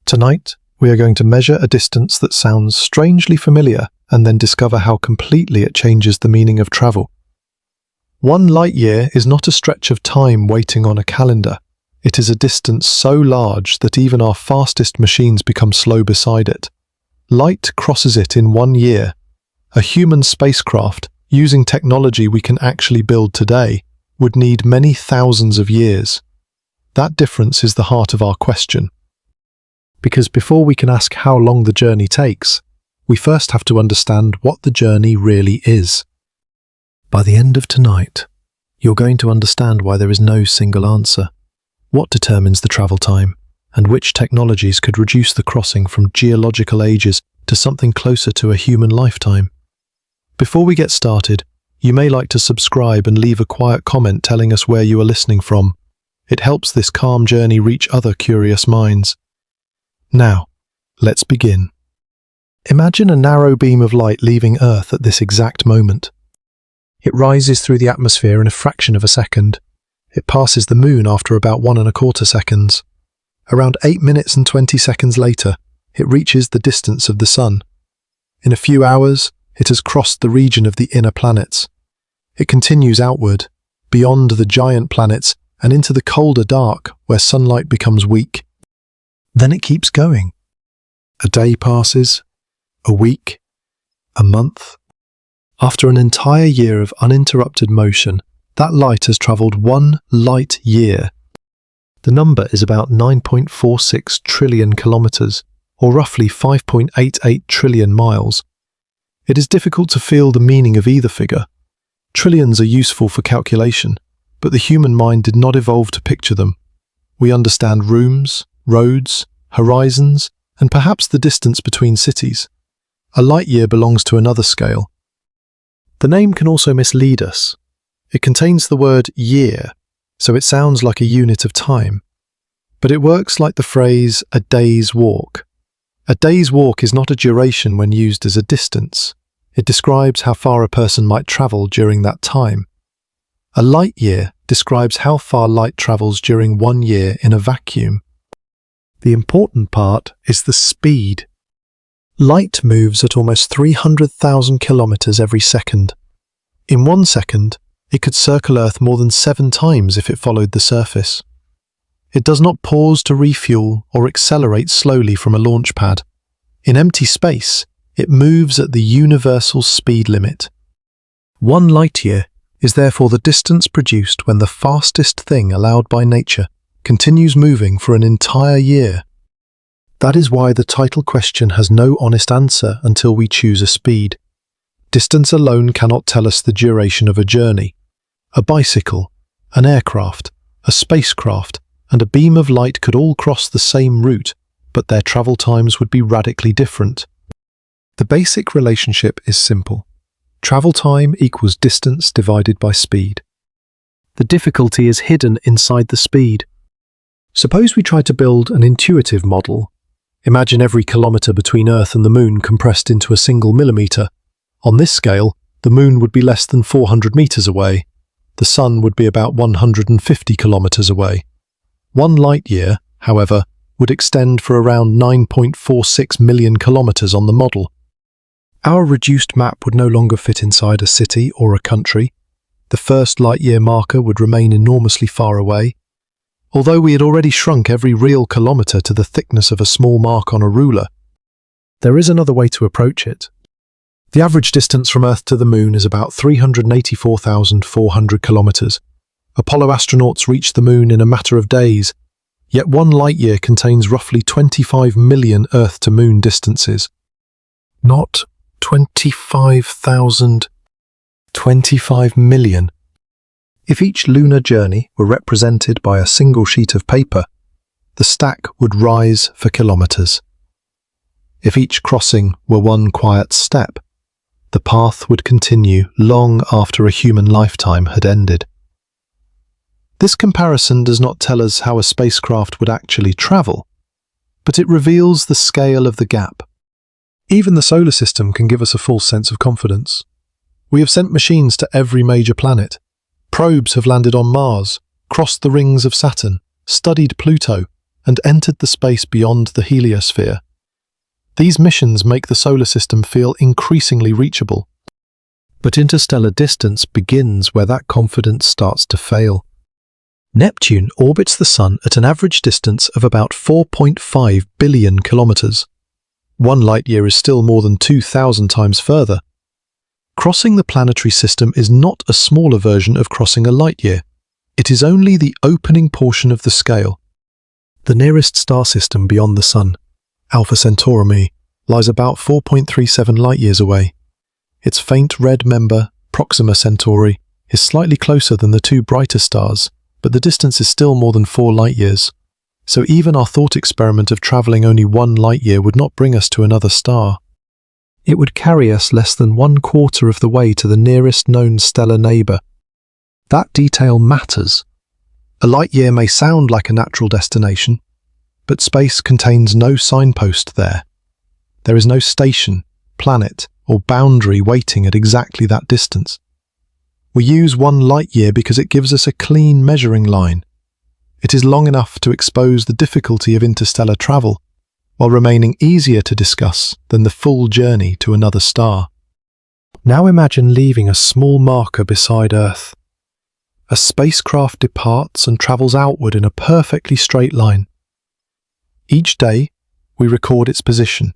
Tonight, we are going to measure a distance that sounds strangely familiar and then discover how completely it changes the meaning of travel. 1 light year is not a stretch of time waiting on a calendar. It is a distance so large that even our fastest machines become slow beside it. Light crosses it in 1 year. A human spacecraft, using technology we can actually build today, would need many thousands of years. That difference is the heart of our question. Because before we can ask how long the journey takes, we first have to understand what the journey really is. By the end of tonight, you're going to understand why there is no single answer, what determines the travel time, and which technologies could reduce the crossing from geological ages to something closer to a human lifetime. Before we get started, you may like to subscribe and leave a quiet comment telling us where you are listening from. It helps this calm journey reach other curious minds. Now, let's begin. Imagine a narrow beam of light leaving Earth at this exact moment. It rises through the atmosphere in a fraction of a second. It passes the Moon after about 1¼ seconds. Around 8 minutes and 20 seconds later, it reaches the distance of the Sun. In a few hours, it has crossed the region of the inner planets. It continues outward, beyond the giant planets and into the colder dark where sunlight becomes weak. Then it keeps going. A day passes, a week, a month. After an entire year of uninterrupted motion, that light has travelled 1 light year. The number is about 9.46 trillion kilometres, or roughly 5.88 trillion miles. It is difficult to feel the meaning of either figure. Trillions are useful for calculation, but the human mind did not evolve to picture them. We understand rooms, roads, horizons, and perhaps the distance between cities. A light year belongs to another scale. The name can also mislead us. It contains the word year, so it sounds like a unit of time. But it works like the phrase, a day's walk. A day's walk is not a duration when used as a distance. It describes how far a person might travel during that time. A light year describes how far light travels during 1 year in a vacuum. The important part is the speed. Light moves at almost 300,000 kilometers every second. In 1 second, it could circle Earth more than 7 times if it followed the surface. It does not pause to refuel or accelerate slowly from a launch pad. In empty space, it moves at the universal speed limit. 1 light year is therefore the distance produced when the fastest thing allowed by nature continues moving for an entire year. That is why the title question has no honest answer until we choose a speed. Distance alone cannot tell us the duration of a journey. A bicycle, an aircraft, a spacecraft, and a beam of light could all cross the same route, but their travel times would be radically different. The basic relationship is simple. Travel time equals distance divided by speed. The difficulty is hidden inside the speed. Suppose we try to build an intuitive model. Imagine every kilometre between Earth and the Moon compressed into a single millimetre. On this scale, the Moon would be less than 400 metres away. The Sun would be about 150 kilometres away. 1 light year, however, would extend for around 9.46 million kilometres on the model. Our reduced map would no longer fit inside a city or a country. The first light year marker would remain enormously far away. Although we had already shrunk every real kilometre to the thickness of a small mark on a ruler, there is another way to approach it. The average distance from Earth to the Moon is about 384,400 kilometres. Apollo astronauts reached the Moon in a matter of days, yet 1 light year contains roughly 25 million Earth to Moon distances. Not 25,000, 25 million. If each lunar journey were represented by a single sheet of paper, the stack would rise for kilometres. If each crossing were 1 quiet step, the path would continue long after a human lifetime had ended. This comparison does not tell us how a spacecraft would actually travel, but it reveals the scale of the gap. Even the solar system can give us a false sense of confidence. We have sent machines to every major planet. Probes have landed on Mars, crossed the rings of Saturn, studied Pluto, and entered the space beyond the heliosphere. These missions make the solar system feel increasingly reachable. But interstellar distance begins where that confidence starts to fail. Neptune orbits the Sun at an average distance of about 4.5 billion kilometers. 1 light-year is still more than 2,000 times further. Crossing the planetary system is not a smaller version of crossing a light-year. It is only the opening portion of the scale. The nearest star system beyond the Sun, Alpha Centaurum E, lies about 4.37 light-years away. Its faint red member, Proxima Centauri, is slightly closer than the 2 brighter stars, but the distance is still more than 4 light-years. So even our thought experiment of travelling only 1 light-year would not bring us to another star. It would carry us less than 1/4 of the way to the nearest known stellar neighbour. That detail matters. A light-year may sound like a natural destination, but space contains no signpost there. There is no station, planet, or boundary waiting at exactly that distance. We use 1 light-year because it gives us a clean measuring line. It is long enough to expose the difficulty of interstellar travel, while remaining easier to discuss than the full journey to another star. Now imagine leaving a small marker beside Earth. A spacecraft departs and travels outward in a perfectly straight line. Each day, we record its position.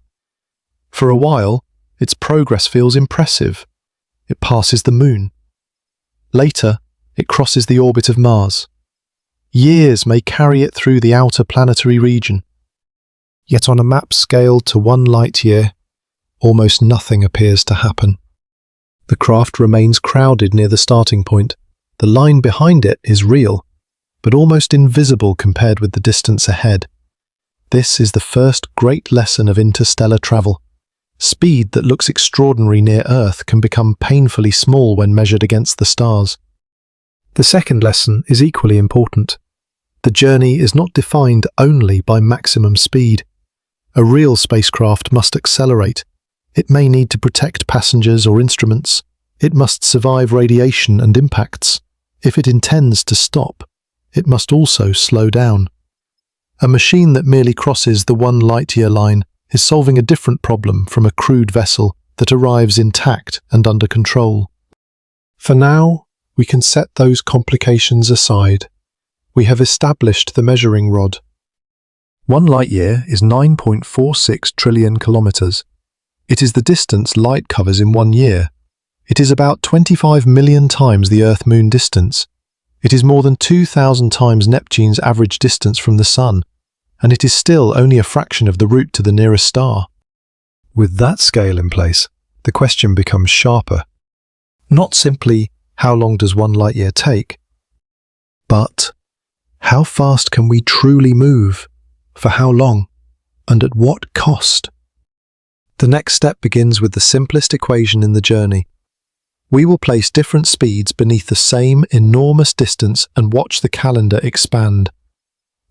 For a while, its progress feels impressive. It passes the Moon. Later, it crosses the orbit of Mars. Years may carry it through the outer planetary region. Yet on a map scaled to 1 light-year, almost nothing appears to happen. The craft remains crowded near the starting point. The line behind it is real, but almost invisible compared with the distance ahead. This is the first great lesson of interstellar travel. Speed that looks extraordinary near Earth can become painfully small when measured against the stars. The second lesson is equally important. The journey is not defined only by maximum speed. A real spacecraft must accelerate. It may need to protect passengers or instruments. It must survive radiation and impacts. If it intends to stop, it must also slow down. A machine that merely crosses the 1 light-year line is solving a different problem from a crewed vessel that arrives intact and under control. For now, we can set those complications aside. We have established the measuring rod. 1 light-year is 9.46 trillion kilometers. It is the distance light covers in 1 year. It is about 25 million times the Earth-Moon distance. It is more than 2,000 times Neptune's average distance from the Sun, and it is still only a fraction of the route to the nearest star. With that scale in place, the question becomes sharper. Not simply, how long does 1 light-year take? But, how fast can we truly move? For how long? And at what cost? The next step begins with the simplest equation in the journey. We will place different speeds beneath the same enormous distance and watch the calendar expand.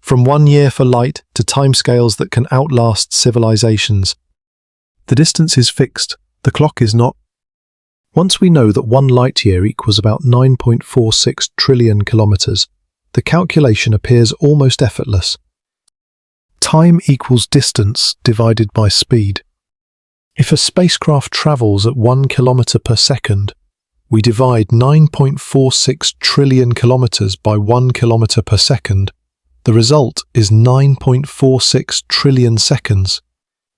From 1 year for light to timescales that can outlast civilizations. The distance is fixed, the clock is not. Once we know that 1 light-year equals about 9.46 trillion kilometers, the calculation appears almost effortless. Time equals distance divided by speed. If a spacecraft travels at 1 kilometer per second, we divide 9.46 trillion kilometers by 1 kilometer per second. The result is 9.46 trillion seconds.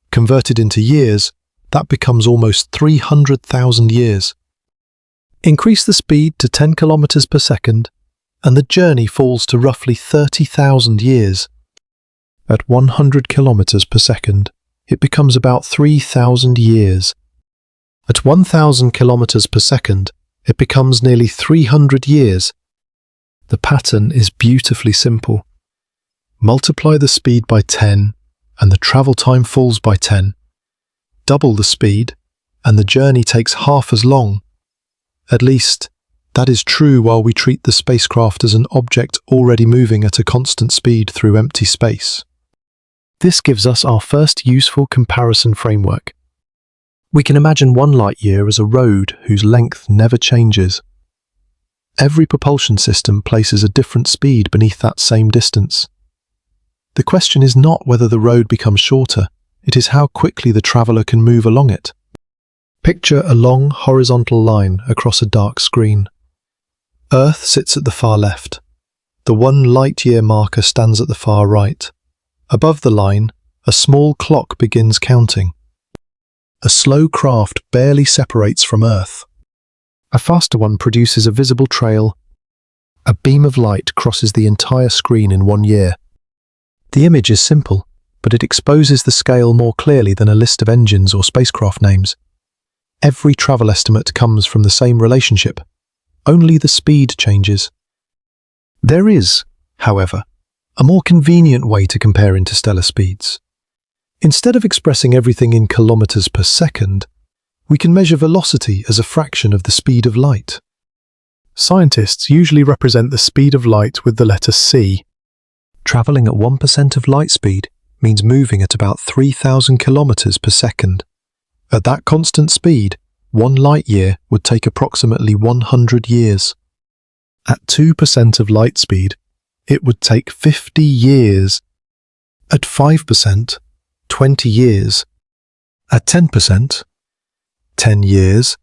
Converted into years, that becomes almost 300,000 years. Increase the speed to 10 kilometers per second, and the journey falls to roughly 30,000 years. At 100 kilometers per second, it becomes about 3,000 years. At 1,000 kilometers per second, it becomes nearly 300 years. The pattern is beautifully simple. Multiply the speed by 10, and the travel time falls by 10. Double the speed, and the journey takes half as long. At least, that is true while we treat the spacecraft as an object already moving at a constant speed through empty space. This gives us our first useful comparison framework. We can imagine 1 light-year as a road whose length never changes. Every propulsion system places a different speed beneath that same distance. The question is not whether the road becomes shorter, it is how quickly the traveller can move along it. Picture a long horizontal line across a dark screen. Earth sits at the far left. The 1 light-year marker stands at the far right. Above the line, a small clock begins counting. A slow craft barely separates from Earth. A faster one produces a visible trail. A beam of light crosses the entire screen in 1 year. The image is simple, but it exposes the scale more clearly than a list of engines or spacecraft names. Every travel estimate comes from the same relationship. Only the speed changes. There is, however, a more convenient way to compare interstellar speeds. Instead of expressing everything in kilometers per second, we can measure velocity as a fraction of the speed of light. Scientists usually represent the speed of light with the letter c. Traveling at 1% of light speed means moving at about 3,000 kilometers per second. At that constant speed, 1 light year would take approximately 100 years. At 2% of light speed, it would take 50 years. At 5%, 20 years. At 10%, 10 years.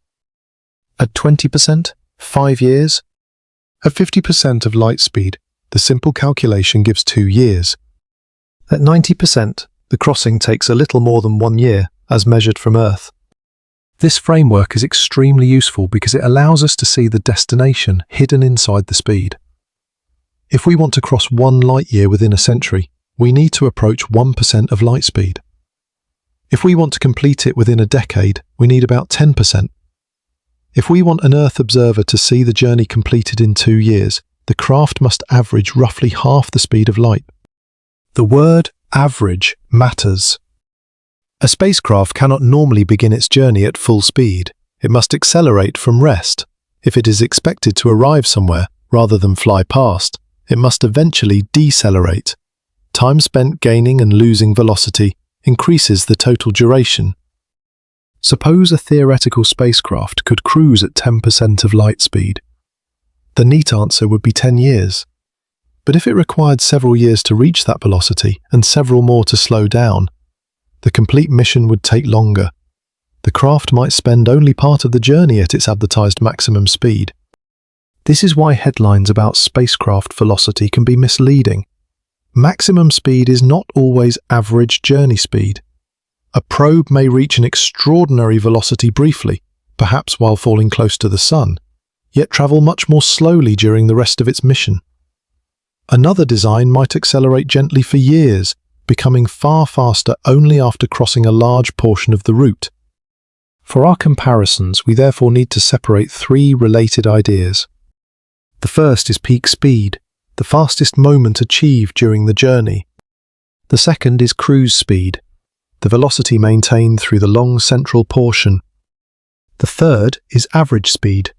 At 20%, 5 years. At 50% of light speed, the simple calculation gives 2 years. At 90%, the crossing takes a little more than 1 year, as measured from Earth. This framework is extremely useful because it allows us to see the destination hidden inside the speed. If we want to cross 1 light year within a century, we need to approach 1% of light speed. If we want to complete it within a decade, we need about 10%. If we want an Earth observer to see the journey completed in 2 years, the craft must average roughly half the speed of light. The word average matters. A spacecraft cannot normally begin its journey at full speed. It must accelerate from rest. If it is expected to arrive somewhere, rather than fly past, it must eventually decelerate. Time spent gaining and losing velocity increases the total duration. Suppose a theoretical spacecraft could cruise at 10% of light speed. The neat answer would be 10 years. But if it required several years to reach that velocity and several more to slow down, the complete mission would take longer. The craft might spend only part of the journey at its advertised maximum speed. This is why headlines about spacecraft velocity can be misleading. Maximum speed is not always average journey speed. A probe may reach an extraordinary velocity briefly, perhaps while falling close to the Sun, yet travel much more slowly during the rest of its mission. Another design might accelerate gently for years, becoming far faster only after crossing a large portion of the route. For our comparisons, we therefore need to separate 3 related ideas. The first is peak speed, the fastest moment achieved during the journey. The second is cruise speed, the velocity maintained through the long central portion. The third is average speed,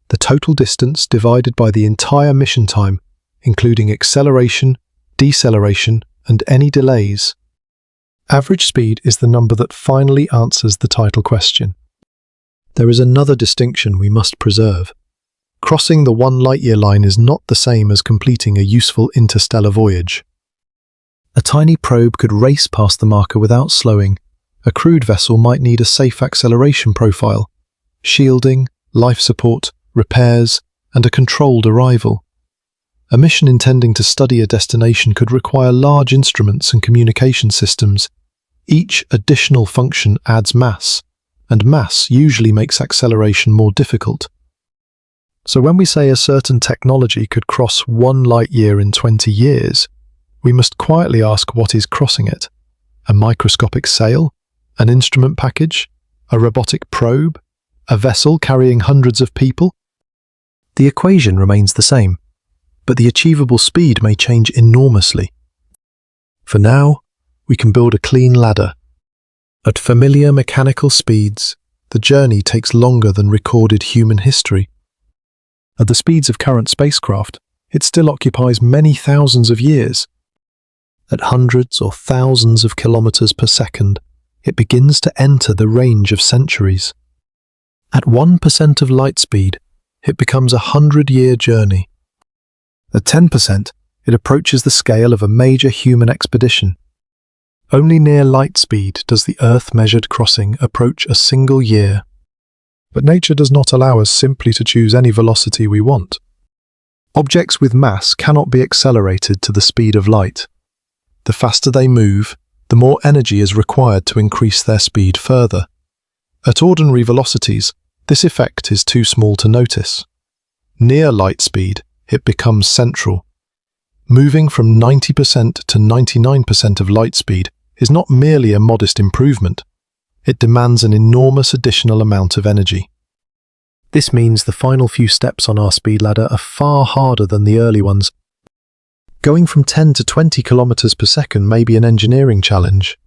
the total distance divided by the entire mission time, including acceleration, deceleration, and any delays. Average speed is the number that finally answers the title question. There is another distinction we must preserve. Crossing the 1 light-year line is not the same as completing a useful interstellar voyage. A tiny probe could race past the marker without slowing. A crewed vessel might need a safe acceleration profile, shielding, life support, repairs, and a controlled arrival. A mission intending to study a destination could require large instruments and communication systems. Each additional function adds mass, and mass usually makes acceleration more difficult. So when we say a certain technology could cross 1 light year in 20 years, we must quietly ask what is crossing it. A microscopic sail? An instrument package? A robotic probe? A vessel carrying hundreds of people? The equation remains the same, but the achievable speed may change enormously. For now, we can build a clean ladder. At familiar mechanical speeds, the journey takes longer than recorded human history. At the speeds of current spacecraft, it still occupies many thousands of years. At hundreds or thousands of kilometers per second, it begins to enter the range of centuries. At 1% of light speed, it becomes a 100-year journey. At 10%, It approaches the scale of a major human expedition. Only near light speed does the Earth-measured crossing approach a single year. But nature does not allow us simply to choose any velocity we want. Objects with mass cannot be accelerated to the speed of light. The faster they move, the more energy is required to increase their speed further. At ordinary velocities, this effect is too small to notice. Near light speed, it becomes central. Moving from 90% to 99% of light speed is not merely a modest improvement. It demands an enormous additional amount of energy. This means the final few steps on our speed ladder are far harder than the early ones. Going from 10 to 20 kilometers per second may be an engineering challenge.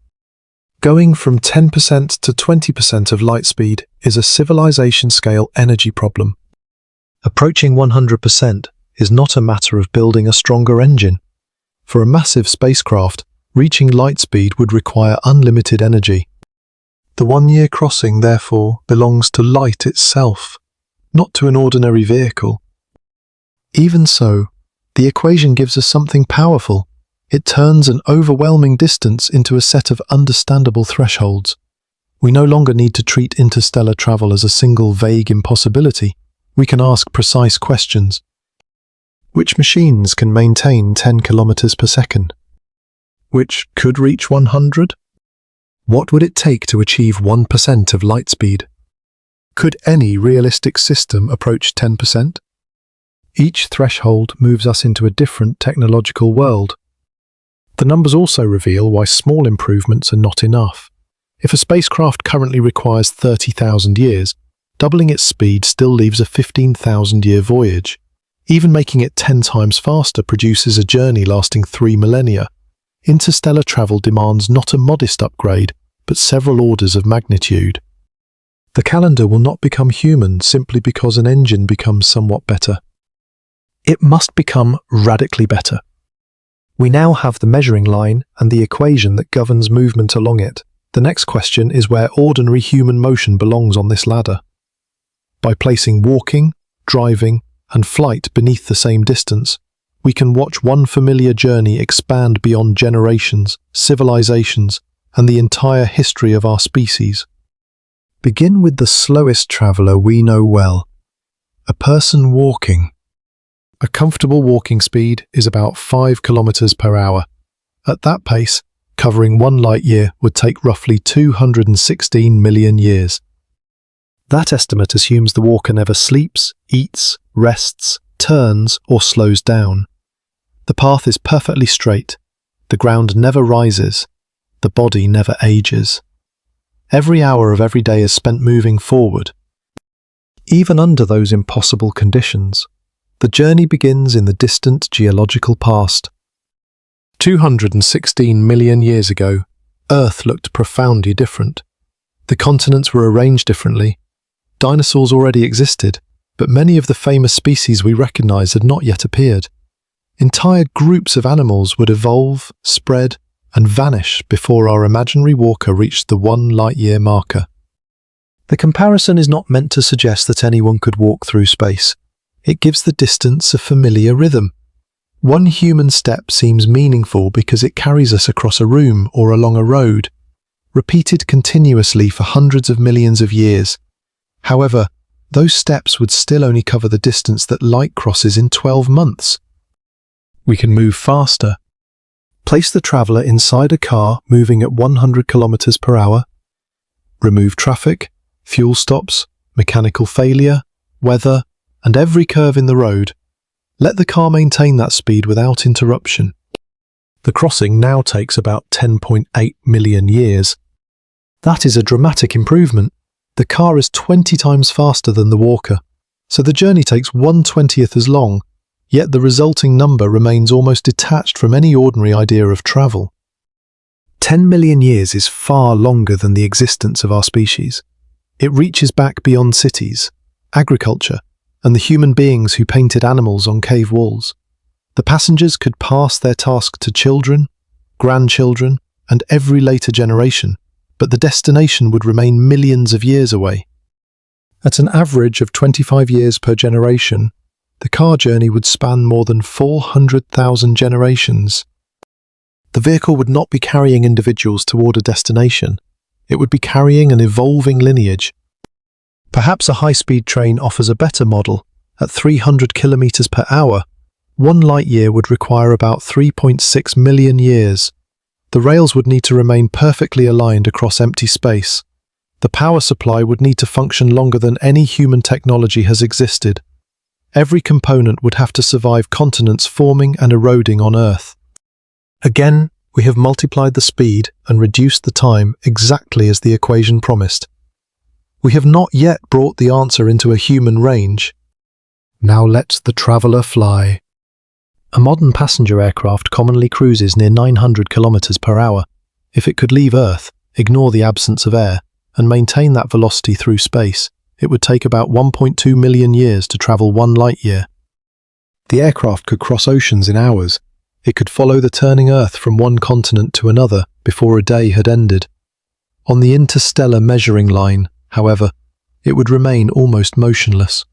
Going from 10% to 20% of light speed is a civilization-scale energy problem. Approaching 100% is not a matter of building a stronger engine. For a massive spacecraft, reaching light speed would require unlimited energy. The one-year crossing, therefore, belongs to light itself, not to an ordinary vehicle. Even so, the equation gives us something powerful. It turns an overwhelming distance into a set of understandable thresholds. We no longer need to treat interstellar travel as a single vague impossibility. We can ask precise questions. Which machines can maintain 10 kilometers per second? Which could reach 100? What would it take to achieve 1% of light speed? Could any realistic system approach 10%? Each threshold moves us into a different technological world. The numbers also reveal why small improvements are not enough. If a spacecraft currently requires 30,000 years, doubling its speed still leaves a 15,000-year voyage. Even making it 10 times faster produces a journey lasting 3 millennia. Interstellar travel demands not a modest upgrade, but several orders of magnitude. The calendar will not become human simply because an engine becomes somewhat better. It must become radically better. We now have the measuring line and the equation that governs movement along it. The next question is where ordinary human motion belongs on this ladder. By placing walking, driving, and flight beneath the same distance, we can watch one familiar journey expand beyond generations, civilizations, and the entire history of our species. Begin with the slowest traveler we know well, a person walking. A comfortable walking speed is about 5 kilometers per hour. At that pace, covering 1 light year would take roughly 216 million years. That estimate assumes the walker never sleeps, eats, rests, turns, or slows down. The path is perfectly straight. The ground never rises. The body never ages. Every hour of every day is spent moving forward. Even under those impossible conditions, the journey begins in the distant geological past. 216 million years ago, Earth looked profoundly different. The continents were arranged differently. Dinosaurs already existed, but many of the famous species we recognize had not yet appeared. Entire groups of animals would evolve, spread, and vanish before our imaginary walker reached the 1 light-year marker. The comparison is not meant to suggest that anyone could walk through space. It gives the distance a familiar rhythm. One human step seems meaningful because it carries us across a room or along a road, repeated continuously for hundreds of millions of years. However, those steps would still only cover the distance that light crosses in 12 months. We can move faster. Place the traveler inside a car moving at 100 kilometers per hour. Remove traffic, fuel stops, mechanical failure, weather, and every curve in the road. Let the car maintain that speed without interruption. The crossing now takes about 10.8 million years. That is a dramatic improvement. The car is 20 times faster than the walker, so the journey takes 1/20th as long, yet the resulting number remains almost detached from any ordinary idea of travel. 10 million years is far longer than the existence of our species. It reaches back beyond cities, agriculture, and the human beings who painted animals on cave walls. The passengers could pass their task to children, grandchildren, and every later generation, but the destination would remain millions of years away. At an average of 25 years per generation, the car journey would span more than 400,000 generations. The vehicle would not be carrying individuals toward a destination. It would be carrying an evolving lineage. Perhaps a high-speed train offers a better model. At 300 kilometers per hour, 1 light year would require about 3.6 million years. The rails would need to remain perfectly aligned across empty space. The power supply would need to function longer than any human technology has existed. Every component would have to survive continents forming and eroding on Earth. Again, we have multiplied the speed and reduced the time exactly as the equation promised. We have not yet brought the answer into a human range. Now let the traveller fly. A modern passenger aircraft commonly cruises near 900 kilometers per hour. If it could leave Earth, ignore the absence of air, and maintain that velocity through space, it would take about 1.2 million years to travel 1 light year. The aircraft could cross oceans in hours. It could follow the turning Earth from one continent to another before a day had ended. On the interstellar measuring line, however, it would remain almost motionless.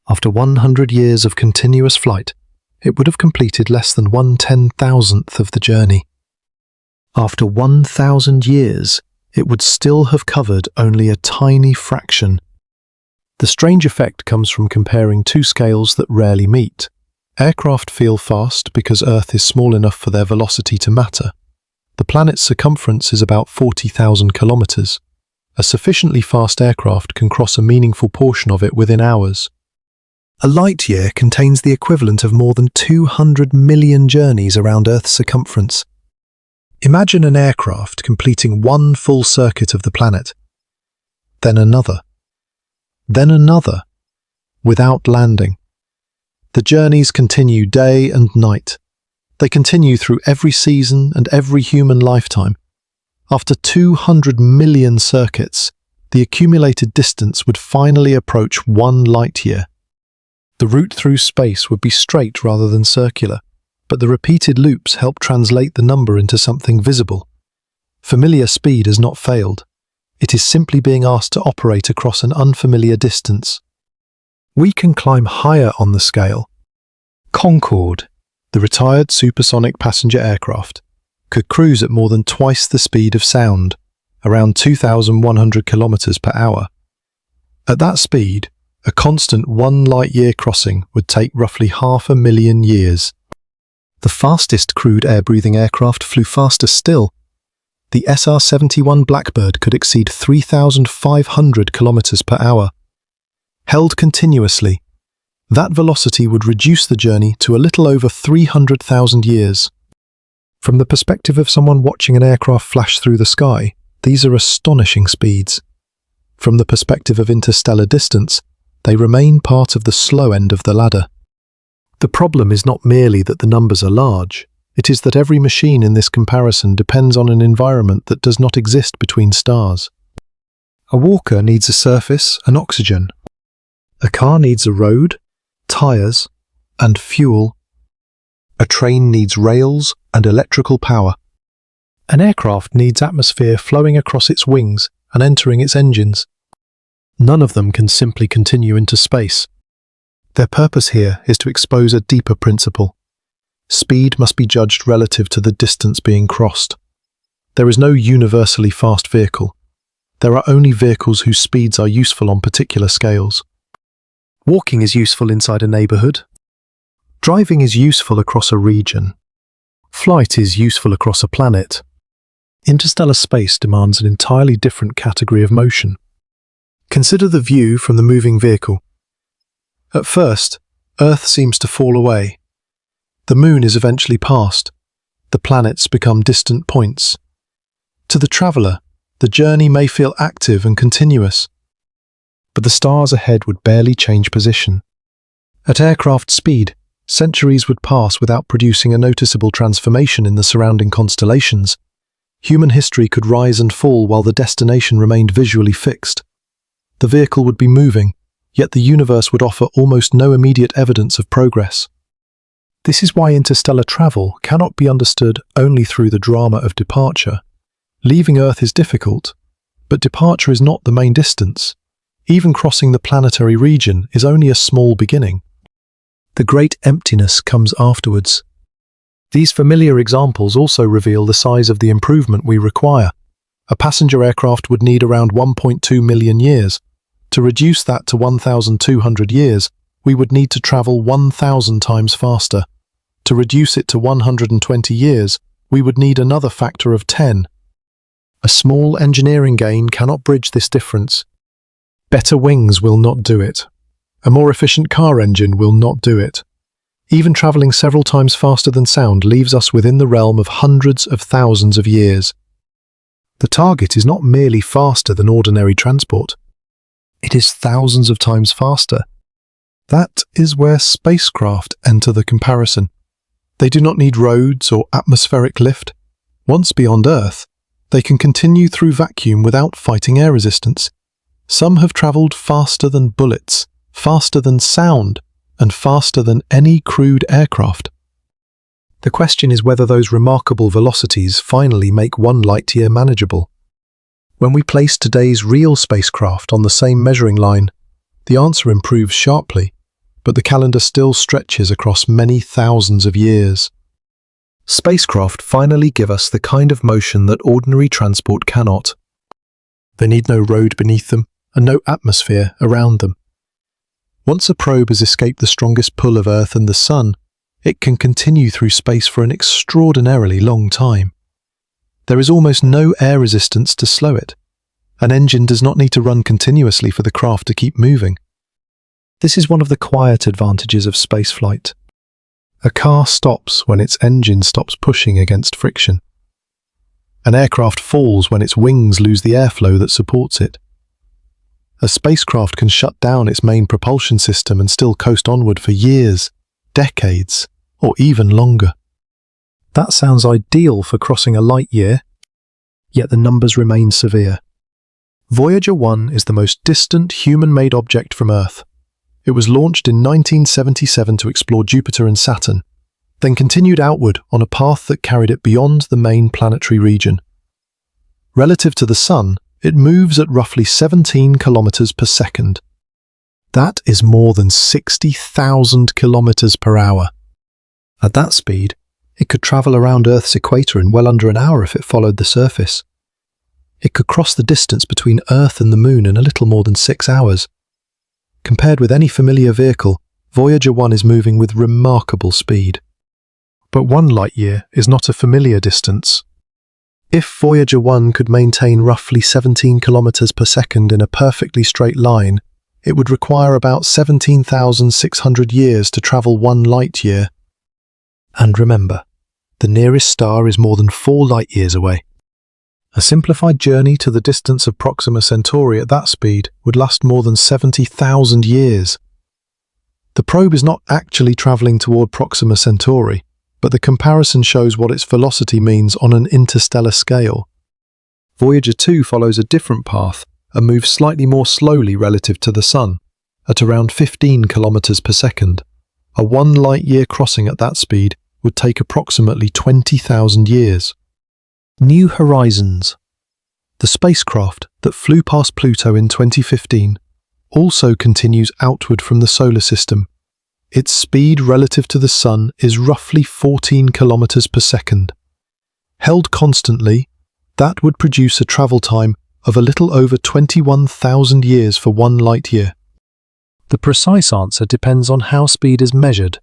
After 100 years of continuous flight, it would have completed less than 1/10,000th of the journey. After 1,000 years, it would still have covered only a tiny fraction. The strange effect comes from comparing two scales that rarely meet. Aircraft feel fast because Earth is small enough for their velocity to matter. The planet's circumference is about 40,000 kilometers. A sufficiently fast aircraft can cross a meaningful portion of it within hours. A light year contains the equivalent of more than 200 million journeys around Earth's circumference. Imagine an aircraft completing one full circuit of the planet, then another, without landing. The journeys continue day and night. They continue through every season and every human lifetime. After 200 million circuits, the accumulated distance would finally approach 1 light year. The route through space would be straight rather than circular, but the repeated loops help translate the number into something visible. Familiar speed has not failed. It is simply being asked to operate across an unfamiliar distance. We can climb higher on the scale. Concorde, the retired supersonic passenger aircraft, could cruise at more than twice the speed of sound, around 2,100 kilometers per hour. At that speed, a constant 1 light-year crossing would take roughly 500,000 years. The fastest crewed air-breathing aircraft flew faster still. The SR-71 Blackbird could exceed 3,500 kilometers per hour. Held continuously, that velocity would reduce the journey to a little over 300,000 years. From the perspective of someone watching an aircraft flash through the sky, these are astonishing speeds. From the perspective of interstellar distance, they remain part of the slow end of the ladder. The problem is not merely that the numbers are large, it is that every machine in this comparison depends on an environment that does not exist between stars. A walker needs a surface and oxygen. A car needs a road, tires, and fuel. A train needs rails and electrical power. An aircraft needs atmosphere flowing across its wings and entering its engines. None of them can simply continue into space. Their purpose here is to expose a deeper principle. Speed must be judged relative to the distance being crossed. There is no universally fast vehicle. There are only vehicles whose speeds are useful on particular scales. Walking is useful inside a neighborhood. Driving is useful across a region. Flight is useful across a planet. Interstellar space demands an entirely different category of motion. Consider the view from the moving vehicle. At first, Earth seems to fall away. The moon is eventually passed. The planets become distant points. To the traveller, the journey may feel active and continuous, but the stars ahead would barely change position. At aircraft speed, centuries would pass without producing a noticeable transformation in the surrounding constellations. Human history could rise and fall while the destination remained visually fixed. The vehicle would be moving, yet the universe would offer almost no immediate evidence of progress. This is why interstellar travel cannot be understood only through the drama of departure. Leaving Earth is difficult, but departure is not the main distance. Even crossing the planetary region is only a small beginning. The great emptiness comes afterwards. These familiar examples also reveal the size of the improvement we require. A passenger aircraft would need around 1.2 million years. To reduce that to 1,200 years, we would need to travel 1,000 times faster. To reduce it to 120 years, we would need another factor of 10. A small engineering gain cannot bridge this difference. Better wings will not do it. A more efficient car engine will not do it. Even travelling several times faster than sound leaves us within the realm of hundreds of thousands of years. The target is not merely faster than ordinary transport. It is thousands of times faster. That is where spacecraft enter the comparison. They do not need roads or atmospheric lift. Once beyond Earth, they can continue through vacuum without fighting air resistance. Some have travelled faster than bullets, faster than sound, and faster than any crewed aircraft. The question is whether those remarkable velocities finally make 1 light-year manageable. When we place today's real spacecraft on the same measuring line, the answer improves sharply, but the calendar still stretches across many thousands of years. Spacecraft finally give us the kind of motion that ordinary transport cannot. They need no road beneath them and no atmosphere around them. Once a probe has escaped the strongest pull of Earth and the Sun, it can continue through space for an extraordinarily long time. There is almost no air resistance to slow it. An engine does not need to run continuously for the craft to keep moving. This is one of the quiet advantages of spaceflight. A car stops when its engine stops pushing against friction. An aircraft falls when its wings lose the airflow that supports it. A spacecraft can shut down its main propulsion system and still coast onward for years, decades, or even longer. That sounds ideal for crossing a light year, yet the numbers remain severe. Voyager 1 is the most distant human-made object from Earth. It was launched in 1977 to explore Jupiter and Saturn, then continued outward on a path that carried it beyond the main planetary region. Relative to the Sun, it moves at roughly 17 kilometers per second. That is more than 60,000 kilometers per hour. At that speed, it could travel around Earth's equator in well under an hour if it followed the surface. It could cross the distance between Earth and the Moon in a little more than 6 hours. Compared with any familiar vehicle, Voyager 1 is moving with remarkable speed. But 1 light-year is not a familiar distance. If Voyager 1 could maintain roughly 17 kilometers per second in a perfectly straight line, it would require about 17,600 years to travel 1 light-year. And remember, the nearest star is more than 4 light-years away. A simplified journey to the distance of Proxima Centauri at that speed would last more than 70,000 years. The probe is not actually travelling toward Proxima Centauri, but the comparison shows what its velocity means on an interstellar scale. Voyager 2 follows a different path and moves slightly more slowly relative to the Sun, at around 15 kilometers per second. A 1 light-year crossing at that speed would take approximately 20,000 years. New Horizons. The spacecraft that flew past Pluto in 2015 also continues outward from the solar system. Its speed relative to the Sun is roughly 14 kilometers per second. Held constantly, that would produce a travel time of a little over 21,000 years for 1 light-year. The precise answer depends on how speed is measured.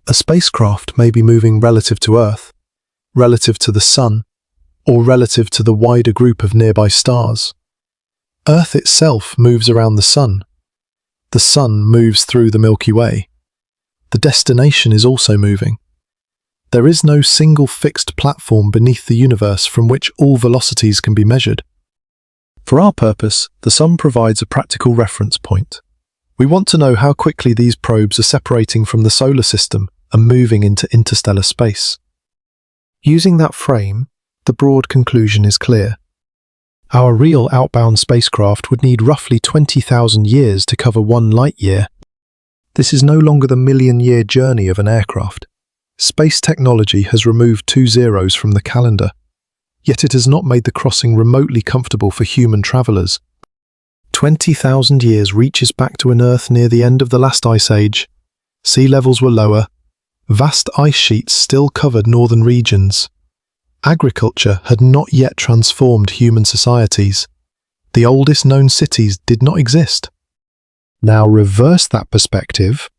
A spacecraft may be moving relative to Earth, relative to the Sun, or relative to the wider group of nearby stars. Earth itself moves around the Sun. The Sun moves through the Milky Way. The destination is also moving. There is no single fixed platform beneath the universe from which all velocities can be measured. For our purpose, the Sun provides a practical reference point. We want to know how quickly these probes are separating from the solar system and moving into interstellar space. Using that frame, the broad conclusion is clear. Our real outbound spacecraft would need roughly 20,000 years to cover 1 light-year. This is no longer the million-year journey of an aircraft. Space technology has removed 2 zeros from the calendar, yet it has not made the crossing remotely comfortable for human travelers. 20,000 years reaches back to an Earth near the end of the last ice age, Sea levels were lower. Vast ice sheets still covered northern regions. Agriculture had not yet transformed human societies. The oldest known cities did not exist. Now reverse that perspective.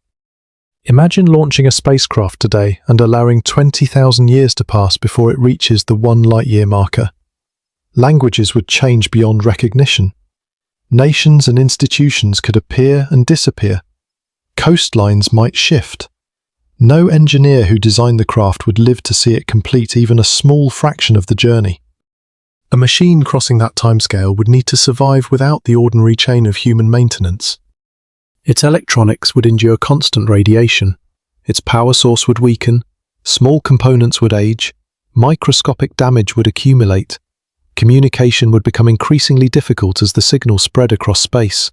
Imagine launching a spacecraft today and allowing 20,000 years to pass before it reaches the 1 light-year marker. Languages would change beyond recognition. Nations and institutions could appear and disappear. Coastlines might shift. No engineer who designed the craft would live to see it complete even a small fraction of the journey. A machine crossing that timescale would need to survive without the ordinary chain of human maintenance. Its electronics would endure constant radiation. Its power source would weaken. Small components would age. Microscopic damage would accumulate. Communication would become increasingly difficult as the signal spread across space.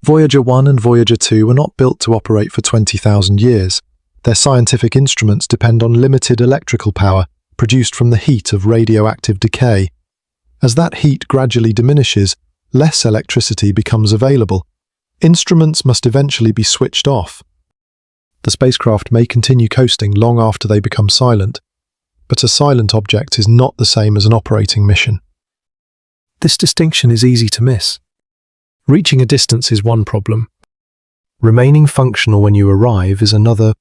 Voyager 1 and Voyager 2 were not built to operate for 20,000 years. Their scientific instruments depend on limited electrical power produced from the heat of radioactive decay. As that heat gradually diminishes, less electricity becomes available. Instruments must eventually be switched off. The spacecraft may continue coasting long after they become silent, but a silent object is not the same as an operating mission. This distinction is easy to miss. Reaching a distance is one problem. Remaining functional when you arrive is another.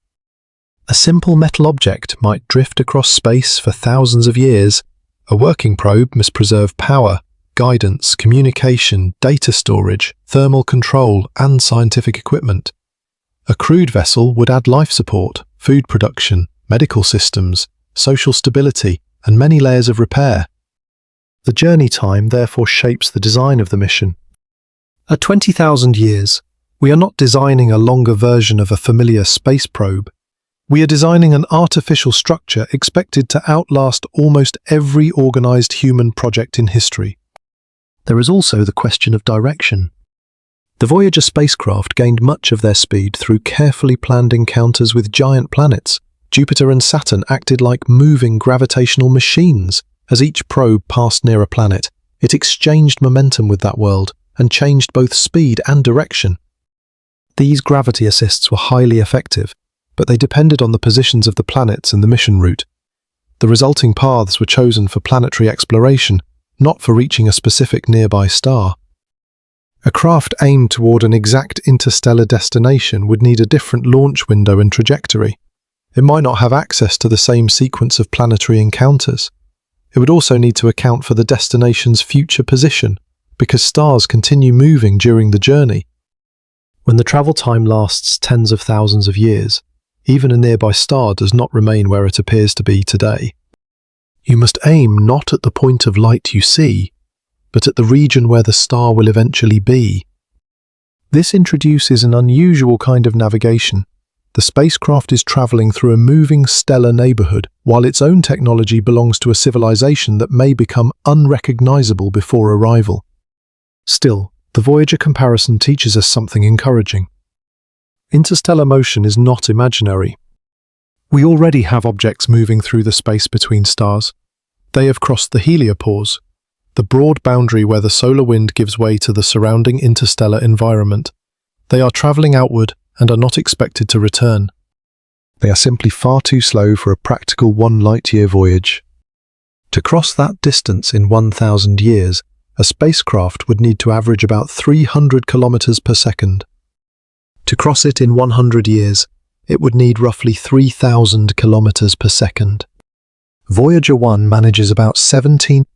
A simple metal object might drift across space for thousands of years. A working probe must preserve power, guidance, communication, data storage, thermal control, and scientific equipment. A crewed vessel would add life support, food production, medical systems, social stability, and many layers of repair. The journey time therefore shapes the design of the mission. At 20,000 years, we are not designing a longer version of a familiar space probe. We are designing an artificial structure expected to outlast almost every organized human project in history. There is also the question of direction. The Voyager spacecraft gained much of their speed through carefully planned encounters with giant planets. Jupiter and Saturn acted like moving gravitational machines. As each probe passed near a planet, it exchanged momentum with that world and changed both speed and direction. These gravity assists were highly effective, but they depended on the positions of the planets and the mission route. The resulting paths were chosen for planetary exploration, not for reaching a specific nearby star. A craft aimed toward an exact interstellar destination would need a different launch window and trajectory. It might not have access to the same sequence of planetary encounters. It would also need to account for the destination's future position, because stars continue moving during the journey. When the travel time lasts tens of thousands of years, even a nearby star does not remain where it appears to be today. You must aim not at the point of light you see, but at the region where the star will eventually be. This introduces an unusual kind of navigation. The spacecraft is traveling through a moving stellar neighborhood, while its own technology belongs to a civilization that may become unrecognizable before arrival. Still, the Voyager comparison teaches us something encouraging. Interstellar motion is not imaginary. We already have objects moving through the space between stars. They have crossed the heliopause, the broad boundary where the solar wind gives way to the surrounding interstellar environment. They are traveling outward and are not expected to return. They are simply far too slow for a practical 1 light-year voyage. To cross that distance in 1,000 years, a spacecraft would need to average about 300 kilometers per second. To cross it in 100 years, it would need roughly 3,000 kilometers per second. Voyager 1 manages about 17.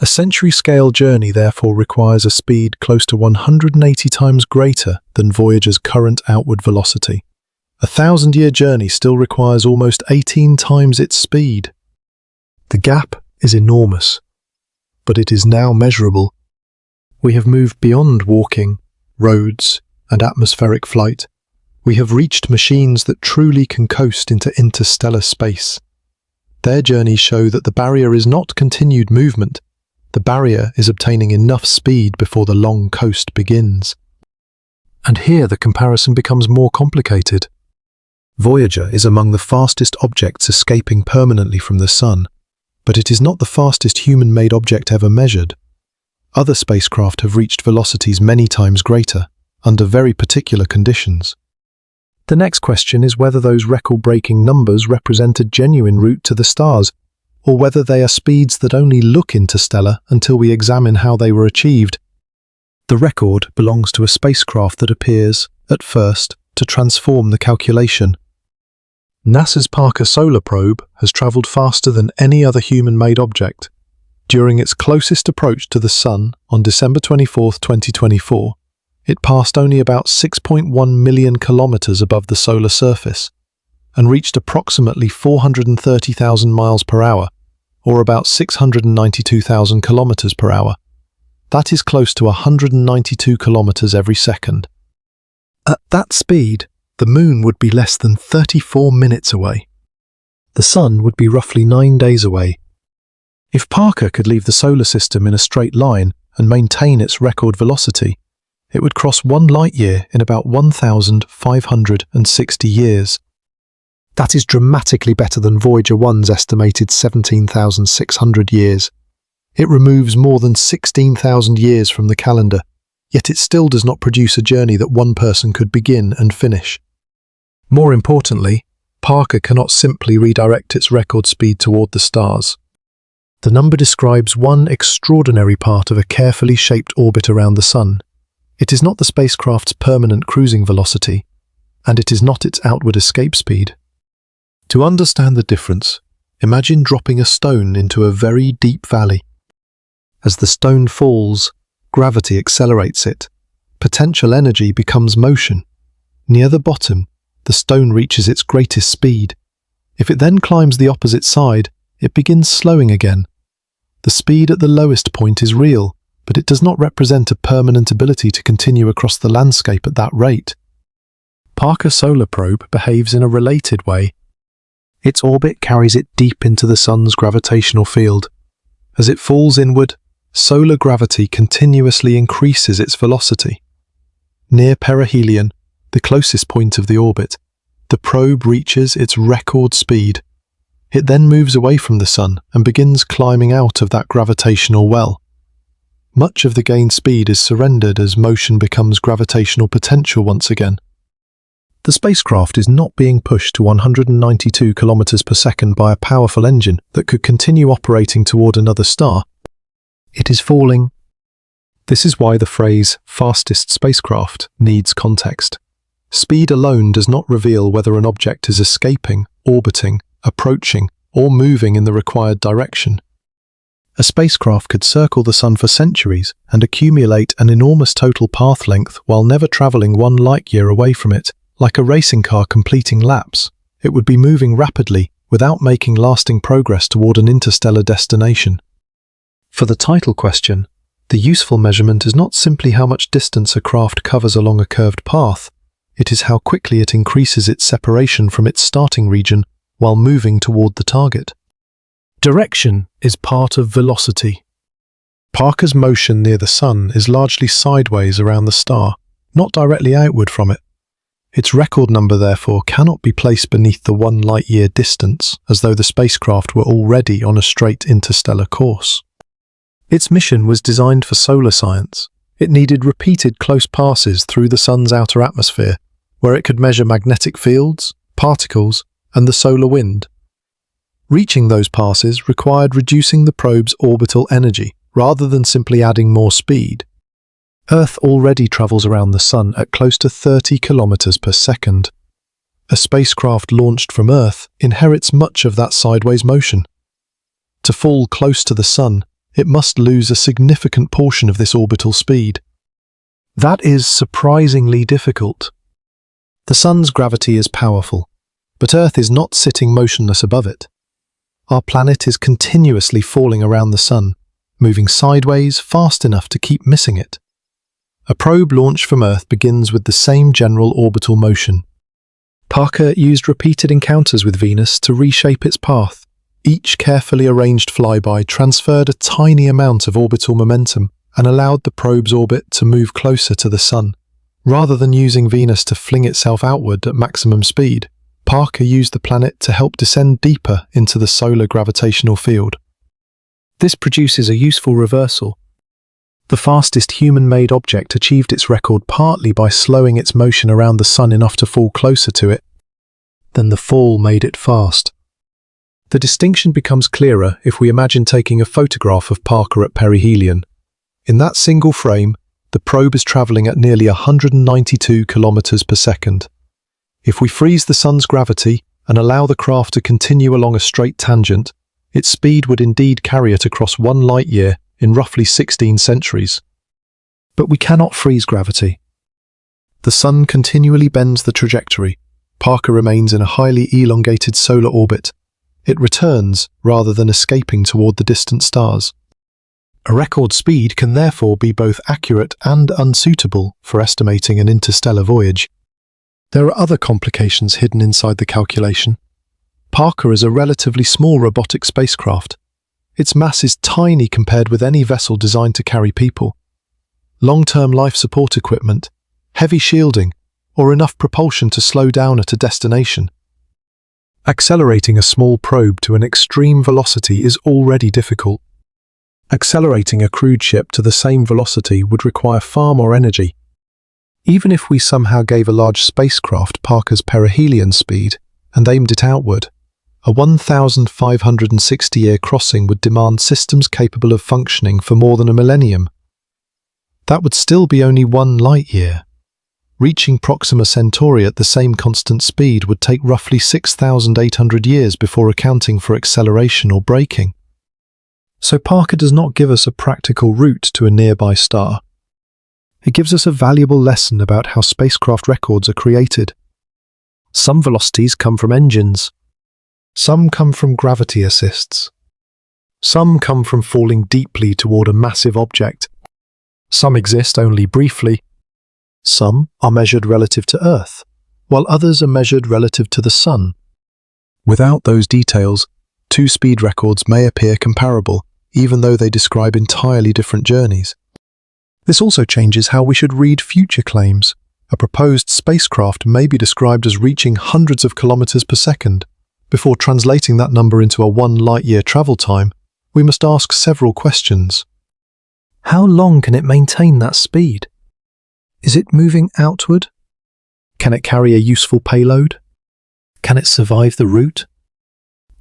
A century-scale journey therefore requires a speed close to 180 times greater than Voyager's current outward velocity. A 1,000-year journey still requires almost 18 times its speed. The gap is enormous, but it is now measurable. We have moved beyond walking, roads, and atmospheric flight. We have reached machines that truly can coast into interstellar space. Their journeys show that the barrier is not continued movement. The barrier is obtaining enough speed before the long coast begins. And here the comparison becomes more complicated. Voyager is among the fastest objects escaping permanently from the Sun, but it is not the fastest human-made object ever measured. Other spacecraft have reached velocities many times greater, under very particular conditions. The next question is whether those record-breaking numbers represent a genuine route to the stars, or whether they are speeds that only look interstellar until we examine how they were achieved. The record belongs to a spacecraft that appears, at first, to transform the calculation. NASA's Parker Solar Probe has travelled faster than any other human-made object. During its closest approach to the Sun on December 24, 2024, it passed only about 6.1 million kilometers above the solar surface and reached approximately 430,000 miles per hour, or about 692,000 kilometers per hour. That is close to 192 kilometers every second. At that speed, the Moon would be less than 34 minutes away. The Sun would be roughly 9 days away. If Parker could leave the solar system in a straight line and maintain its record velocity, it would cross 1 light-year in about 1,560 years. That is dramatically better than Voyager 1's estimated 17,600 years. It removes more than 16,000 years from the calendar, yet it still does not produce a journey that one person could begin and finish. More importantly, Parker cannot simply redirect its record speed toward the stars. The number describes one extraordinary part of a carefully shaped orbit around the Sun. It is not the spacecraft's permanent cruising velocity, and it is not its outward escape speed. To understand the difference, imagine dropping a stone into a very deep valley. As the stone falls, gravity accelerates it. Potential energy becomes motion. Near the bottom, the stone reaches its greatest speed. If it then climbs the opposite side, it begins slowing again. The speed at the lowest point is real, but it does not represent a permanent ability to continue across the landscape at that rate. Parker Solar Probe behaves in a related way. Its orbit carries it deep into the Sun's gravitational field. As it falls inward, solar gravity continuously increases its velocity. Near perihelion, the closest point of the orbit, the probe reaches its record speed. It then moves away from the Sun and begins climbing out of that gravitational well. Much of the gained speed is surrendered as motion becomes gravitational potential once again. The spacecraft is not being pushed to 192 kilometers per second by a powerful engine that could continue operating toward another star. It is falling. This is why the phrase "fastest spacecraft" needs context. Speed alone does not reveal whether an object is escaping, orbiting, approaching, or moving in the required direction. A spacecraft could circle the Sun for centuries and accumulate an enormous total path length while never traveling 1 light-year away from it. Like a racing car completing laps, it would be moving rapidly without making lasting progress toward an interstellar destination. For the title question, the useful measurement is not simply how much distance a craft covers along a curved path, it is how quickly it increases its separation from its starting region while moving toward the target. Direction is part of velocity. Parker's motion near the Sun is largely sideways around the star, not directly outward from it. Its record number, therefore, cannot be placed beneath the 1 light-year distance, as though the spacecraft were already on a straight interstellar course. Its mission was designed for solar science. It needed repeated close passes through the Sun's outer atmosphere, where it could measure magnetic fields, particles, and the solar wind. Reaching those passes required reducing the probe's orbital energy, rather than simply adding more speed. Earth already travels around the Sun at close to 30 kilometers per second. A spacecraft launched from Earth inherits much of that sideways motion. To fall close to the Sun, it must lose a significant portion of this orbital speed. That is surprisingly difficult. The Sun's gravity is powerful, but Earth is not sitting motionless above it. Our planet is continuously falling around the Sun, moving sideways fast enough to keep missing it. A probe launched from Earth begins with the same general orbital motion. Parker used repeated encounters with Venus to reshape its path. Each carefully arranged flyby transferred a tiny amount of orbital momentum and allowed the probe's orbit to move closer to the Sun. Rather than using Venus to fling itself outward at maximum speed, Parker used the planet to help descend deeper into the solar gravitational field. This produces a useful reversal. The fastest human-made object achieved its record partly by slowing its motion around the sun enough to fall closer to it. Then the fall made it fast. The distinction becomes clearer if we imagine taking a photograph of Parker at perihelion. In that single frame, the probe is traveling at nearly 192 kilometers per second. If we freeze the sun's gravity and allow the craft to continue along a straight tangent, its speed would indeed carry it across 1 light-year in roughly 16 centuries. But we cannot freeze gravity. The sun continually bends the trajectory. Parker remains in a highly elongated solar orbit. It returns rather than escaping toward the distant stars. A record speed can therefore be both accurate and unsuitable for estimating an interstellar voyage. There are other complications hidden inside the calculation. Parker is a relatively small robotic spacecraft. Its mass is tiny compared with any vessel designed to carry people. Long-term life support equipment, heavy shielding, or enough propulsion to slow down at a destination. Accelerating a small probe to an extreme velocity is already difficult. Accelerating a crewed ship to the same velocity would require far more energy. Even if we somehow gave a large spacecraft Parker's perihelion speed and aimed it outward, a 1,560-year crossing would demand systems capable of functioning for more than a millennium. That would still be only 1 light-year. Reaching Proxima Centauri at the same constant speed would take roughly 6,800 years before accounting for acceleration or braking. So Parker does not give us a practical route to a nearby star. It gives us a valuable lesson about how spacecraft records are created. Some velocities come from engines. Some come from gravity assists. Some come from falling deeply toward a massive object. Some exist only briefly. Some are measured relative to Earth, while others are measured relative to the Sun. Without those details, 2 speed records may appear comparable, even though they describe entirely different journeys. This also changes how we should read future claims. A proposed spacecraft may be described as reaching hundreds of kilometers per second. Before translating that number into a 1 light-year travel time, we must ask several questions. How long can it maintain that speed? Is it moving outward? Can it carry a useful payload? Can it survive the route?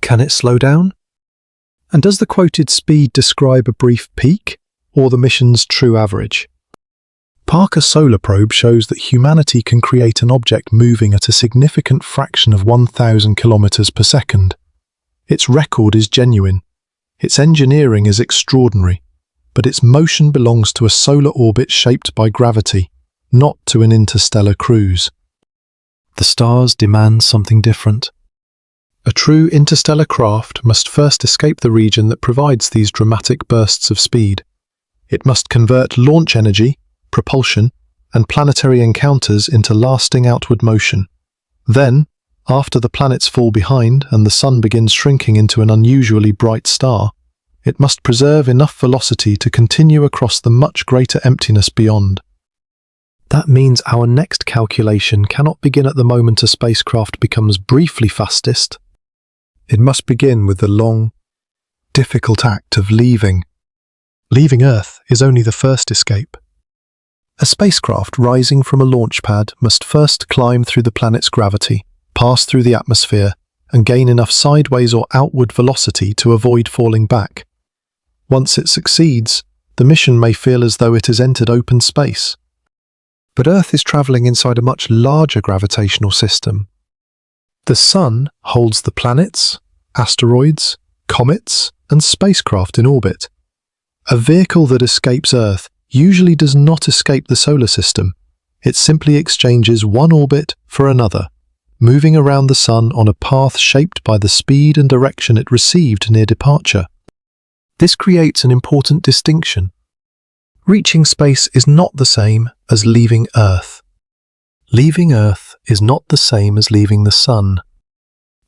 Can it slow down? And does the quoted speed describe a brief peak, or the mission's true average? Parker's solar probe shows that humanity can create an object moving at a significant fraction of 1,000 kilometers per second. Its record is genuine. Its engineering is extraordinary, but its motion belongs to a solar orbit shaped by gravity, not to an interstellar cruise. The stars demand something different. A true interstellar craft must first escape the region that provides these dramatic bursts of speed. It must convert launch energy, propulsion, and planetary encounters into lasting outward motion. Then, after the planets fall behind and the sun begins shrinking into an unusually bright star, it must preserve enough velocity to continue across the much greater emptiness beyond. That means our next calculation cannot begin at the moment a spacecraft becomes briefly fastest. It must begin with the long, difficult act of leaving. Leaving Earth is only the first escape. A spacecraft rising from a launch pad must first climb through the planet's gravity, pass through the atmosphere, and gain enough sideways or outward velocity to avoid falling back. Once it succeeds, the mission may feel as though it has entered open space. But Earth is traveling inside a much larger gravitational system. The Sun holds the planets, asteroids, comets, and spacecraft in orbit. A vehicle that escapes Earth usually does not escape the solar system. It simply exchanges one orbit for another, moving around the Sun on a path shaped by the speed and direction it received near departure. This creates an important distinction. Reaching space is not the same as leaving Earth. Leaving Earth is not the same as leaving the Sun.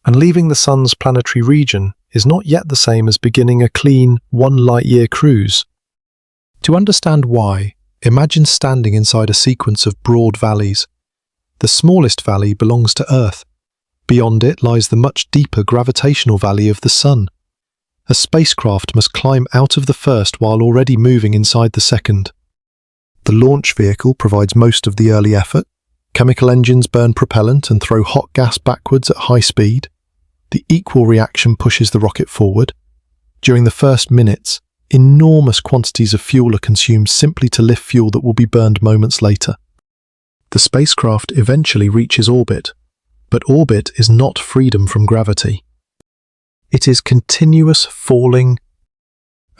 And leaving the Sun's planetary region is not yet the same as beginning a clean 1 light-year cruise. To understand why, imagine standing inside a sequence of broad valleys. The smallest valley belongs to Earth. Beyond it lies the much deeper gravitational valley of the Sun. A spacecraft must climb out of the first while already moving inside the second. The launch vehicle provides most of the early effort. Chemical engines burn propellant and throw hot gas backwards at high speed. The equal reaction pushes the rocket forward. During the first minutes, enormous quantities of fuel are consumed simply to lift fuel that will be burned moments later. The spacecraft eventually reaches orbit, but orbit is not freedom from gravity. It is continuous falling.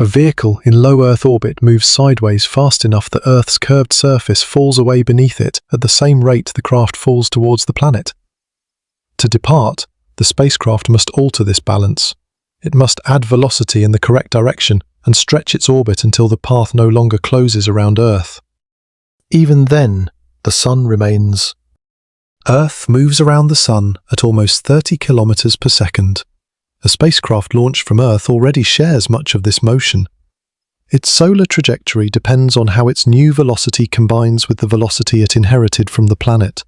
A vehicle in low Earth orbit moves sideways fast enough that Earth's curved surface falls away beneath it at the same rate the craft falls towards the planet. To depart, the spacecraft must alter this balance. It must add velocity in the correct direction and stretch its orbit until the path no longer closes around Earth. Even then, the Sun remains. Earth moves around the Sun at almost 30 kilometers per second. A spacecraft launched from Earth already shares much of this motion. Its solar trajectory depends on how its new velocity combines with the velocity it inherited from the planet.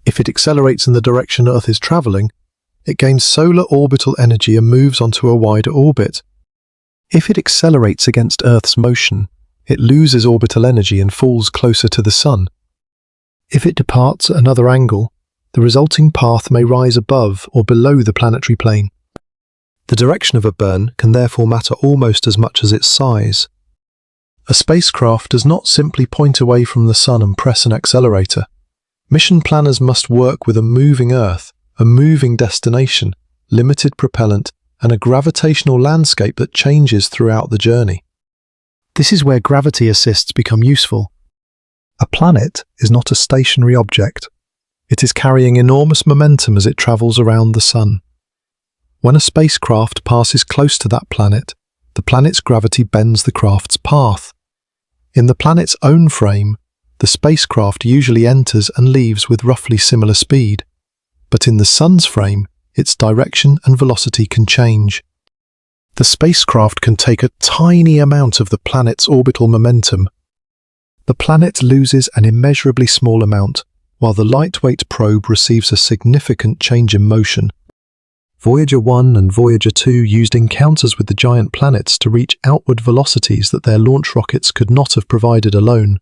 If it accelerates in the direction Earth is traveling, it gains solar orbital energy and moves onto a wider orbit. If it accelerates against Earth's motion, it loses orbital energy and falls closer to the Sun. If it departs at another angle, the resulting path may rise above or below the planetary plane. The direction of a burn can therefore matter almost as much as its size. A spacecraft does not simply point away from the Sun and press an accelerator. Mission planners must work with a moving Earth, a moving destination, limited propellant, and a gravitational landscape that changes throughout the journey. This is where gravity assists become useful. A planet is not a stationary object. It is carrying enormous momentum as it travels around the Sun. When a spacecraft passes close to that planet, the planet's gravity bends the craft's path. In the planet's own frame, the spacecraft usually enters and leaves with roughly similar speed. But in the Sun's frame, its direction and velocity can change. The spacecraft can take a tiny amount of the planet's orbital momentum. The planet loses an immeasurably small amount, while the lightweight probe receives a significant change in motion. Voyager 1 and Voyager 2 used encounters with the giant planets to reach outward velocities that their launch rockets could not have provided alone.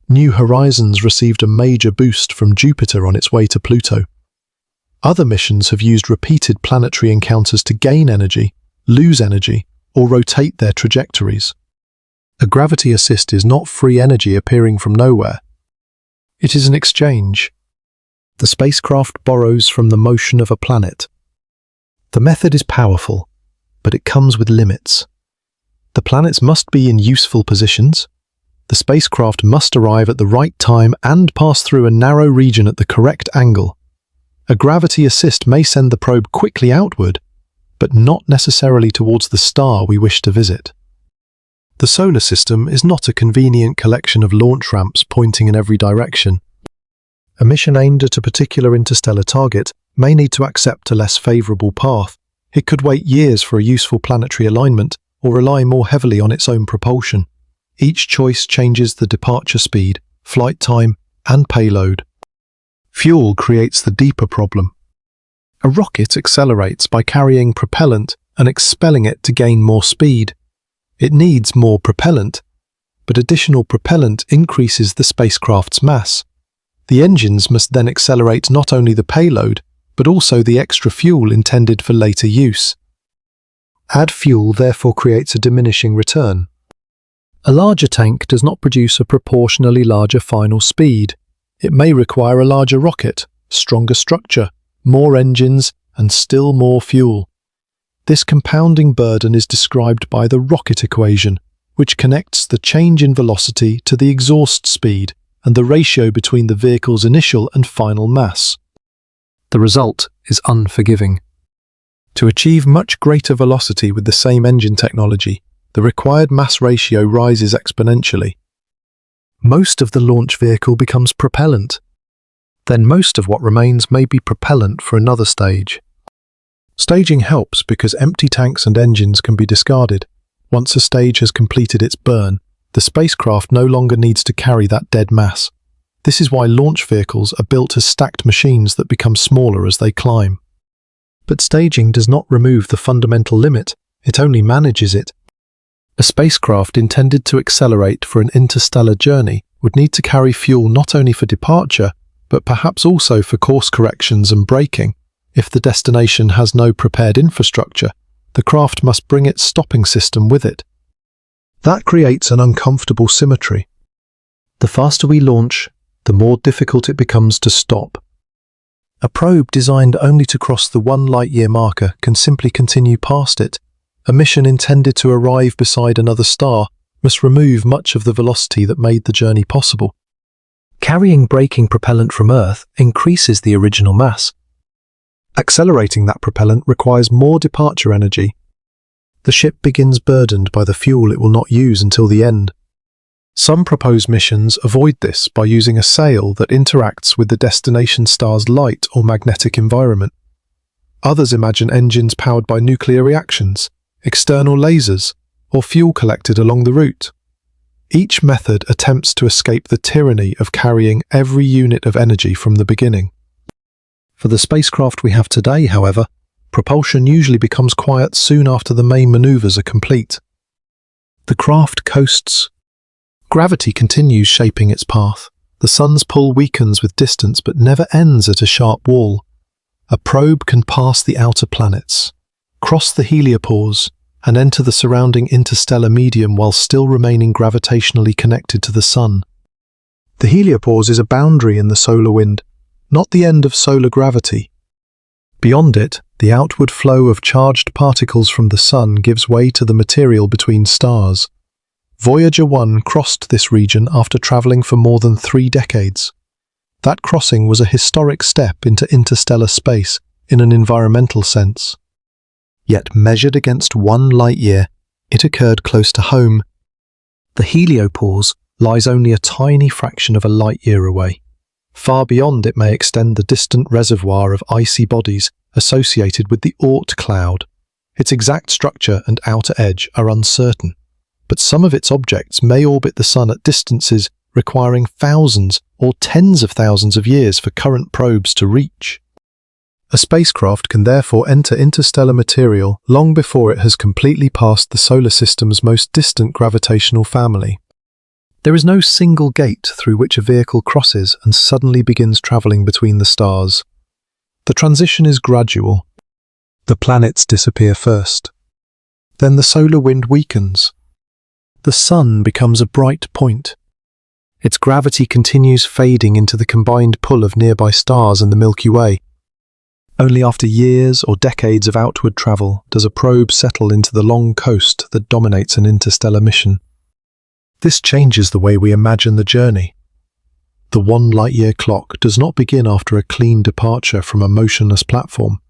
New Horizons received a major boost from Jupiter on its way to Pluto. Other missions have used repeated planetary encounters to gain energy, lose energy, or rotate their trajectories. A gravity assist is not free energy appearing from nowhere. It is an exchange. The spacecraft borrows from the motion of a planet. The method is powerful, but it comes with limits. The planets must be in useful positions. The spacecraft must arrive at the right time and pass through a narrow region at the correct angle. A gravity assist may send the probe quickly outward, but not necessarily towards the star we wish to visit. The solar system is not a convenient collection of launch ramps pointing in every direction. A mission aimed at a particular interstellar target may need to accept a less favorable path. It could wait years for a useful planetary alignment or rely more heavily on its own propulsion. Each choice changes the departure speed, flight time, and payload. Fuel creates the deeper problem. A rocket accelerates by carrying propellant and expelling it to gain more speed. It needs more propellant, but additional propellant increases the spacecraft's mass. The engines must then accelerate not only the payload, but also the extra fuel intended for later use. Add fuel therefore creates a diminishing return. A larger tank does not produce a proportionally larger final speed. It may require a larger rocket, stronger structure, more engines, and still more fuel. This compounding burden is described by the rocket equation, which connects the change in velocity to the exhaust speed and the ratio between the vehicle's initial and final mass. The result is unforgiving. To achieve much greater velocity with the same engine technology, the required mass ratio rises exponentially. Most of the launch vehicle becomes propellant. Then most of what remains may be propellant for another stage. Staging helps because empty tanks and engines can be discarded. Once a stage has completed its burn, the spacecraft no longer needs to carry that dead mass. This is why launch vehicles are built as stacked machines that become smaller as they climb. But staging does not remove the fundamental limit. it only manages it. A spacecraft intended to accelerate for an interstellar journey would need to carry fuel not only for departure, but perhaps also for course corrections and braking. If the destination has no prepared infrastructure, the craft must bring its stopping system with it. That creates an uncomfortable symmetry. The faster we launch, the more difficult it becomes to stop. A probe designed only to cross the 1 light-year marker can simply continue past it. A mission intended to arrive beside another star must remove much of the velocity that made the journey possible. Carrying braking propellant from Earth increases the original mass. Accelerating that propellant requires more departure energy. The ship begins burdened by the fuel it will not use until the end. Some proposed missions avoid this by using a sail that interacts with the destination star's light or magnetic environment. Others imagine engines powered by nuclear reactions, external lasers, or fuel collected along the route. Each method attempts to escape the tyranny of carrying every unit of energy from the beginning. For the spacecraft we have today, however, propulsion usually becomes quiet soon after the main maneuvers are complete. The craft coasts. Gravity continues shaping its path. The sun's pull weakens with distance but never ends at a sharp wall. A probe can pass the outer planets, cross the heliopause, and enter the surrounding interstellar medium while still remaining gravitationally connected to the sun. The heliopause is a boundary in the solar wind, not the end of solar gravity. Beyond it, the outward flow of charged particles from the sun gives way to the material between stars. Voyager 1 crossed this region after traveling for more than 3 decades. That crossing was a historic step into interstellar space in an environmental sense. Yet measured against 1 light-year, it occurred close to home. The heliopause lies only a tiny fraction of a light-year away. Far beyond it may extend the distant reservoir of icy bodies associated with the Oort cloud. Its exact structure and outer edge are uncertain, but some of its objects may orbit the Sun at distances requiring thousands or tens of thousands of years for current probes to reach. A spacecraft can therefore enter interstellar material long before it has completely passed the solar system's most distant gravitational family. There is no single gate through which a vehicle crosses and suddenly begins traveling between the stars. The transition is gradual. The planets disappear first. Then the solar wind weakens. The Sun becomes a bright point. Its gravity continues fading into the combined pull of nearby stars and the Milky Way. Only after years or decades of outward travel does a probe settle into the long coast that dominates an interstellar mission. This changes the way we imagine the journey. The 1 light-year clock does not begin after a clean departure from a motionless platform.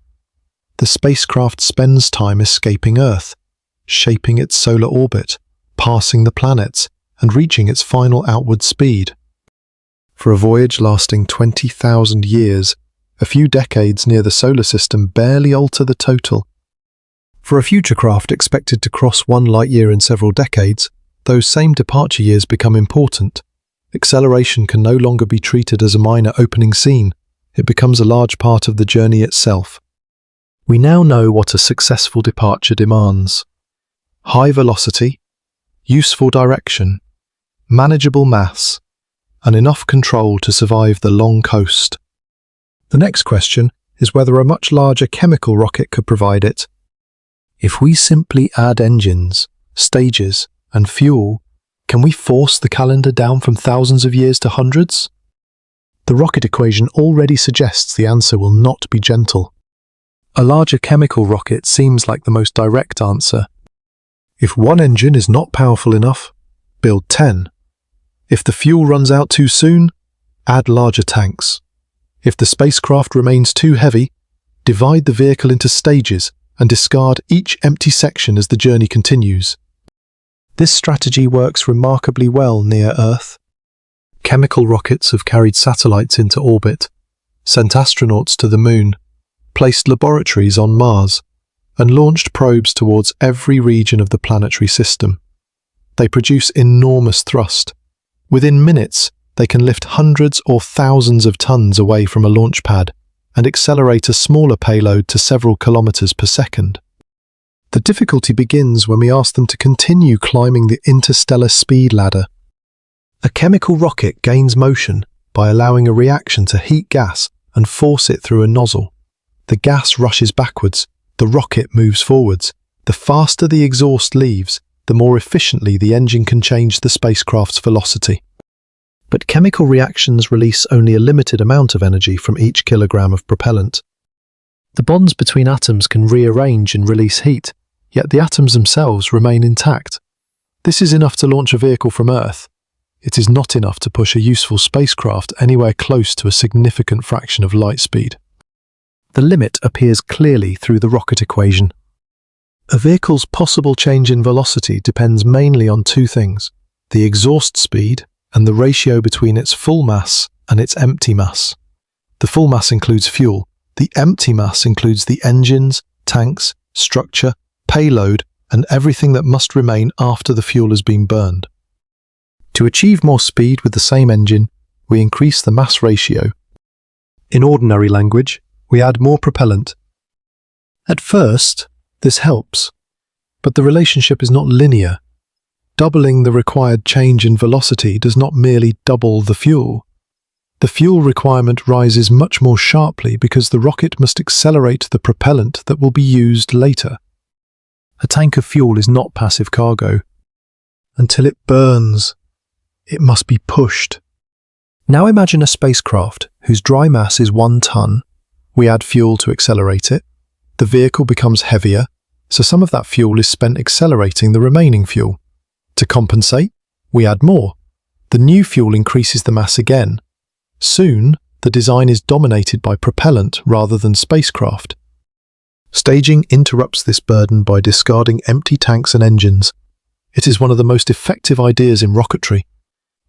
The spacecraft spends time escaping Earth, shaping its solar orbit, passing the planets, and reaching its final outward speed. For a voyage lasting 20,000 years, a few decades near the solar system barely alter the total. For a future craft expected to cross 1 light-year in several decades, those same departure years become important. Acceleration can no longer be treated as a minor opening scene. It becomes a large part of the journey itself. We now know what a successful departure demands: high velocity, useful direction, manageable mass, and enough control to survive the long coast. The next question is whether a much larger chemical rocket could provide it. If we simply add engines, stages, and fuel, can we force the calendar down from thousands of years to hundreds? The rocket equation already suggests the answer will not be gentle. A larger chemical rocket seems like the most direct answer. If one engine is not powerful enough, build 10. If the fuel runs out too soon, add larger tanks. If the spacecraft remains too heavy, divide the vehicle into stages and discard each empty section as the journey continues. This strategy works remarkably well near Earth. Chemical rockets have carried satellites into orbit, sent astronauts to the Moon, placed laboratories on Mars, and launched probes towards every region of the planetary system. They produce enormous thrust. Within minutes, they can lift hundreds or thousands of tons away from a launch pad and accelerate a smaller payload to several kilometers per second. The difficulty begins when we ask them to continue climbing the interstellar speed ladder. A chemical rocket gains motion by allowing a reaction to heat gas and force it through a nozzle. The gas rushes backwards, the rocket moves forwards. The faster the exhaust leaves, the more efficiently the engine can change the spacecraft's velocity. But chemical reactions release only a limited amount of energy from each kilogram of propellant. The bonds between atoms can rearrange and release heat, yet the atoms themselves remain intact. This is enough to launch a vehicle from Earth. It is not enough to push a useful spacecraft anywhere close to a significant fraction of light speed. The limit appears clearly through the rocket equation. A vehicle's possible change in velocity depends mainly on two things: the exhaust speed and the ratio between its full mass and its empty mass. The full mass includes fuel. The empty mass includes the engines, tanks, structure, payload, and everything that must remain after the fuel has been burned. To achieve more speed with the same engine, we increase the mass ratio. In ordinary language, we add more propellant. At first, this helps, but the relationship is not linear. Doubling the required change in velocity does not merely double the fuel. The fuel requirement rises much more sharply because the rocket must accelerate the propellant that will be used later. A tank of fuel is not passive cargo. Until it burns, it must be pushed. Now imagine a spacecraft whose dry mass is 1 ton. We add fuel to accelerate it. The vehicle becomes heavier, so some of that fuel is spent accelerating the remaining fuel. To compensate, we add more. The new fuel increases the mass again. Soon, the design is dominated by propellant rather than spacecraft. Staging interrupts this burden by discarding empty tanks and engines. It is one of the most effective ideas in rocketry.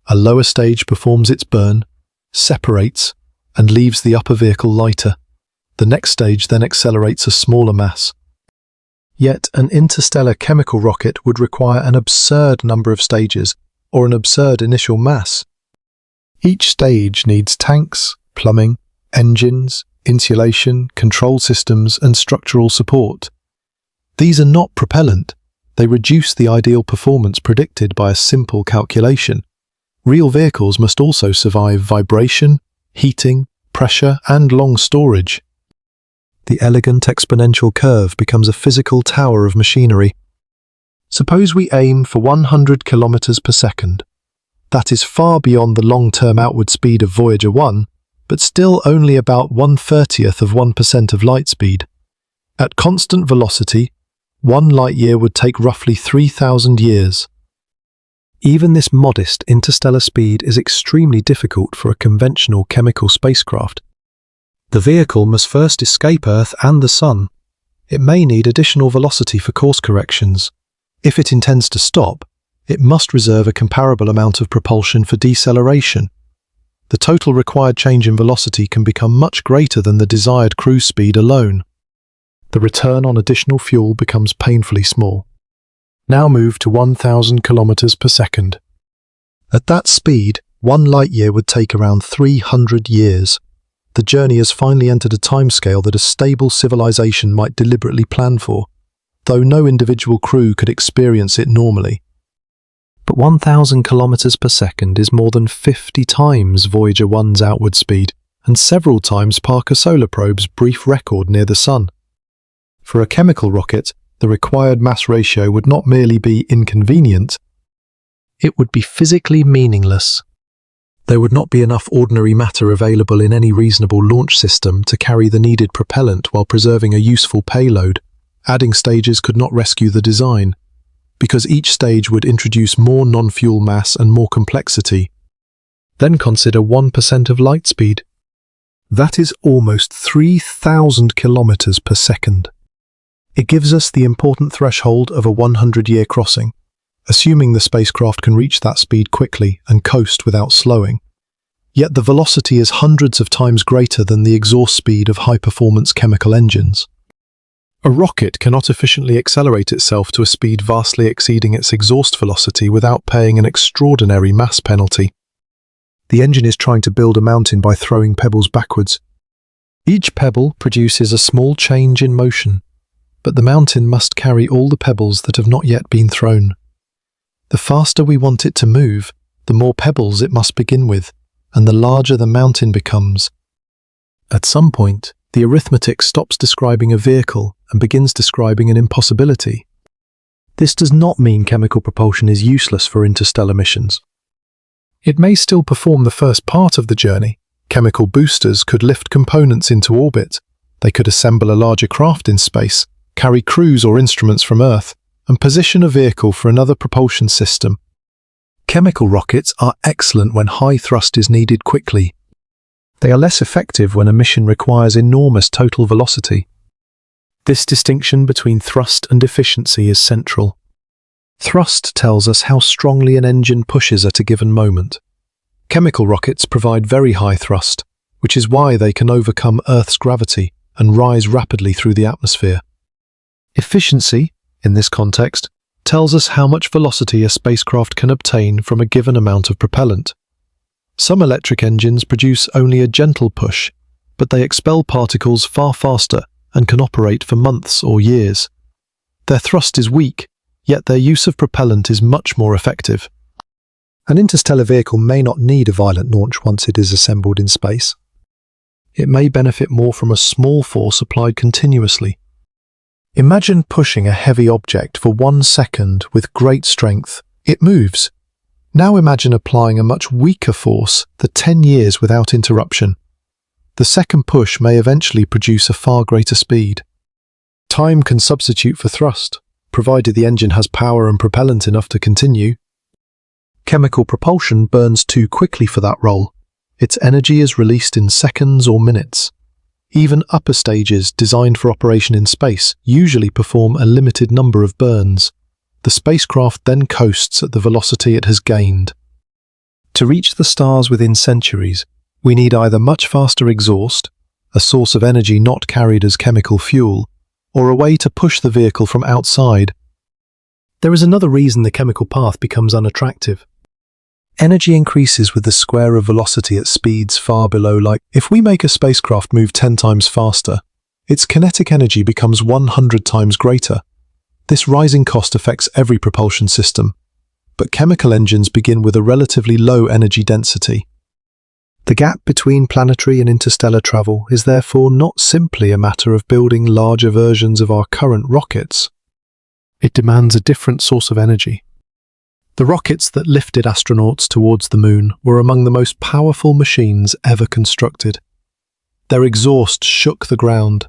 A lower stage performs its burn, separates, and leaves the upper vehicle lighter. The next stage then accelerates a smaller mass. Yet an interstellar chemical rocket would require an absurd number of stages, or an absurd initial mass. Each stage needs tanks, plumbing, engines, insulation, control systems, and structural support. These are not propellant. They reduce the ideal performance predicted by a simple calculation. Real vehicles must also survive vibration, heating, pressure, and long storage. The elegant exponential curve becomes a physical tower of machinery. Suppose we aim for 100 kilometers per second. That is far beyond the long-term outward speed of Voyager 1, but still only about 1/30th of 1% of light speed. At constant velocity, 1 light-year would take roughly 3,000 years. Even this modest interstellar speed is extremely difficult for a conventional chemical spacecraft. The vehicle must first escape Earth and the Sun. It may need additional velocity for course corrections. If it intends to stop, it must reserve a comparable amount of propulsion for deceleration. The total required change in velocity can become much greater than the desired cruise speed alone. The return on additional fuel becomes painfully small. Now move to 1,000 kilometers per second. At that speed, 1 light-year would take around 300 years. The journey has finally entered a timescale that a stable civilization might deliberately plan for, though no individual crew could experience it normally. But 1,000 kilometers per second is more than 50 times Voyager 1's outward speed, and several times Parker Solar Probe's brief record near the Sun. For a chemical rocket, the required mass ratio would not merely be inconvenient, it would be physically meaningless. There would not be enough ordinary matter available in any reasonable launch system to carry the needed propellant while preserving a useful payload. Adding stages could not rescue the design, because each stage would introduce more non-fuel mass and more complexity. Then consider 1% of light speed. That is almost 3,000 kilometers per second. It gives us the important threshold of a 100-year crossing, assuming the spacecraft can reach that speed quickly and coast without slowing. Yet the velocity is hundreds of times greater than the exhaust speed of high-performance chemical engines. A rocket cannot efficiently accelerate itself to a speed vastly exceeding its exhaust velocity without paying an extraordinary mass penalty. The engine is trying to build a mountain by throwing pebbles backwards. Each pebble produces a small change in motion. but the mountain must carry all the pebbles that have not yet been thrown. The faster we want it to move, the more pebbles it must begin with, and the larger the mountain becomes. At some point, the arithmetic stops describing a vehicle and begins describing an impossibility. This does not mean chemical propulsion is useless for interstellar missions. It may still perform the first part of the journey. Chemical boosters could lift components into orbit. They could assemble a larger craft in space, carry crews or instruments from Earth, and position a vehicle for another propulsion system. Chemical rockets are excellent when high thrust is needed quickly. They are less effective when a mission requires enormous total velocity. This distinction between thrust and efficiency is central. Thrust tells us how strongly an engine pushes at a given moment. Chemical rockets provide very high thrust, which is why they can overcome Earth's gravity and rise rapidly through the atmosphere. Efficiency, in this context, tells us how much velocity a spacecraft can obtain from a given amount of propellant. Some electric engines produce only a gentle push, but they expel particles far faster and can operate for months or years. Their thrust is weak, yet their use of propellant is much more effective. An interstellar vehicle may not need a violent launch once it is assembled in space. It may benefit more from a small force applied continuously. Imagine pushing a heavy object for 1 second with great strength. It moves. Now imagine applying a much weaker force for 10 years without interruption. The second push may eventually produce a far greater speed. Time can substitute for thrust, provided the engine has power and propellant enough to continue. Chemical propulsion burns too quickly for that role. Its energy is released in seconds or minutes. Even upper stages designed for operation in space usually perform a limited number of burns. The spacecraft then coasts at the velocity it has gained. To reach the stars within centuries, we need either much faster exhaust, a source of energy not carried as chemical fuel, or a way to push the vehicle from outside. There is another reason the chemical path becomes unattractive. Energy increases with the square of velocity at speeds far below light. If we make a spacecraft move 10 times faster, its kinetic energy becomes 100 times greater. This rising cost affects every propulsion system, but chemical engines begin with a relatively low energy density. The gap between planetary and interstellar travel is therefore not simply a matter of building larger versions of our current rockets. It demands a different source of energy. The rockets that lifted astronauts towards the moon were among the most powerful machines ever constructed. Their exhaust shook the ground.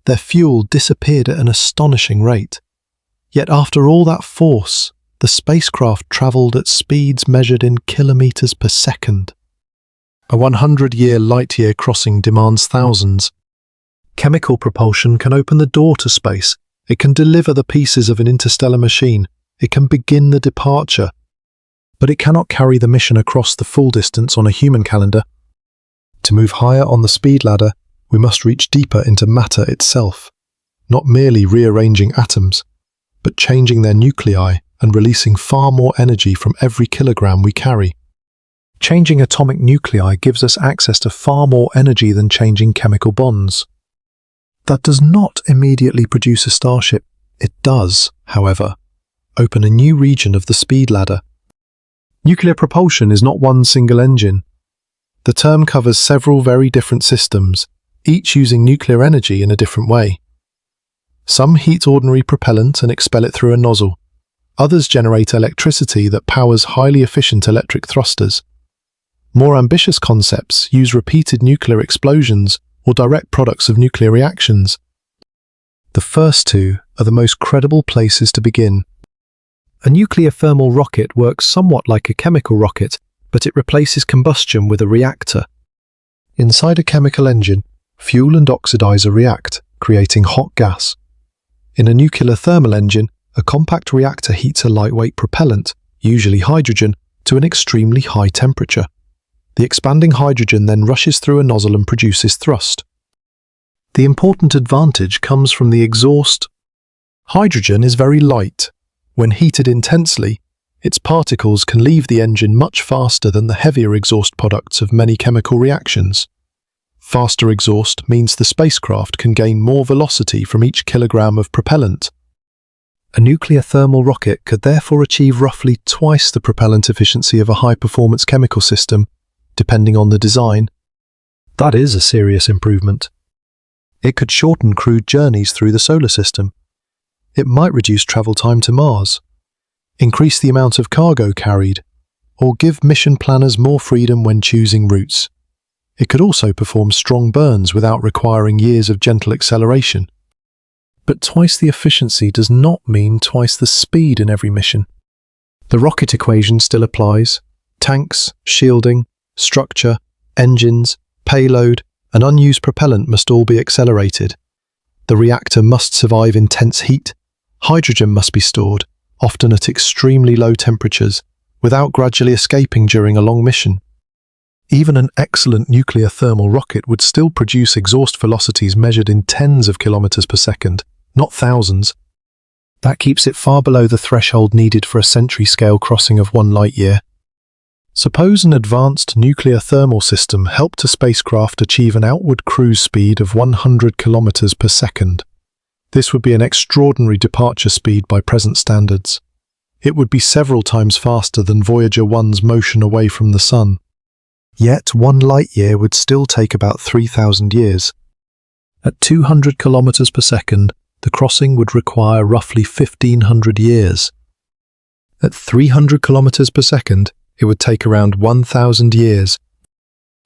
Their fuel disappeared at an astonishing rate. Yet after all that force, the spacecraft travelled at speeds measured in kilometers per second. A 100-year light-year crossing demands thousands. Chemical propulsion can open the door to space. It can deliver the pieces of an interstellar machine. It can begin the departure. But it cannot carry the mission across the full distance on a human calendar. To move higher on the speed ladder, we must reach deeper into matter itself, not merely rearranging atoms, but changing their nuclei and releasing far more energy from every kilogram we carry. Changing atomic nuclei gives us access to far more energy than changing chemical bonds. That does not immediately produce a starship. It does, however, open a new region of the speed ladder. Nuclear propulsion is not one single engine. The term covers several very different systems, each using nuclear energy in a different way. Some heat ordinary propellant and expel it through a nozzle. Others generate electricity that powers highly efficient electric thrusters. More ambitious concepts use repeated nuclear explosions or direct products of nuclear reactions. The first two are the most credible places to begin. A nuclear thermal rocket works somewhat like a chemical rocket, but it replaces combustion with a reactor. Inside a chemical engine, fuel and oxidizer react, creating hot gas. In a nuclear thermal engine, a compact reactor heats a lightweight propellant, usually hydrogen, to an extremely high temperature. The expanding hydrogen then rushes through a nozzle and produces thrust. The important advantage comes from the exhaust. Hydrogen is very light. When heated intensely, its particles can leave the engine much faster than the heavier exhaust products of many chemical reactions. Faster exhaust means the spacecraft can gain more velocity from each kilogram of propellant. A nuclear thermal rocket could therefore achieve roughly twice the propellant efficiency of a high-performance chemical system, depending on the design. That is a serious improvement. It could shorten crewed journeys through the solar system. It might reduce travel time to Mars, increase the amount of cargo carried, or give mission planners more freedom when choosing routes. It could also perform strong burns without requiring years of gentle acceleration. But twice the efficiency does not mean twice the speed in every mission. The rocket equation still applies. Tanks, shielding, structure, engines, payload, and unused propellant must all be accelerated. The reactor must survive intense heat. Hydrogen must be stored, often at extremely low temperatures, without gradually escaping during a long mission. Even an excellent nuclear thermal rocket would still produce exhaust velocities measured in tens of kilometers per second, not thousands. That keeps it far below the threshold needed for a century-scale crossing of 1 light-year. Suppose an advanced nuclear thermal system helped a spacecraft achieve an outward cruise speed of 100 kilometers per second. This would be an extraordinary departure speed by present standards. It would be several times faster than Voyager 1's motion away from the Sun. Yet 1 light-year would still take about 3,000 years. At 200 kilometers per second, the crossing would require roughly 1,500 years. At 300 kilometers per second, it would take around 1,000 years.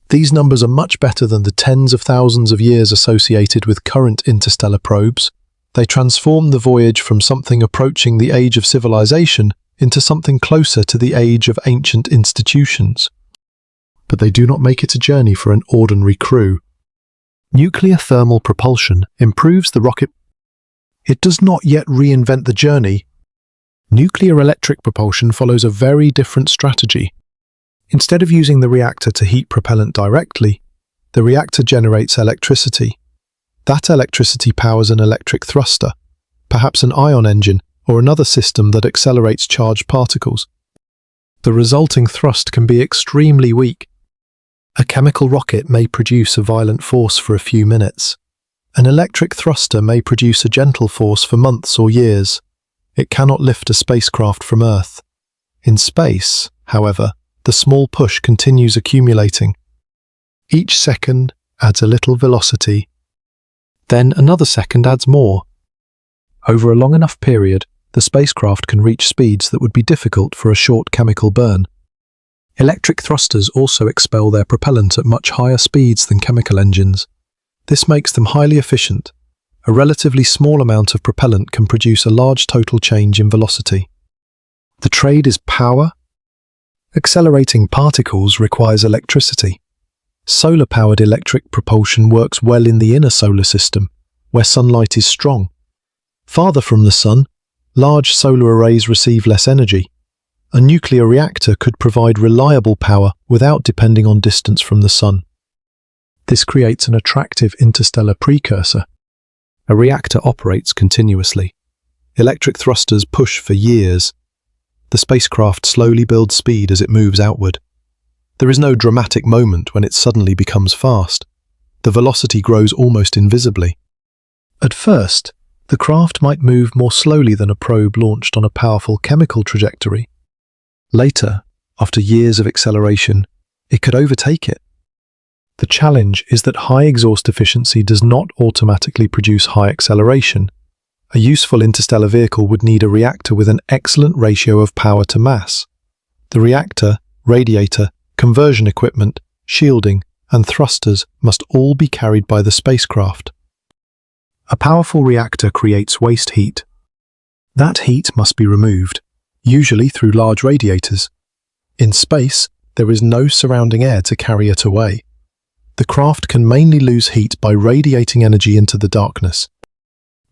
These numbers are much better than the tens of thousands of years associated with current interstellar probes. They transform the voyage from something approaching the age of civilization into something closer to the age of ancient institutions. But they do not make it a journey for an ordinary crew. Nuclear thermal propulsion improves the rocket. It does not yet reinvent the journey. Nuclear electric propulsion follows a very different strategy. Instead of using the reactor to heat propellant directly, the reactor generates electricity. That electricity powers an electric thruster, perhaps an ion engine or another system that accelerates charged particles. The resulting thrust can be extremely weak. A chemical rocket may produce a violent force for a few minutes. An electric thruster may produce a gentle force for months or years. It cannot lift a spacecraft from Earth. In space, however, the small push continues accumulating. Each second adds a little velocity. Then another second adds more. Over a long enough period, the spacecraft can reach speeds that would be difficult for a short chemical burn. Electric thrusters also expel their propellant at much higher speeds than chemical engines. This makes them highly efficient. A relatively small amount of propellant can produce a large total change in velocity. The trade is power. Accelerating particles requires electricity. Solar-powered electric propulsion works well in the inner solar system, where sunlight is strong. Farther from the Sun, large solar arrays receive less energy. A nuclear reactor could provide reliable power without depending on distance from the Sun. This creates an attractive interstellar precursor. A reactor operates continuously. Electric thrusters push for years. The spacecraft slowly builds speed as it moves outward. There is no dramatic moment when it suddenly becomes fast. The velocity grows almost invisibly. At first, the craft might move more slowly than a probe launched on a powerful chemical trajectory. Later, after years of acceleration, it could overtake it. The challenge is that high exhaust efficiency does not automatically produce high acceleration. A useful interstellar vehicle would need a reactor with an excellent ratio of power to mass. The reactor, radiator, conversion equipment, shielding, and thrusters must all be carried by the spacecraft. A powerful reactor creates waste heat. That heat must be removed, usually through large radiators. In space, there is no surrounding air to carry it away. The craft can mainly lose heat by radiating energy into the darkness.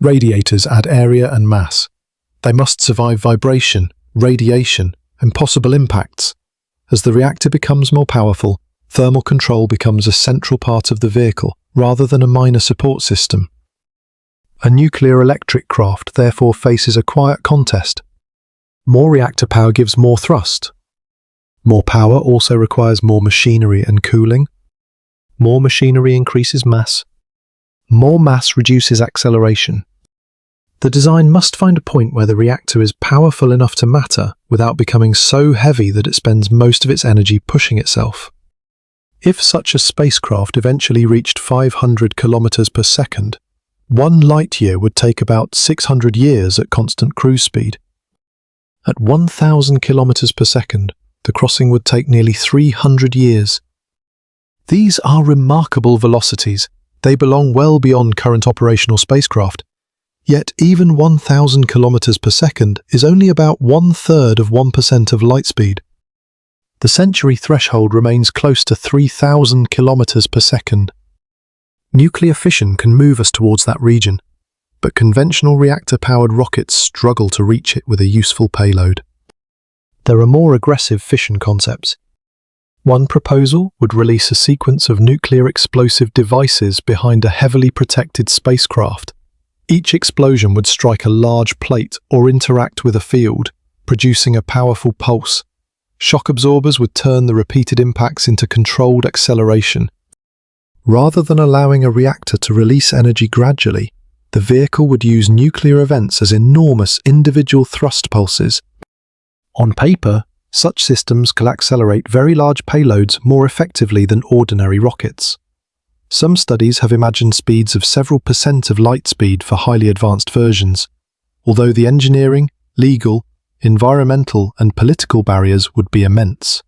Radiators add area and mass. They must survive vibration, radiation, and possible impacts. As the reactor becomes more powerful, thermal control becomes a central part of the vehicle, rather than a minor support system. A nuclear electric craft therefore faces a quiet contest. More reactor power gives more thrust. More power also requires more machinery and cooling. More machinery increases mass. More mass reduces acceleration. The design must find a point where the reactor is powerful enough to matter without becoming so heavy that it spends most of its energy pushing itself. If such a spacecraft eventually reached 500 kilometers per second, 1 light year would take about 600 years at constant cruise speed. At 1,000 kilometers per second, the crossing would take nearly 300 years. These are remarkable velocities. They belong well beyond current operational spacecraft. Yet even 1,000 kilometers per second is only about 1/3 of 1% of light speed. The century threshold remains close to 3,000 kilometers per second. Nuclear fission can move us towards that region, but conventional reactor-powered rockets struggle to reach it with a useful payload. There are more aggressive fission concepts. One proposal would release a sequence of nuclear explosive devices behind a heavily protected spacecraft. Each explosion would strike a large plate or interact with a field, producing a powerful pulse. Shock absorbers would turn the repeated impacts into controlled acceleration. Rather than allowing a reactor to release energy gradually, the vehicle would use nuclear events as enormous individual thrust pulses. On paper, such systems can accelerate very large payloads more effectively than ordinary rockets. Some studies have imagined speeds of several percent of light speed for highly advanced versions, although the engineering, legal, environmental and political barriers would be immense.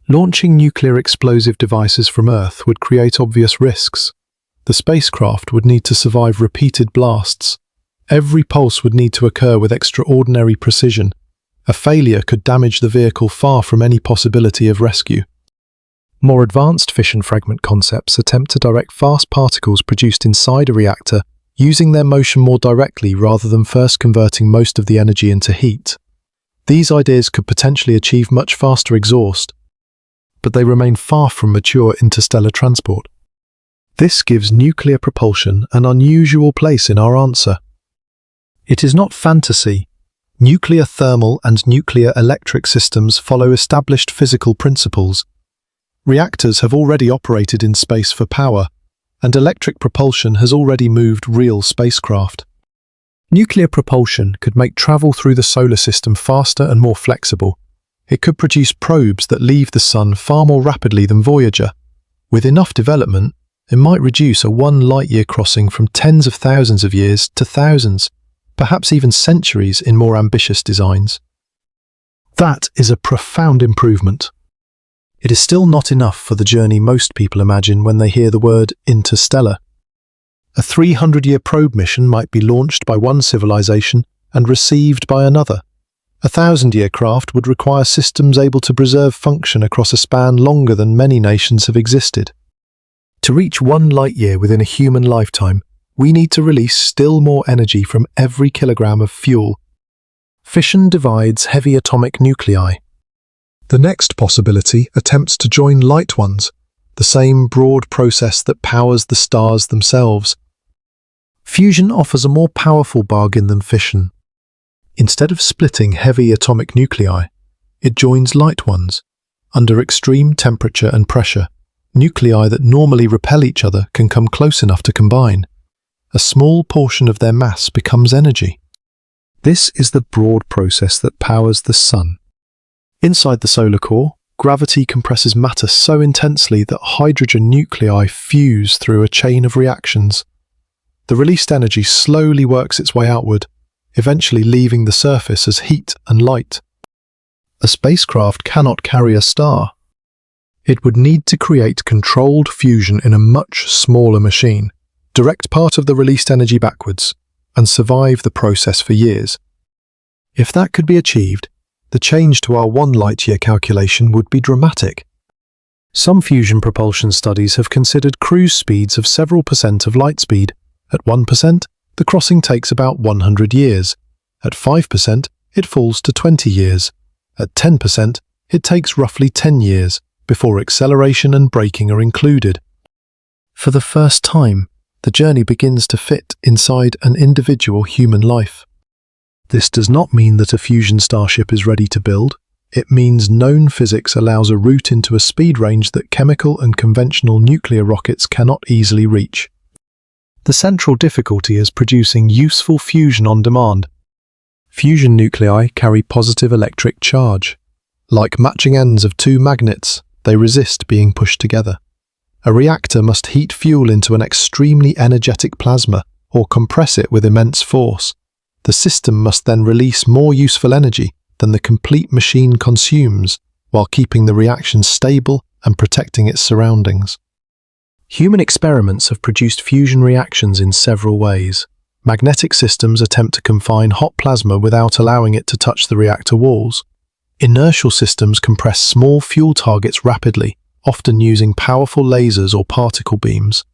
Launching nuclear explosive devices from Earth would create obvious risks. The spacecraft would need to survive repeated blasts. Every pulse would need to occur with extraordinary precision. A failure could damage the vehicle far from any possibility of rescue. More advanced fission fragment concepts attempt to direct fast particles produced inside a reactor, using their motion more directly rather than first converting most of the energy into heat. These ideas could potentially achieve much faster exhaust, but they remain far from mature interstellar transport. This gives nuclear propulsion an unusual place in our answer. It is not fantasy. Nuclear thermal and nuclear electric systems follow established physical principles. Reactors have already operated in space for power, and electric propulsion has already moved real spacecraft. Nuclear propulsion could make travel through the solar system faster and more flexible. It could produce probes that leave the Sun far more rapidly than Voyager. With enough development, it might reduce a 1 light-year crossing from tens of thousands of years to thousands, perhaps even centuries in more ambitious designs. That is a profound improvement. It is still not enough for the journey most people imagine when they hear the word interstellar. A 300-year probe mission might be launched by one civilization and received by another. A 1,000-year craft would require systems able to preserve function across a span longer than many nations have existed. To reach 1 light-year within a human lifetime, we need to release still more energy from every kilogram of fuel. Fission divides heavy atomic nuclei. The next possibility attempts to join light ones, the same broad process that powers the stars themselves. Fusion offers a more powerful bargain than fission. Instead of splitting heavy atomic nuclei, it joins light ones. Under extreme temperature and pressure, nuclei that normally repel each other can come close enough to combine. A small portion of their mass becomes energy. This is the broad process that powers the Sun. Inside the solar core, gravity compresses matter so intensely that hydrogen nuclei fuse through a chain of reactions. The released energy slowly works its way outward, eventually leaving the surface as heat and light. A spacecraft cannot carry a star. It would need to create controlled fusion in a much smaller machine, direct part of the released energy backwards, and survive the process for years. If that could be achieved, the change to our 1 light-year calculation would be dramatic. Some fusion propulsion studies have considered cruise speeds of several percent of light speed. At 1%, the crossing takes about 100 years. At 5%, it falls to 20 years. At 10%, it takes roughly 10 years, before acceleration and braking are included. For the first time, the journey begins to fit inside an individual human life. This does not mean that a fusion starship is ready to build. It means known physics allows a route into a speed range that chemical and conventional nuclear rockets cannot easily reach. The central difficulty is producing useful fusion on demand. Fusion nuclei carry positive electric charge. Like matching ends of two magnets, they resist being pushed together. A reactor must heat fuel into an extremely energetic plasma or compress it with immense force. The system must then release more useful energy than the complete machine consumes, while keeping the reaction stable and protecting its surroundings. Human experiments have produced fusion reactions in several ways. Magnetic systems attempt to confine hot plasma without allowing it to touch the reactor walls. Inertial systems compress small fuel targets rapidly, often using powerful lasers or particle beams.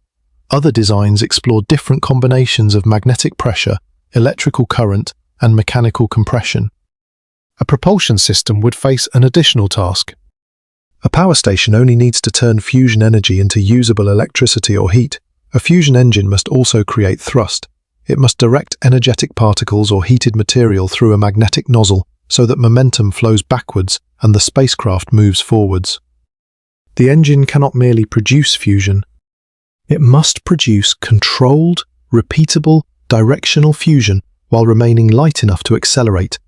Other designs explore different combinations of magnetic pressure, electrical current, and mechanical compression. A propulsion system would face an additional task. A power station only needs to turn fusion energy into usable electricity or heat. A fusion engine must also create thrust. It must direct energetic particles or heated material through a magnetic nozzle so that momentum flows backwards and the spacecraft moves forwards. The engine cannot merely produce fusion. It must produce controlled, repeatable, directional fusion while remaining light enough to accelerate.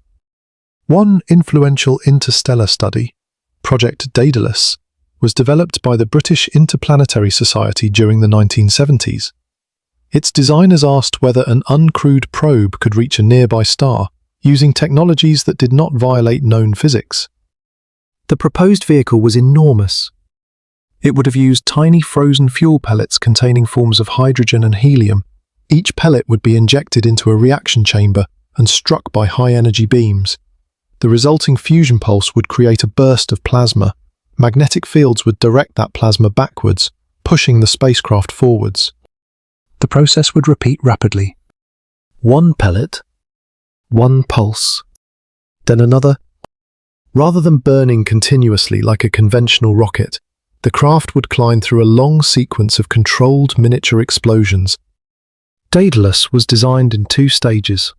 One influential interstellar study, Project Daedalus, was developed by the British Interplanetary Society during the 1970s. Its designers asked whether an uncrewed probe could reach a nearby star using technologies that did not violate known physics. The proposed vehicle was enormous. It would have used tiny frozen fuel pellets containing forms of hydrogen and helium. Each pellet would be injected into a reaction chamber and struck by high-energy beams. The resulting fusion pulse would create a burst of plasma. Magnetic fields would direct that plasma backwards, pushing the spacecraft forwards. The process would repeat rapidly. One pellet, one pulse, then another. Rather than burning continuously like a conventional rocket, the craft would climb through a long sequence of controlled miniature explosions. Daedalus was designed in two stages.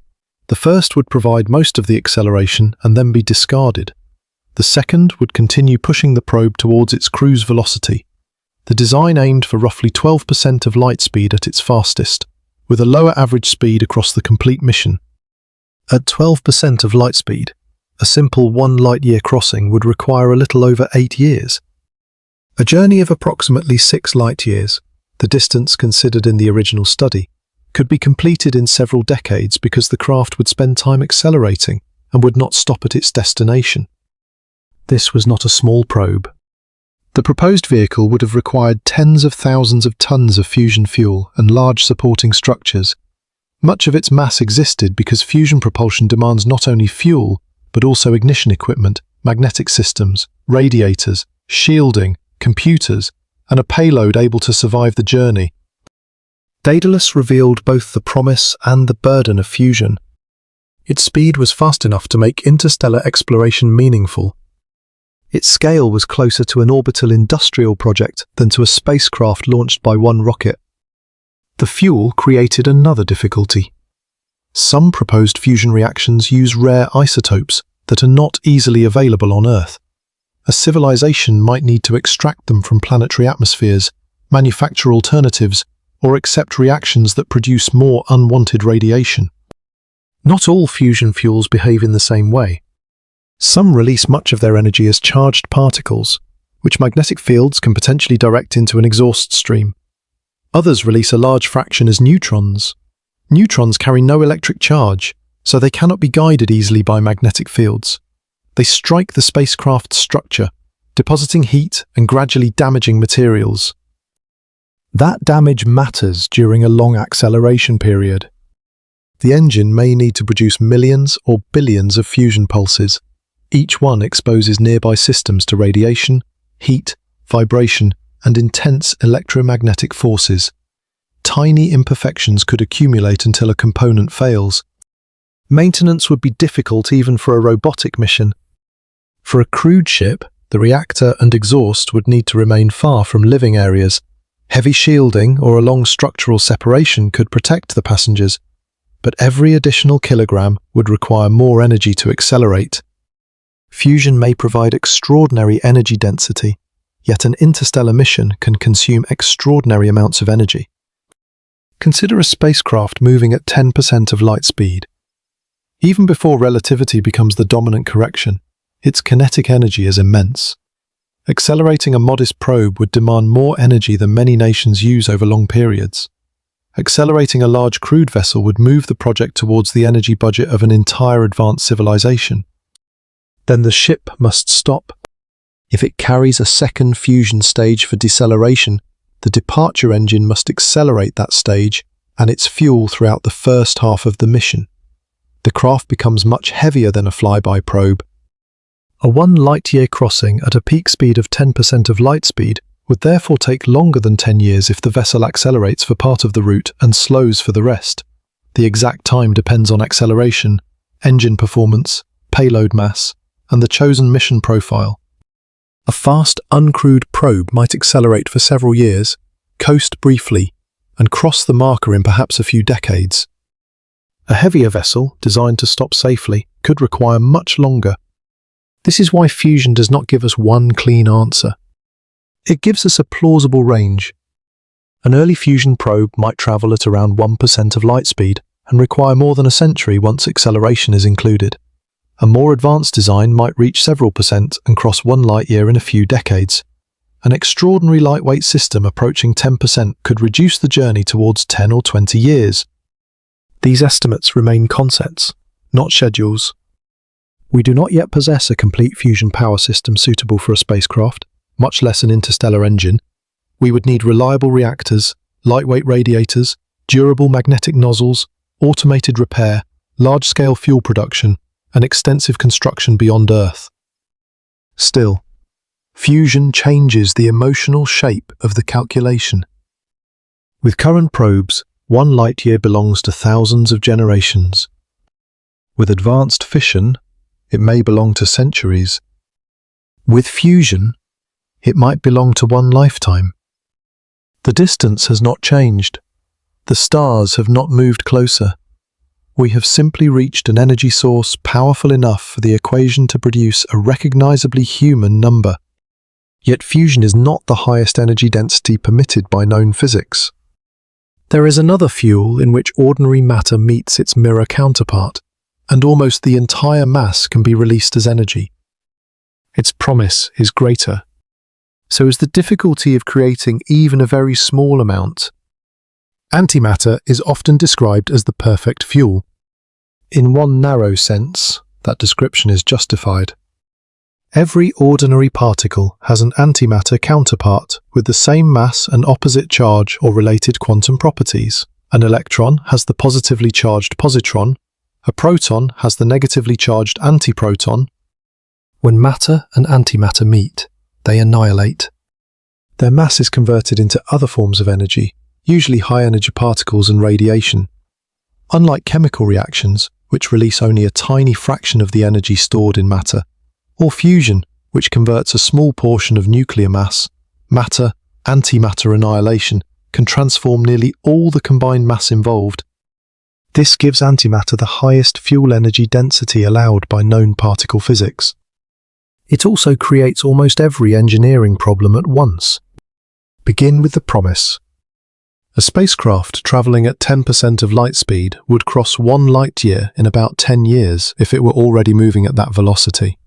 The first would provide most of the acceleration and then be discarded. The second would continue pushing the probe towards its cruise velocity. The design aimed for roughly 12% of light speed at its fastest, with a lower average speed across the complete mission. At 12% of light speed, a simple 1 light-year crossing would require a little over 8 years. A journey of approximately 6 light-years, the distance considered in the original study, could be completed in several decades because the craft would spend time accelerating and would not stop at its destination. This was not a small probe. The proposed vehicle would have required tens of thousands of tons of fusion fuel and large supporting structures. Much of its mass existed because fusion propulsion demands not only fuel, but also ignition equipment, magnetic systems, radiators, shielding, computers, and a payload able to survive the journey. Daedalus revealed both the promise and the burden of fusion. Its speed was fast enough to make interstellar exploration meaningful. Its scale was closer to an orbital industrial project than to a spacecraft launched by one rocket. The fuel created another difficulty. Some proposed fusion reactions use rare isotopes that are not easily available on Earth. A civilization might need to extract them from planetary atmospheres, manufacture alternatives, or accept reactions that produce more unwanted radiation. Not all fusion fuels behave in the same way. Some release much of their energy as charged particles, which magnetic fields can potentially direct into an exhaust stream. Others release a large fraction as neutrons. Neutrons carry no electric charge, so they cannot be guided easily by magnetic fields. They strike the spacecraft's structure, depositing heat and gradually damaging materials. That damage matters during a long acceleration period. The engine may need to produce millions or billions of fusion pulses. Each one exposes nearby systems to radiation, heat, vibration, and intense electromagnetic forces. Tiny imperfections could accumulate until a component fails. Maintenance would be difficult even for a robotic mission. For a crewed ship, the reactor and exhaust would need to remain far from living areas. Heavy shielding or a long structural separation could protect the passengers, but every additional kilogram would require more energy to accelerate. Fusion may provide extraordinary energy density, yet an interstellar mission can consume extraordinary amounts of energy. Consider a spacecraft moving at 10% of light speed. Even before relativity becomes the dominant correction, its kinetic energy is immense. Accelerating a modest probe would demand more energy than many nations use over long periods. Accelerating a large crewed vessel would move the project towards the energy budget of an entire advanced civilization. Then the ship must stop. If it carries a second fusion stage for deceleration, the departure engine must accelerate that stage and its fuel throughout the first half of the mission. The craft becomes much heavier than a flyby probe. A 1 light-year crossing at a peak speed of 10% of light speed would therefore take longer than 10 years if the vessel accelerates for part of the route and slows for the rest. The exact time depends on acceleration, engine performance, payload mass, and the chosen mission profile. A fast, uncrewed probe might accelerate for several years, coast briefly, and cross the marker in perhaps a few decades. A heavier vessel, designed to stop safely, could require much longer. This is why fusion does not give us one clean answer. It gives us a plausible range. An early fusion probe might travel at around 1% of light speed and require more than a century once acceleration is included. A more advanced design might reach several percent and cross 1 light-year in a few decades. An extraordinary lightweight system approaching 10% could reduce the journey towards 10 or 20 years. These estimates remain concepts, not schedules. We do not yet possess a complete fusion power system suitable for a spacecraft, much less an interstellar engine. We would need reliable reactors, lightweight radiators, durable magnetic nozzles, automated repair, large-scale fuel production, and extensive construction beyond Earth. Still, fusion changes the emotional shape of the calculation. With current probes, 1 light-year belongs to thousands of generations. With advanced fission, it may belong to centuries. With fusion, it might belong to 1 lifetime. The distance has not changed. The stars have not moved closer. We have simply reached an energy source powerful enough for the equation to produce a recognizably human number. Yet fusion is not the highest energy density permitted by known physics. There is another fuel in which ordinary matter meets its mirror counterpart, and almost the entire mass can be released as energy. Its promise is greater. So is the difficulty of creating even a very small amount. Antimatter is often described as the perfect fuel. In one narrow sense, that description is justified. Every ordinary particle has an antimatter counterpart with the same mass and opposite charge or related quantum properties. An electron has the positively charged positron, a proton has the negatively charged antiproton. When matter and antimatter meet, they annihilate. Their mass is converted into other forms of energy, usually high-energy particles and radiation. Unlike chemical reactions, which release only a tiny fraction of the energy stored in matter, or fusion, which converts a small portion of nuclear mass, matter-antimatter annihilation can transform nearly all the combined mass involved. This gives antimatter the highest fuel energy density allowed by known particle physics. It also creates almost every engineering problem at once. Begin with the promise. A spacecraft traveling at 10% of light speed would cross 1 light-year in about 10 years if it were already moving at that velocity.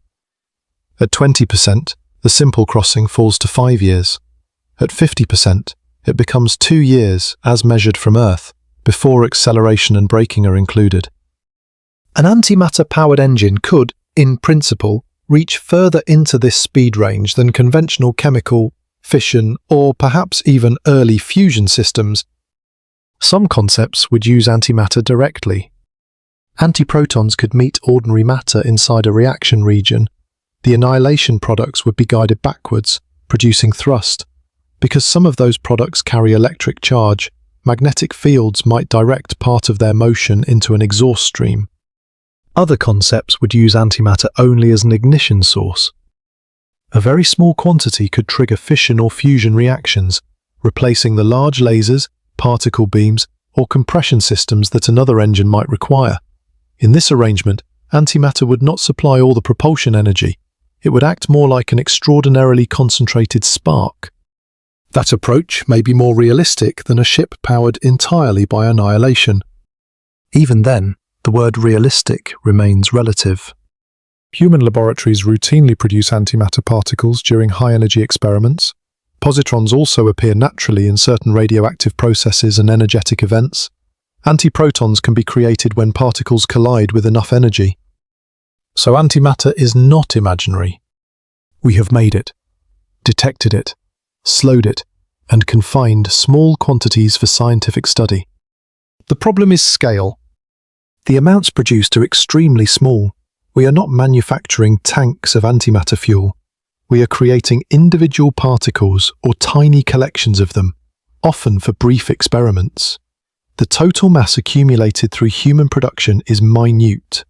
At 20%, the simple crossing falls to 5 years. At 50%, it becomes 2 years as measured from Earth, before acceleration and braking are included. An antimatter-powered engine could, in principle, reach further into this speed range than conventional chemical, fission, or perhaps even early fusion systems. Some concepts would use antimatter directly. Antiprotons could meet ordinary matter inside a reaction region. The annihilation products would be guided backwards, producing thrust. Because some of those products carry electric charge, magnetic fields might direct part of their motion into an exhaust stream. Other concepts would use antimatter only as an ignition source. A very small quantity could trigger fission or fusion reactions, replacing the large lasers, particle beams, or compression systems that another engine might require. In this arrangement, antimatter would not supply all the propulsion energy. It would act more like an extraordinarily concentrated spark. That approach may be more realistic than a ship powered entirely by annihilation. Even then, the word realistic remains relative. Human laboratories routinely produce antimatter particles during high-energy experiments. Positrons also appear naturally in certain radioactive processes and energetic events. Antiprotons can be created when particles collide with enough energy. So antimatter is not imaginary. We have made it, detected it, slowed it, and confined small quantities for scientific study. The problem is scale. The amounts produced are extremely small. We are not manufacturing tanks of antimatter fuel. We are creating individual particles or tiny collections of them, often for brief experiments. The total mass accumulated through human production is minute.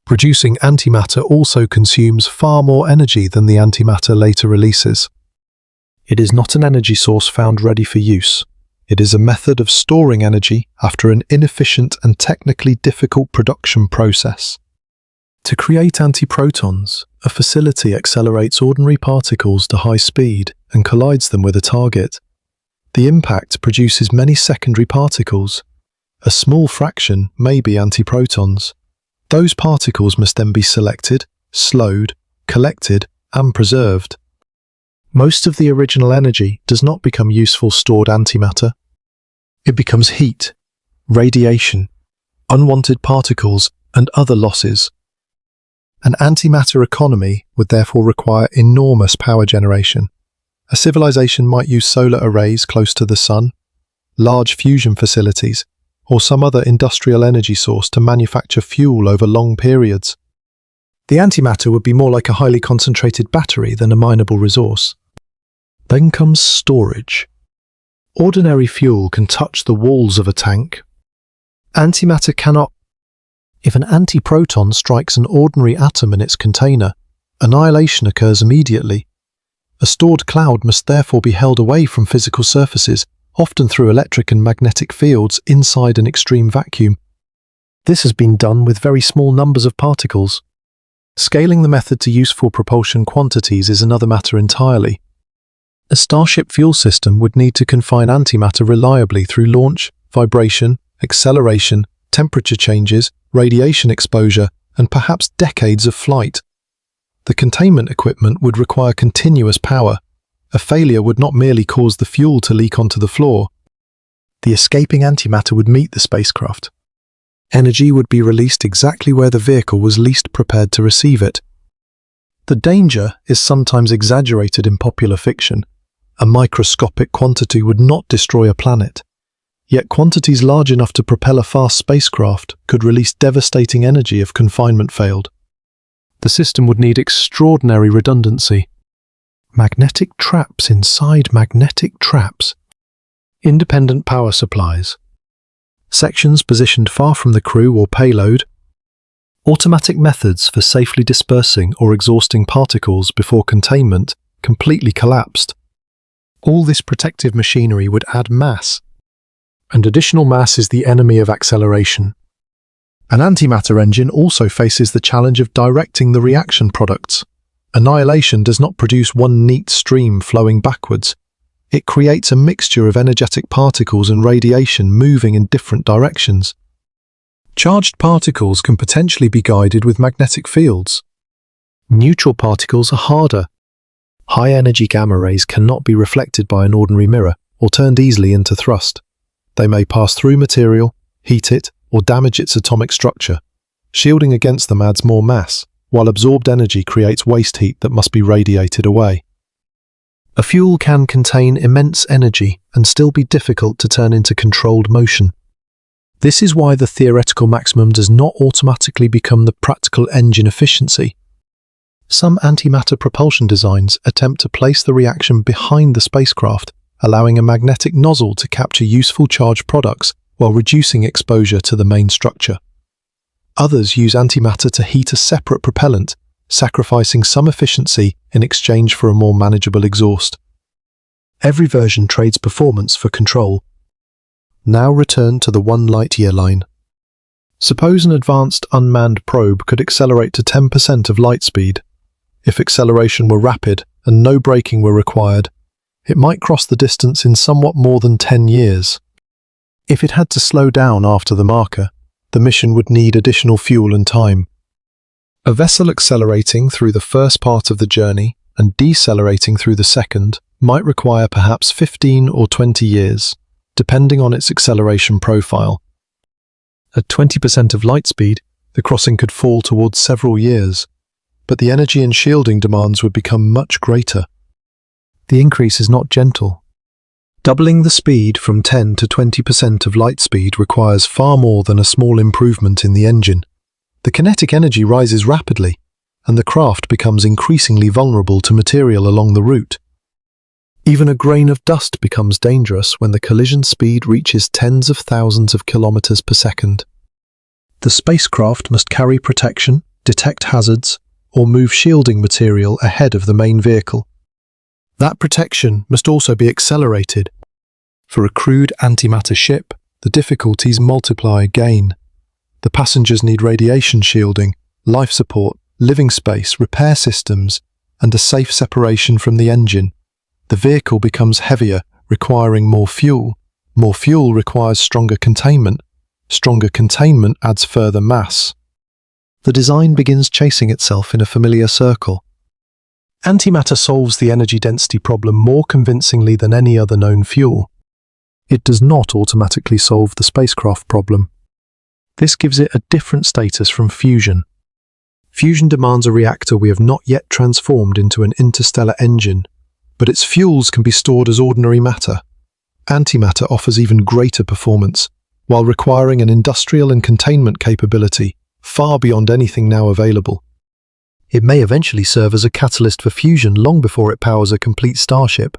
Producing antimatter also consumes far more energy than the antimatter later releases. It is not an energy source found ready for use. It is a method of storing energy after an inefficient and technically difficult production process. To create antiprotons, a facility accelerates ordinary particles to high speed and collides them with a target. The impact produces many secondary particles. A small fraction may be antiprotons. Those particles must then be selected, slowed, collected, and preserved. Most of the original energy does not become useful stored antimatter. It becomes heat, radiation, unwanted particles, and other losses. An antimatter economy would therefore require enormous power generation. A civilization might use solar arrays close to the sun, large fusion facilities, or some other industrial energy source to manufacture fuel over long periods. The antimatter would be more like a highly concentrated battery than a mineable resource. Then comes storage. Ordinary fuel can touch the walls of a tank. Antimatter cannot. If an antiproton strikes an ordinary atom in its container, annihilation occurs immediately. A stored cloud must therefore be held away from physical surfaces, often through electric and magnetic fields inside an extreme vacuum. This has been done with very small numbers of particles. Scaling the method to useful propulsion quantities is another matter entirely. A Starship fuel system would need to confine antimatter reliably through launch, vibration, acceleration, temperature changes, radiation exposure, and perhaps decades of flight. The containment equipment would require continuous power. A failure would not merely cause the fuel to leak onto the floor. The escaping antimatter would meet the spacecraft. Energy would be released exactly where the vehicle was least prepared to receive it. The danger is sometimes exaggerated in popular fiction. A microscopic quantity would not destroy a planet. Yet quantities large enough to propel a fast spacecraft could release devastating energy if confinement failed. The system would need extraordinary redundancy. Magnetic traps inside magnetic traps. Independent power supplies. Sections positioned far from the crew or payload. Automatic methods for safely dispersing or exhausting particles before containment completely collapsed. All this protective machinery would add mass. And additional mass is the enemy of acceleration. An antimatter engine also faces the challenge of directing the reaction products. Annihilation does not produce one neat stream flowing backwards. It creates a mixture of energetic particles and radiation moving in different directions. Charged particles can potentially be guided with magnetic fields. Neutral particles are harder. High-energy gamma rays cannot be reflected by an ordinary mirror or turned easily into thrust. They may pass through material, heat it, or damage its atomic structure. Shielding against them adds more mass, while absorbed energy creates waste heat that must be radiated away. A fuel can contain immense energy and still be difficult to turn into controlled motion. This is why the theoretical maximum does not automatically become the practical engine efficiency. Some antimatter propulsion designs attempt to place the reaction behind the spacecraft, allowing a magnetic nozzle to capture useful charged products while reducing exposure to the main structure. Others use antimatter to heat a separate propellant, sacrificing some efficiency in exchange for a more manageable exhaust. Every version trades performance for control. Now return to the 1 light-year line. Suppose an advanced unmanned probe could accelerate to 10% of light speed. If acceleration were rapid and no braking were required, it might cross the distance in somewhat more than 10 years. If it had to slow down after the marker, the mission would need additional fuel and time. A vessel accelerating through the first part of the journey and decelerating through the second might require perhaps 15 or 20 years, depending on its acceleration profile. At 20% of light speed, the crossing could fall towards several years, but the energy and shielding demands would become much greater. The increase is not gentle. Doubling the speed from 10 to 20% of light speed requires far more than a small improvement in the engine. The kinetic energy rises rapidly, and the craft becomes increasingly vulnerable to material along the route. Even a grain of dust becomes dangerous when the collision speed reaches tens of thousands of kilometers per second. The spacecraft must carry protection, detect hazards, or move shielding material ahead of the main vehicle. That protection must also be accelerated. For a crewed antimatter ship, the difficulties multiply again. The passengers need radiation shielding, life support, living space, repair systems, and a safe separation from the engine. The vehicle becomes heavier, requiring more fuel. More fuel requires stronger containment. Stronger containment adds further mass. The design begins chasing itself in a familiar circle. Antimatter solves the energy density problem more convincingly than any other known fuel. It does not automatically solve the spacecraft problem. This gives it a different status from fusion. Fusion demands a reactor we have not yet transformed into an interstellar engine, but its fuels can be stored as ordinary matter. Antimatter offers even greater performance, while requiring an industrial and containment capability far beyond anything now available. It may eventually serve as a catalyst for fusion long before it powers a complete starship.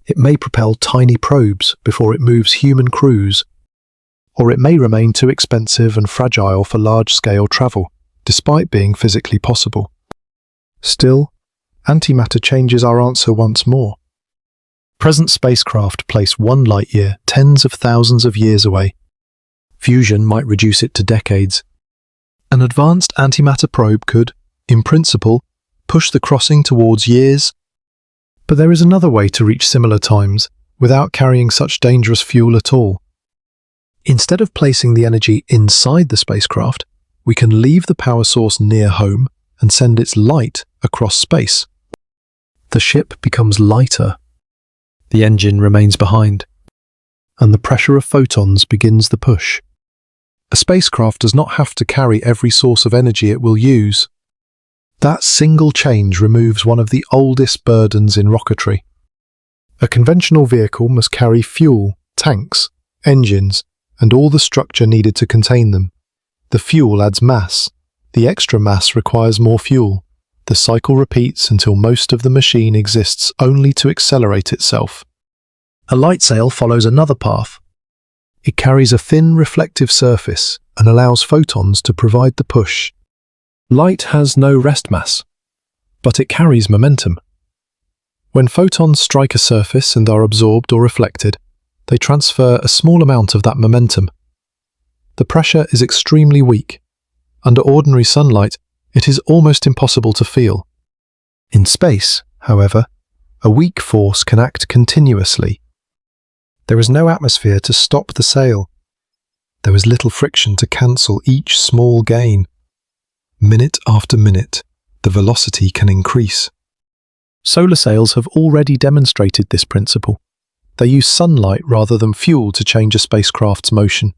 It may propel tiny probes before it moves human crews, or it may remain too expensive and fragile for large-scale travel, despite being physically possible. Still, antimatter changes our answer once more. Present spacecraft place 1 light-year tens of thousands of years away. Fusion might reduce it to decades. An advanced antimatter probe could, in principle, push the crossing towards years. But there is another way to reach similar times without carrying such dangerous fuel at all. Instead of placing the energy inside the spacecraft, we can leave the power source near home and send its light across space. The ship becomes lighter. The engine remains behind, and the pressure of photons begins the push. A spacecraft does not have to carry every source of energy it will use. That single change removes one of the oldest burdens in rocketry. A conventional vehicle must carry fuel, tanks, engines, and all the structure needed to contain them. The fuel adds mass. The extra mass requires more fuel. The cycle repeats until most of the machine exists only to accelerate itself. A light sail follows another path. It carries a thin reflective surface and allows photons to provide the push. Light has no rest mass, but it carries momentum. When photons strike a surface and are absorbed or reflected, they transfer a small amount of that momentum. The pressure is extremely weak. Under ordinary sunlight, it is almost impossible to feel. In space, however, a weak force can act continuously. There is no atmosphere to stop the sail. There is little friction to cancel each small gain. Minute after minute, the velocity can increase. Solar sails have already demonstrated this principle. They use sunlight rather than fuel to change a spacecraft's motion.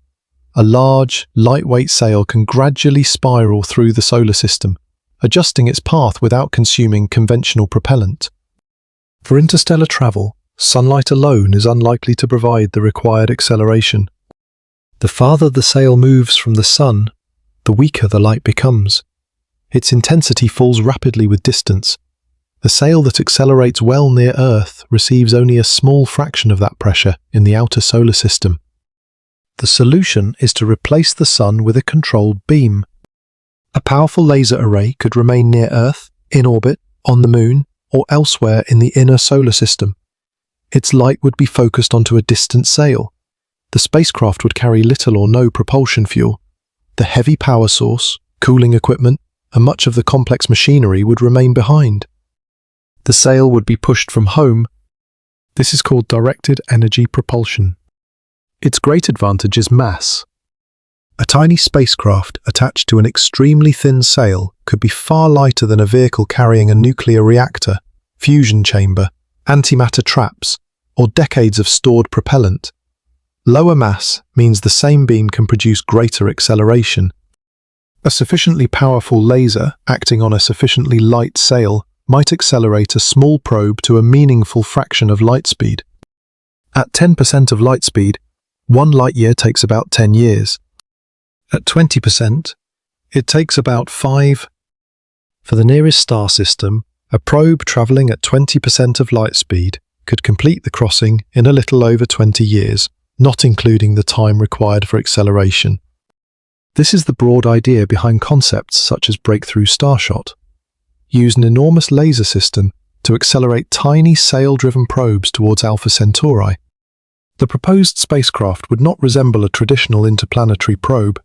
A large, lightweight sail can gradually spiral through the solar system, adjusting its path without consuming conventional propellant. For interstellar travel, sunlight alone is unlikely to provide the required acceleration. The farther the sail moves from the sun, the weaker the light becomes. Its intensity falls rapidly with distance. The sail that accelerates well near Earth receives only a small fraction of that pressure in the outer solar system. The solution is to replace the sun with a controlled beam. A powerful laser array could remain near Earth, in orbit, on the Moon, or elsewhere in the inner solar system. Its light would be focused onto a distant sail. The spacecraft would carry little or no propulsion fuel. The heavy power source, cooling equipment, and much of the complex machinery would remain behind. The sail would be pushed from home. This is called directed energy propulsion. Its great advantage is mass. A tiny spacecraft attached to an extremely thin sail could be far lighter than a vehicle carrying a nuclear reactor, fusion chamber, antimatter traps, or decades of stored propellant. Lower mass means the same beam can produce greater acceleration. A sufficiently powerful laser acting on a sufficiently light sail might accelerate a small probe to a meaningful fraction of light speed. At 10% of light speed, 1 light year takes about 10 years. At 20%, it takes about 5. For the nearest star system, a probe traveling at 20% of light speed could complete the crossing in a little over 20 years, not including the time required for acceleration. This is the broad idea behind concepts such as breakthrough starshot. Use an enormous laser system to accelerate tiny sail-driven probes towards Alpha Centauri. The proposed spacecraft would not resemble a traditional interplanetary probe.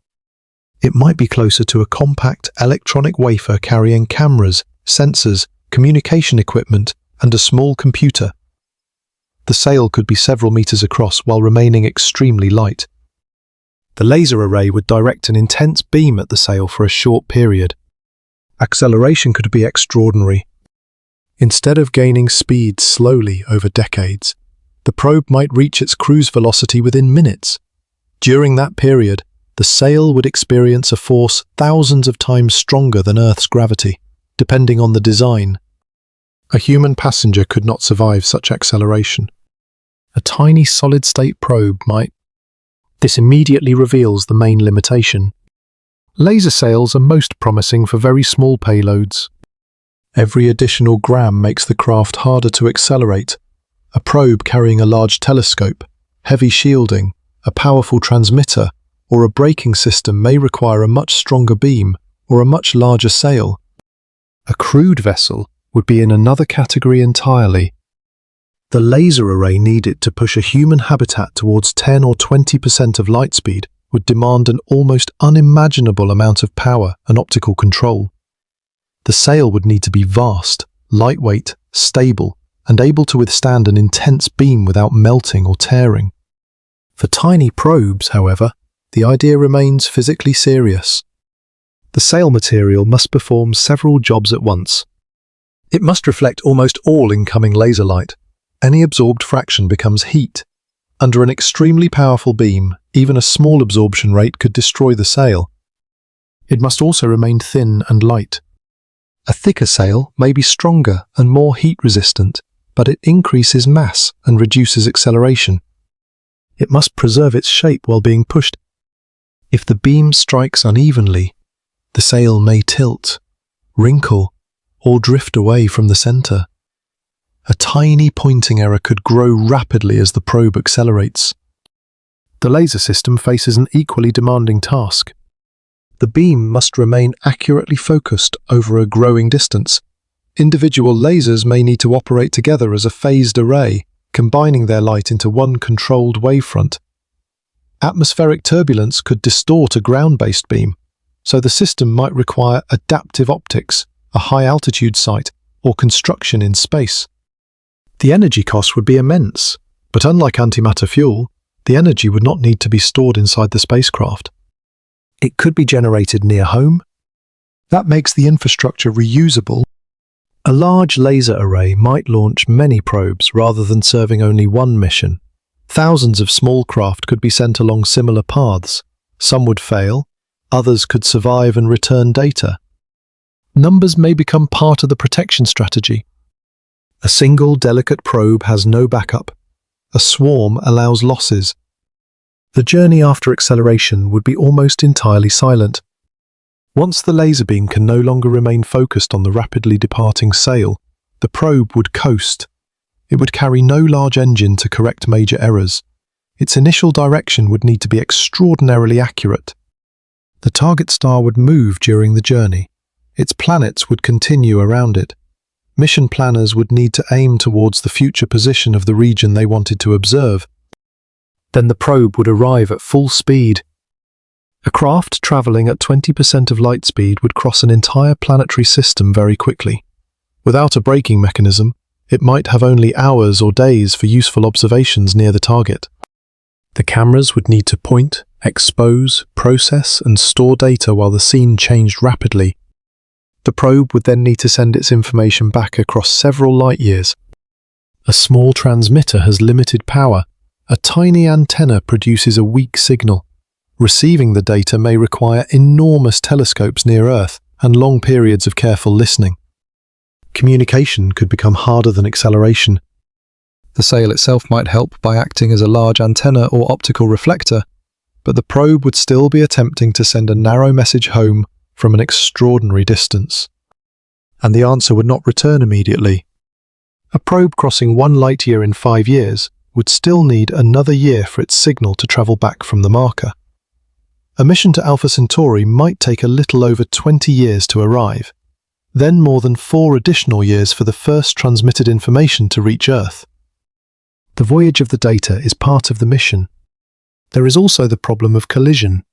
It might be closer to a compact electronic wafer carrying cameras, sensors, communication equipment, and a small computer. The sail could be several meters across while remaining extremely light. The laser array would direct an intense beam at the sail for a short period. Acceleration could be extraordinary. Instead of gaining speed slowly over decades, the probe might reach its cruise velocity within minutes. During that period, the sail would experience a force thousands of times stronger than Earth's gravity, depending on the design. A human passenger could not survive such acceleration. A tiny solid-state probe might. This immediately reveals the main limitation. Laser sails are most promising for very small payloads. Every additional gram makes the craft harder to accelerate. A probe carrying a large telescope, heavy shielding, a powerful transmitter, or a braking system may require a much stronger beam or a much larger sail. A crewed vessel would be in another category entirely. The laser array needed to push a human habitat towards 10 or 20% of light speed would demand an almost unimaginable amount of power and optical control. The sail would need to be vast, lightweight, stable, and able to withstand an intense beam without melting or tearing. For tiny probes, however, the idea remains physically serious. The sail material must perform several jobs at once. It must reflect almost all incoming laser light. Any absorbed fraction becomes heat. Under an extremely powerful beam, even a small absorption rate could destroy the sail. It must also remain thin and light. A thicker sail may be stronger and more heat-resistant, but it increases mass and reduces acceleration. It must preserve its shape while being pushed. If the beam strikes unevenly, the sail may tilt, wrinkle, or drift away from the center. A tiny pointing error could grow rapidly as the probe accelerates. The laser system faces an equally demanding task. The beam must remain accurately focused over a growing distance. Individual lasers may need to operate together as a phased array, combining their light into one controlled wavefront. Atmospheric turbulence could distort a ground-based beam, so the system might require adaptive optics, a high-altitude site, or construction in space. The energy cost would be immense, but unlike antimatter fuel, the energy would not need to be stored inside the spacecraft. It could be generated near home. That makes the infrastructure reusable. A large laser array might launch many probes rather than serving only one mission. Thousands of small craft could be sent along similar paths. Some would fail, others could survive and return data. Numbers may become part of the protection strategy. A single delicate probe has no backup. A swarm allows losses. The journey after acceleration would be almost entirely silent. Once the laser beam can no longer remain focused on the rapidly departing sail, the probe would coast. It would carry no large engine to correct major errors. Its initial direction would need to be extraordinarily accurate. The target star would move during the journey. Its planets would continue around it. Mission planners would need to aim towards the future position of the region they wanted to observe. Then the probe would arrive at full speed. A craft traveling at 20% of light speed would cross an entire planetary system very quickly. Without a braking mechanism, it might have only hours or days for useful observations near the target. The cameras would need to point, expose, process, and store data while the scene changed rapidly. The probe would then need to send its information back across several light years. A small transmitter has limited power. A tiny antenna produces a weak signal. Receiving the data may require enormous telescopes near Earth and long periods of careful listening. Communication could become harder than acceleration. The sail itself might help by acting as a large antenna or optical reflector, but the probe would still be attempting to send a narrow message home from an extraordinary distance. And the answer would not return immediately. A probe crossing 1 light year in 5 years would still need another year for its signal to travel back from the marker. A mission to Alpha Centauri might take a little over 20 years to arrive, then more than 4 additional years for the first transmitted information to reach Earth. The voyage of the data is part of the mission. There is also the problem of collision.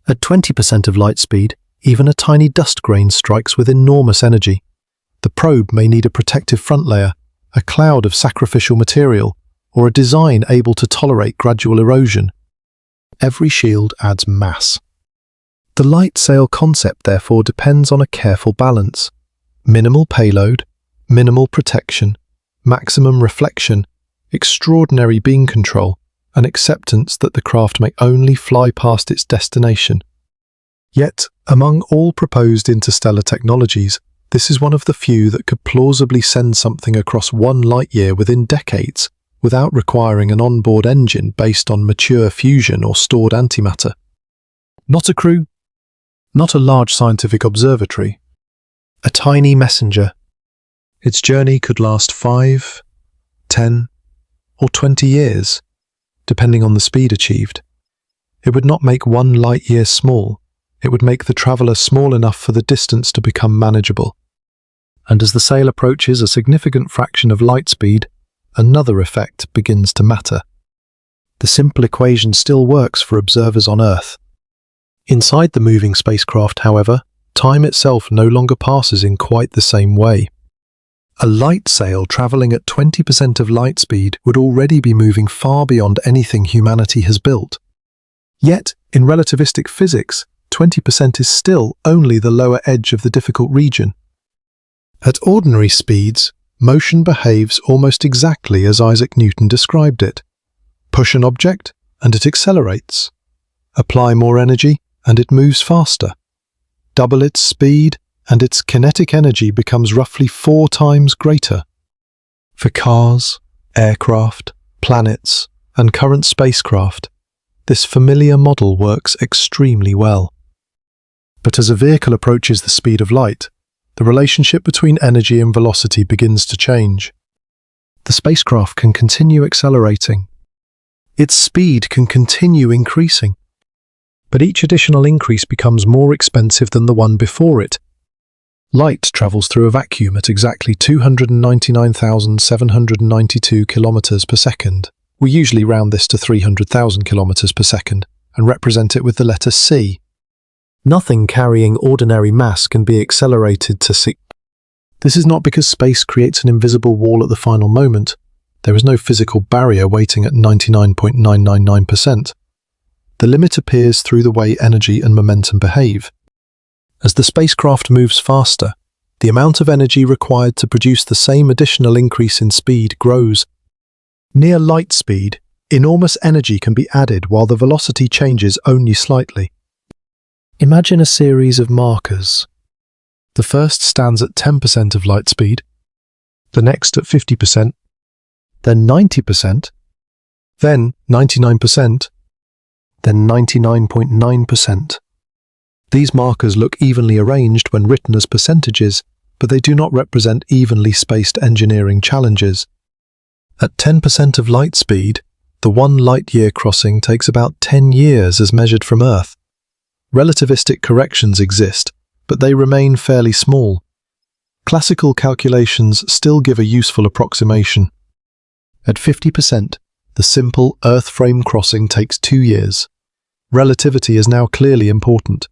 At 20% of light speed, even a tiny dust grain strikes with enormous energy. The probe may need a protective front layer, a cloud of sacrificial material, or a design able to tolerate gradual erosion. Every shield adds mass. The light sail concept, therefore, depends on a careful balance. Minimal payload, minimal protection, maximum reflection, extraordinary beam control, and acceptance that the craft may only fly past its destination. Yet, among all proposed interstellar technologies, this is one of the few that could plausibly send something across 1 light year within decades, without requiring an onboard engine based on mature fusion or stored antimatter. Not a crew, not a large scientific observatory. A tiny messenger. Its journey could last 5, 10, or 20 years, depending on the speed achieved. It would not make 1 light year small. It would make the traveller small enough for the distance to become manageable. And as the sail approaches a significant fraction of light speed, another effect begins to matter. The simple equation still works for observers on Earth. Inside the moving spacecraft, however, time itself no longer passes in quite the same way. A light sail travelling at 20% of light speed would already be moving far beyond anything humanity has built. Yet, in relativistic physics, 20% is still only the lower edge of the difficult region. At ordinary speeds, motion behaves almost exactly as Isaac Newton described it. Push an object, and it accelerates. Apply more energy, and it moves faster. Double its speed, and its kinetic energy becomes roughly 4 times greater. For cars, aircraft, planets, and current spacecraft, this familiar model works extremely well. But as a vehicle approaches the speed of light, the relationship between energy and velocity begins to change. The spacecraft can continue accelerating. Its speed can continue increasing. But each additional increase becomes more expensive than the one before it. Light travels through a vacuum at exactly 299,792 kilometers per second. We usually round this to 300,000 kilometers per second and represent it with the letter C. Nothing carrying ordinary mass can be accelerated to C. This is not because space creates an invisible wall at the final moment. There is no physical barrier waiting at 99.999%. The limit appears through the way energy and momentum behave. As the spacecraft moves faster, the amount of energy required to produce the same additional increase in speed grows. Near light speed, enormous energy can be added while the velocity changes only slightly. Imagine a series of markers. The first stands at 10% of light speed, the next at 50%, then 90%, then 99%, then 99.9%. These markers look evenly arranged when written as percentages, but they do not represent evenly spaced engineering challenges. At 10% of light speed, the 1 light-year crossing takes about 10 years as measured from Earth. Relativistic corrections exist, but they remain fairly small. Classical calculations still give a useful approximation. At 50%, the simple Earth frame crossing takes 2 years. Relativity is now clearly important.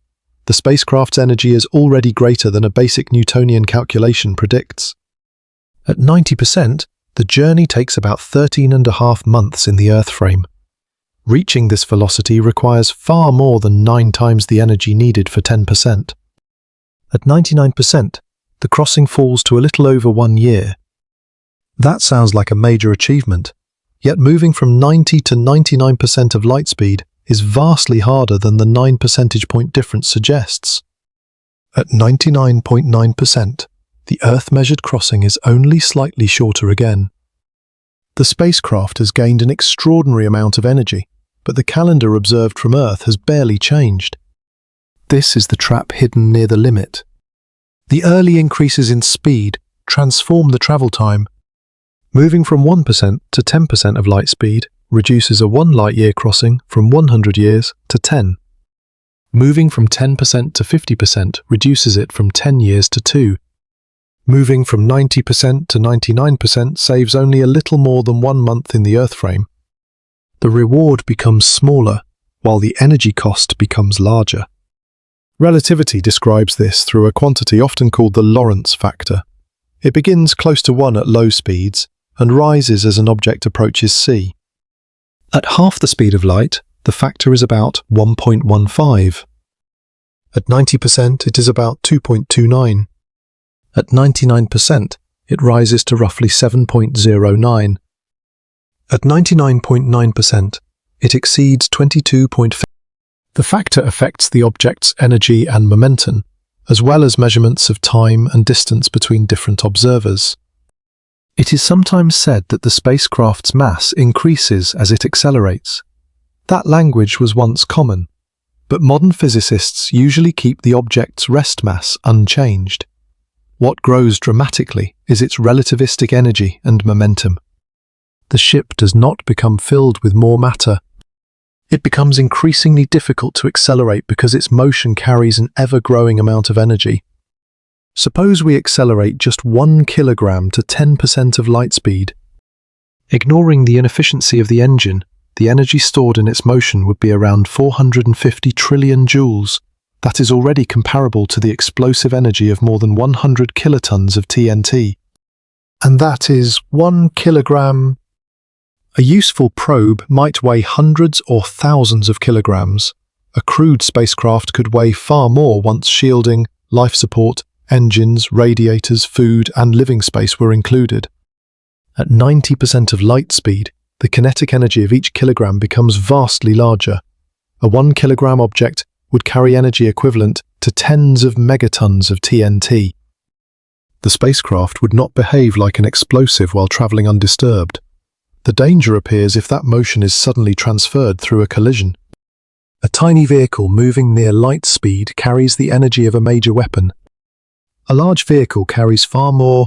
The spacecraft's energy is already greater than a basic Newtonian calculation predicts. At 90%, the journey takes about 13.5 months in the Earth frame. Reaching this velocity requires far more than 9 times the energy needed for 10%. At 99%, the crossing falls to a little over 1 year. That sounds like a major achievement, yet moving from 90 to 99% of light speed is vastly harder than the 9 percentage point difference suggests. At 99.9%, the Earth-measured crossing is only slightly shorter again. The spacecraft has gained an extraordinary amount of energy, but the calendar observed from Earth has barely changed. This is the trap hidden near the limit. The early increases in speed transform the travel time. Moving from 1% to 10% of light speed reduces a 1 light-year crossing from 100 years to 10. Moving from 10% to 50% reduces it from 10 years to 2. Moving from 90% to 99% saves only a little more than 1 month in the Earth frame. The reward becomes smaller, while the energy cost becomes larger. Relativity describes this through a quantity often called the Lorentz factor. It begins close to 1 at low speeds and rises as an object approaches c. At half the speed of light, the factor is about 1.15. At 90%, it is about 2.29. At 99%, it rises to roughly 7.09. At 99.9%, it exceeds 22.5. The factor affects the object's energy and momentum, as well as measurements of time and distance between different observers. It is sometimes said that the spacecraft's mass increases as it accelerates. That language was once common, but modern physicists usually keep the object's rest mass unchanged. What grows dramatically is its relativistic energy and momentum. The ship does not become filled with more matter. It becomes increasingly difficult to accelerate because its motion carries an ever-growing amount of energy. Suppose we accelerate just 1 kilogram to 10% of light speed. Ignoring the inefficiency of the engine, the energy stored in its motion would be around 450 trillion joules. That is already comparable to the explosive energy of more than 100 kilotons of TNT. And that is 1 kilogram. A useful probe might weigh hundreds or thousands of kilograms. A crewed spacecraft could weigh far more once shielding, life support, engines, radiators, food, and living space were included. At 90% of light speed, the kinetic energy of each kilogram becomes vastly larger. A 1 kilogram object would carry energy equivalent to tens of megatons of TNT. The spacecraft would not behave like an explosive while traveling undisturbed. The danger appears if that motion is suddenly transferred through a collision. A tiny vehicle moving near light speed carries the energy of a major weapon. A large vehicle carries far more.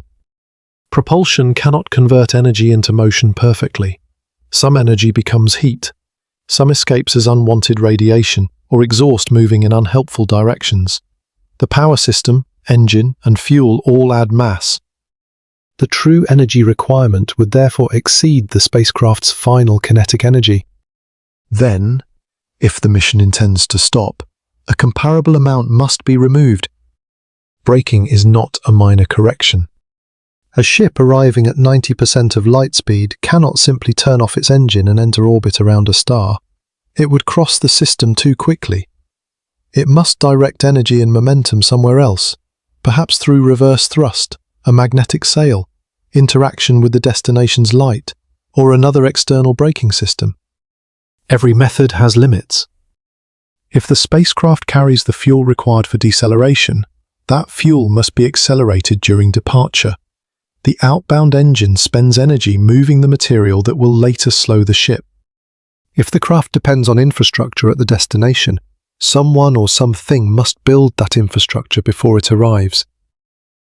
Propulsion cannot convert energy into motion perfectly. Some energy becomes heat. Some escapes as unwanted radiation or exhaust moving in unhelpful directions. The power system, engine, and fuel all add mass. The true energy requirement would therefore exceed the spacecraft's final kinetic energy. Then, if the mission intends to stop, a comparable amount must be removed. Braking is not a minor correction. A ship arriving at 90% of light speed cannot simply turn off its engine and enter orbit around a star. It would cross the system too quickly. It must direct energy and momentum somewhere else, perhaps through reverse thrust, a magnetic sail, interaction with the destination's light, or another external braking system. Every method has limits. If the spacecraft carries the fuel required for deceleration, that fuel must be accelerated during departure. The outbound engine spends energy moving the material that will later slow the ship. If the craft depends on infrastructure at the destination, someone or something must build that infrastructure before it arrives.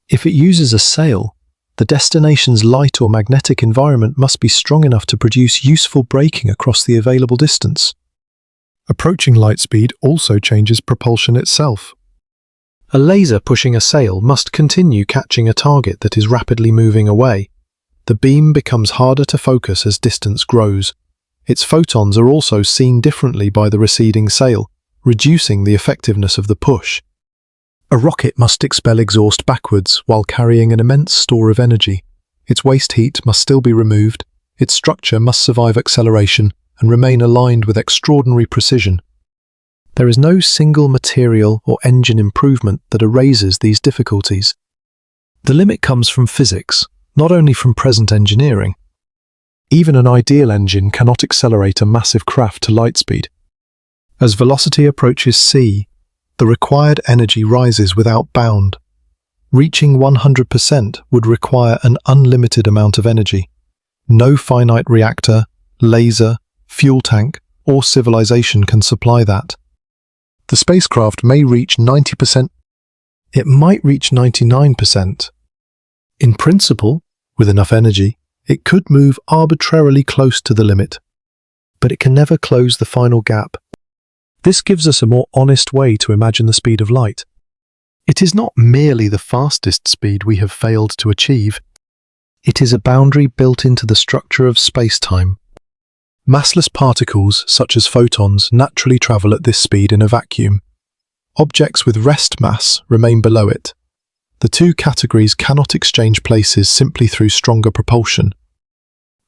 If it uses a sail, the destination's light or magnetic environment must be strong enough to produce useful braking across the available distance. Approaching light speed also changes propulsion itself. A laser pushing a sail must continue catching a target that is rapidly moving away. The beam becomes harder to focus as distance grows. its photons are also seen differently by the receding sail, reducing the effectiveness of the push. A rocket must expel exhaust backwards while carrying an immense store of energy. Its waste heat must still be removed, its structure must survive acceleration and remain aligned with extraordinary precision. There is no single material or engine improvement that erases these difficulties. The limit comes from physics, not only from present engineering. Even an ideal engine cannot accelerate a massive craft to light speed. As velocity approaches c, the required energy rises without bound. Reaching 100% would require an unlimited amount of energy. No finite reactor, laser, fuel tank, or civilization can supply that. The spacecraft may reach 90%. It might reach 99%. In principle, with enough energy, it could move arbitrarily close to the limit, but it can never close the final gap. This gives us a more honest way to imagine the speed of light. It is not merely the fastest speed we have failed to achieve. It is a boundary built into the structure of space-time. Massless particles, such as photons, naturally travel at this speed in a vacuum. Objects with rest mass remain below it. The two categories cannot exchange places simply through stronger propulsion.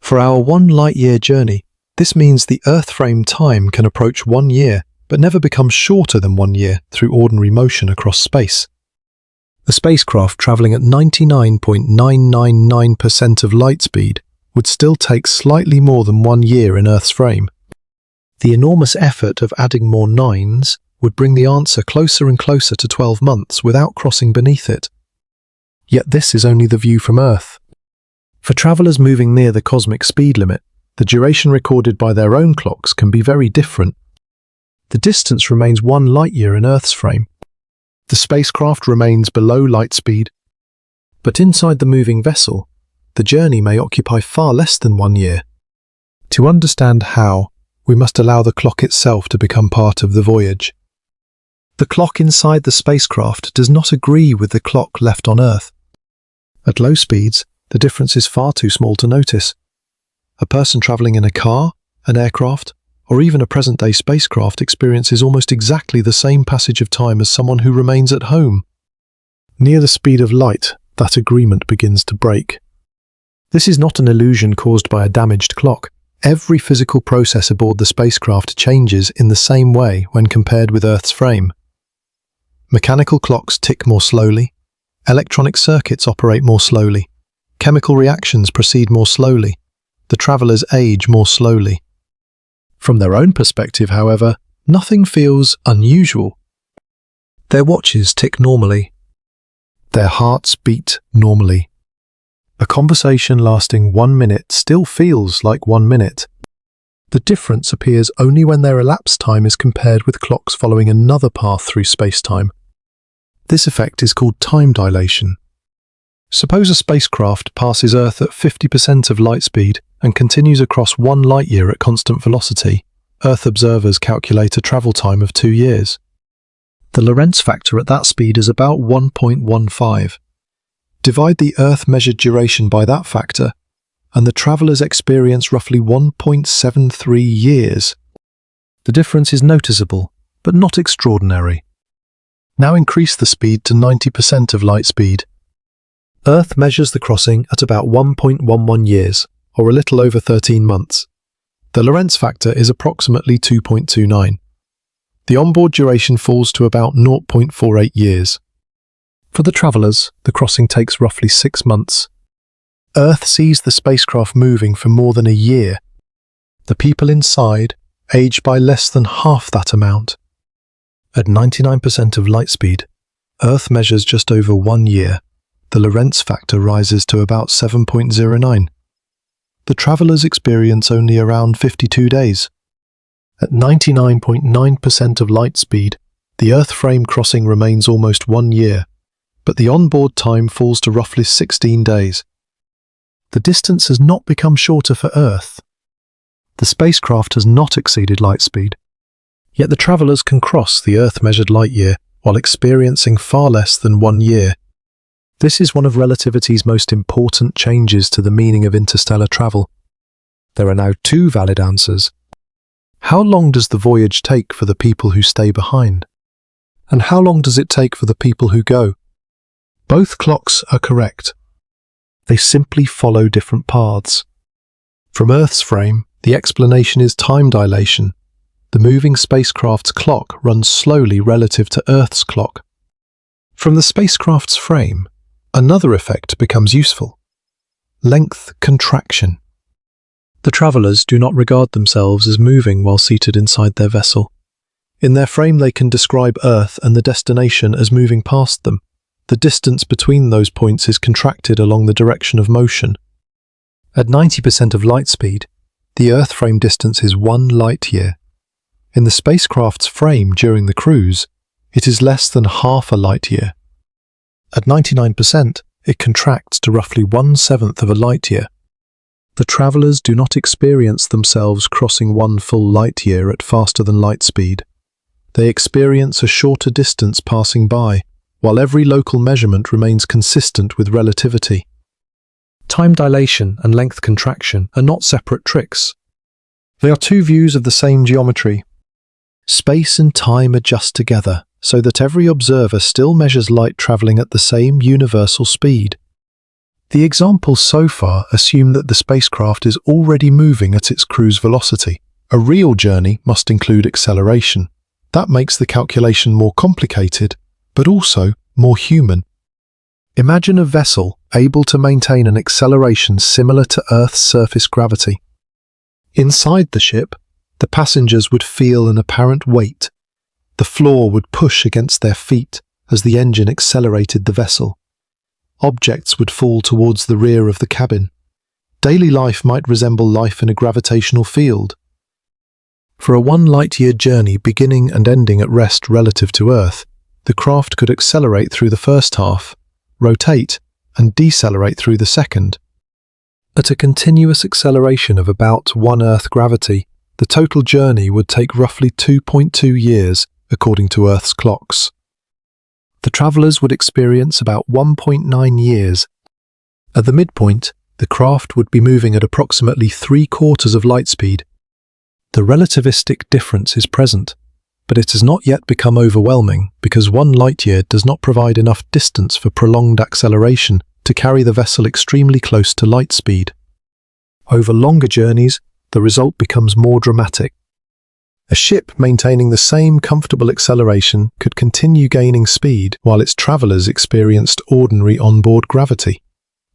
For our 1 light-year journey, this means the Earth frame time can approach 1 year, but never become shorter than 1 year through ordinary motion across space. The spacecraft traveling at 99.999% of light speed would still take slightly more than 1 year in Earth's frame. The enormous effort of adding more nines would bring the answer closer and closer to 12 months without crossing beneath it. Yet this is only the view from Earth. For travelers moving near the cosmic speed limit, the duration recorded by their own clocks can be very different. The distance remains 1 light-year in Earth's frame. The spacecraft remains below light speed, but inside the moving vessel, the journey may occupy far less than 1 year. To understand how, we must allow the clock itself to become part of the voyage. The clock inside the spacecraft does not agree with the clock left on Earth. At low speeds, the difference is far too small to notice. A person traveling in a car, an aircraft, or even a present-day spacecraft experiences almost exactly the same passage of time as someone who remains at home. Near the speed of light, that agreement begins to break. This is not an illusion caused by a damaged clock. Every physical process aboard the spacecraft changes in the same way when compared with Earth's frame. Mechanical clocks tick more slowly, electronic circuits operate more slowly, chemical reactions proceed more slowly, the travelers age more slowly. From their own perspective, however, nothing feels unusual. Their watches tick normally. Their hearts beat normally. A conversation lasting 1 minute still feels like 1 minute. The difference appears only when their elapsed time is compared with clocks following another path through space-time. This effect is called time dilation. Suppose a spacecraft passes Earth at 50% of light speed and continues across 1 light-year at constant velocity. Earth observers calculate a travel time of 2 years. The Lorentz factor at that speed is about 1.15. Divide the Earth-measured duration by that factor, and the travelers experience roughly 1.73 years. The difference is noticeable, but not extraordinary. Now increase the speed to 90% of light speed. Earth measures the crossing at about 1.11 years, or a little over 13 months. The Lorentz factor is approximately 2.29. The onboard duration falls to about 0.48 years. For the travelers, the crossing takes roughly 6 months. Earth sees the spacecraft moving for more than a year. The people inside age by less than half that amount. At 99% of light speed, Earth measures just over 1 year. The Lorentz factor rises to about 7.09. The travelers experience only around 52 days. At 99.9% of light speed, the Earth frame crossing remains almost 1 year, but the onboard time falls to roughly 16 days. The distance has not become shorter for Earth. The spacecraft has not exceeded light speed, yet the travelers can cross the Earth-measured light year while experiencing far less than 1 year. This is one of relativity's most important changes to the meaning of interstellar travel. There are now two valid answers. How long does the voyage take for the people who stay behind? And how long does it take for the people who go? Both clocks are correct. They simply follow different paths. From Earth's frame, the explanation is time dilation. The moving spacecraft's clock runs slowly relative to Earth's clock. From the spacecraft's frame, another effect becomes useful. Length contraction. The travelers do not regard themselves as moving while seated inside their vessel. In their frame they can describe Earth and the destination as moving past them. The distance between those points is contracted along the direction of motion. At 90% of light speed, the Earth frame distance is 1 light-year. In the spacecraft's frame during the cruise, it is less than half a light-year. At 99%, it contracts to roughly 1/7 of a light-year. The travelers do not experience themselves crossing 1 full light-year at faster than light speed. They experience a shorter distance passing by, while every local measurement remains consistent with relativity. Time dilation and length contraction are not separate tricks. They are two views of the same geometry. Space and time adjust together, so that every observer still measures light traveling at the same universal speed. The examples so far assume that the spacecraft is already moving at its cruise velocity. A real journey must include acceleration. That makes the calculation more complicated, but also more human. Imagine a vessel able to maintain an acceleration similar to Earth's surface gravity. Inside the ship, the passengers would feel an apparent weight. The floor would push against their feet as the engine accelerated the vessel. Objects would fall towards the rear of the cabin. Daily life might resemble life in a gravitational field. For a 1 light-year journey beginning and ending at rest relative to Earth, the craft could accelerate through the first half, rotate, and decelerate through the second. At a continuous acceleration of about 1 Earth gravity, the total journey would take roughly 2.2 years, according to Earth's clocks. The travelers would experience about 1.9 years. At the midpoint, the craft would be moving at approximately 3/4 of light speed. The relativistic difference is present, but it has not yet become overwhelming because 1 light-year does not provide enough distance for prolonged acceleration to carry the vessel extremely close to light speed. Over longer journeys, the result becomes more dramatic. A ship maintaining the same comfortable acceleration could continue gaining speed while its travelers experienced ordinary onboard gravity.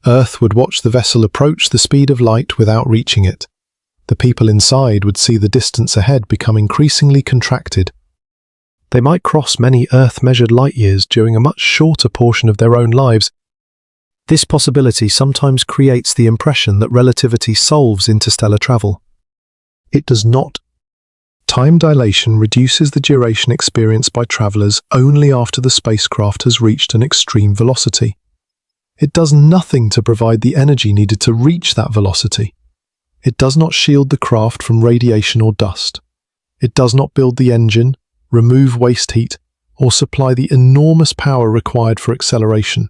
Earth would watch the vessel approach the speed of light without reaching it. The people inside would see the distance ahead become increasingly contracted. They might cross many Earth-measured light-years during a much shorter portion of their own lives. This possibility sometimes creates the impression that relativity solves interstellar travel. It does not. Time dilation reduces the duration experienced by travelers only after the spacecraft has reached an extreme velocity. It does nothing to provide the energy needed to reach that velocity. It does not shield the craft from radiation or dust. It does not build the engine, remove waste heat, or supply the enormous power required for acceleration.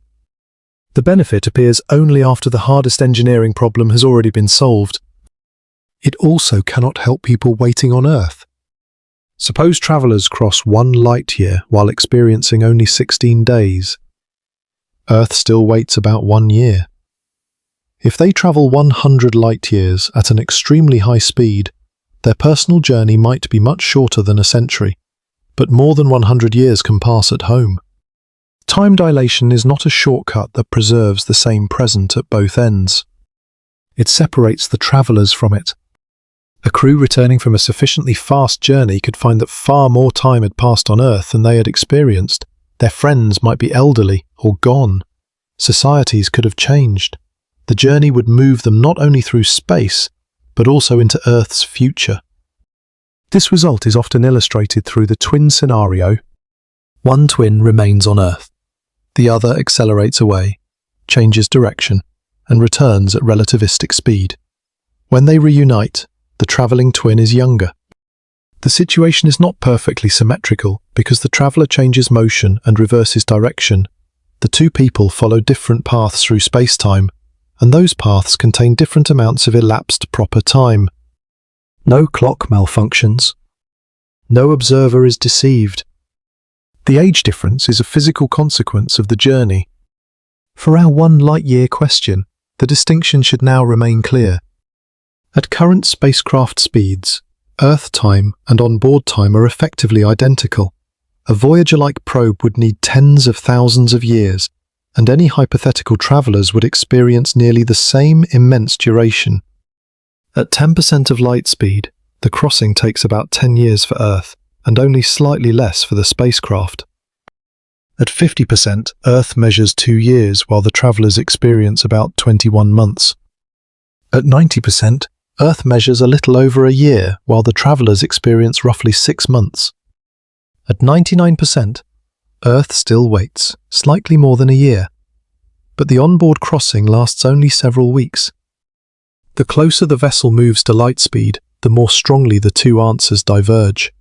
The benefit appears only after the hardest engineering problem has already been solved. It also cannot help people waiting on Earth. Suppose travelers cross 1 light-year while experiencing only 16 days. Earth still waits about 1 year. If they travel 100 light-years at an extremely high speed, their personal journey might be much shorter than a century, but more than 100 years can pass at home. Time dilation is not a shortcut that preserves the same present at both ends. It separates the travelers from it. A crew returning from a sufficiently fast journey could find that far more time had passed on Earth than they had experienced. Their friends might be elderly or gone. Societies could have changed. The journey would move them not only through space, but also into Earth's future. This result is often illustrated through the twin scenario. One twin remains on Earth. The other accelerates away, changes direction, and returns at relativistic speed. When they reunite, the travelling twin is younger. The situation is not perfectly symmetrical because the traveller changes motion and reverses direction. The two people follow different paths through space-time, and those paths contain different amounts of elapsed proper time. No clock malfunctions. No observer is deceived. The age difference is a physical consequence of the journey. For our 1 light-year question, the distinction should now remain clear. At current spacecraft speeds, Earth time and onboard time are effectively identical. A Voyager-like probe would need tens of thousands of years, and any hypothetical travelers would experience nearly the same immense duration. At 10% of light speed, the crossing takes about 10 years for Earth, and only slightly less for the spacecraft. At 50%, Earth measures 2 years while the travelers experience about 21 months. At 90%, Earth measures a little over a year while the travelers experience roughly 6 months. At 99%, Earth still waits, slightly more than a year. But the onboard crossing lasts only several weeks. The closer the vessel moves to light speed, the more strongly the two answers diverge.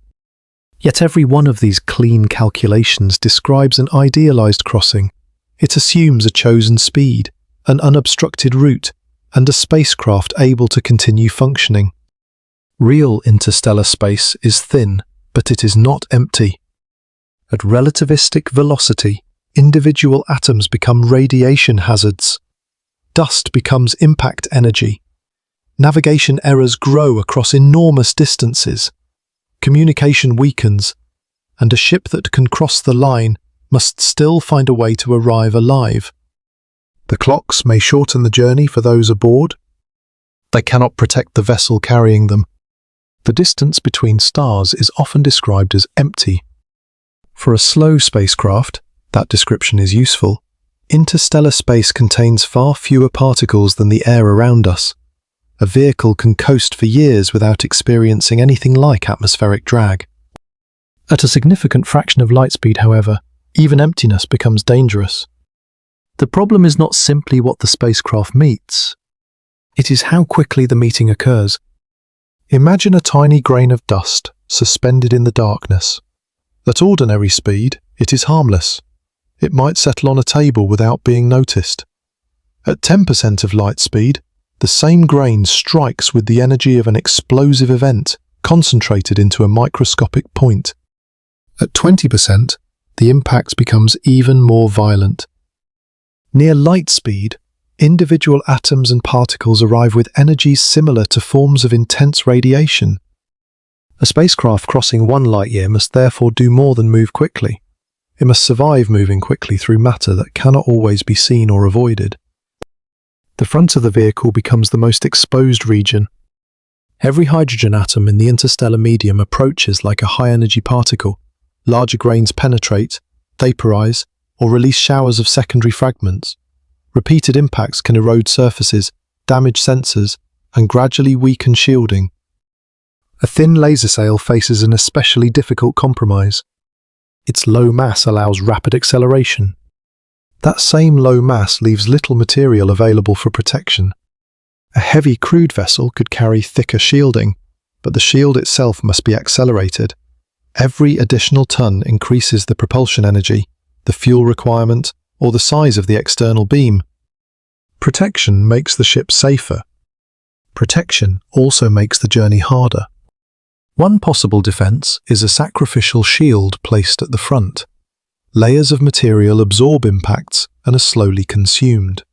Yet every one of these clean calculations describes an idealized crossing. It assumes a chosen speed, an unobstructed route, and a spacecraft able to continue functioning. Real interstellar space is thin, but it is not empty. At relativistic velocity, individual atoms become radiation hazards. Dust becomes impact energy. Navigation errors grow across enormous distances. Communication weakens, and a ship that can cross the line must still find a way to arrive alive. The clocks may shorten the journey for those aboard. They cannot protect the vessel carrying them. The distance between stars is often described as empty. For a slow spacecraft, that description is useful. Interstellar space contains far fewer particles than the air around us. A vehicle can coast for years without experiencing anything like atmospheric drag. At a significant fraction of light speed, however, even emptiness becomes dangerous. The problem is not simply what the spacecraft meets. It is how quickly the meeting occurs. Imagine a tiny grain of dust suspended in the darkness. At ordinary speed, it is harmless. It might settle on a table without being noticed. At 10% of light speed, the same grain strikes with the energy of an explosive event, concentrated into a microscopic point. At 20%, the impact becomes even more violent. Near light speed, individual atoms and particles arrive with energies similar to forms of intense radiation. A spacecraft crossing 1 light-year must therefore do more than move quickly. It must survive moving quickly through matter that cannot always be seen or avoided. The front of the vehicle becomes the most exposed region. Every hydrogen atom in the interstellar medium approaches like a high-energy particle. Larger grains penetrate, vaporize, or release showers of secondary fragments. Repeated impacts can erode surfaces, damage sensors, and gradually weaken shielding. A thin laser sail faces an especially difficult compromise. Its low mass allows rapid acceleration. That same low mass leaves little material available for protection. A heavy crewed vessel could carry thicker shielding, but the shield itself must be accelerated. Every additional ton increases the propulsion energy, the fuel requirement, or the size of the external beam. Protection makes the ship safer. Protection also makes the journey harder. One possible defense is a sacrificial shield placed at the front. Layers of material absorb impacts and are slowly consumed.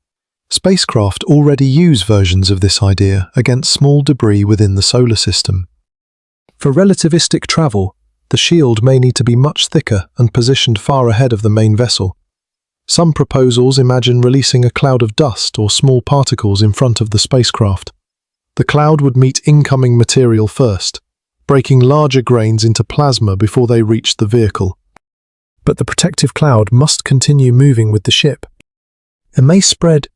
Spacecraft already use versions of this idea against small debris within the solar system. For relativistic travel, the shield may need to be much thicker and positioned far ahead of the main vessel. Some proposals imagine releasing a cloud of dust or small particles in front of the spacecraft. The cloud would meet incoming material first, breaking larger grains into plasma before they reach the vehicle. But the protective cloud must continue moving with the ship. It may spread.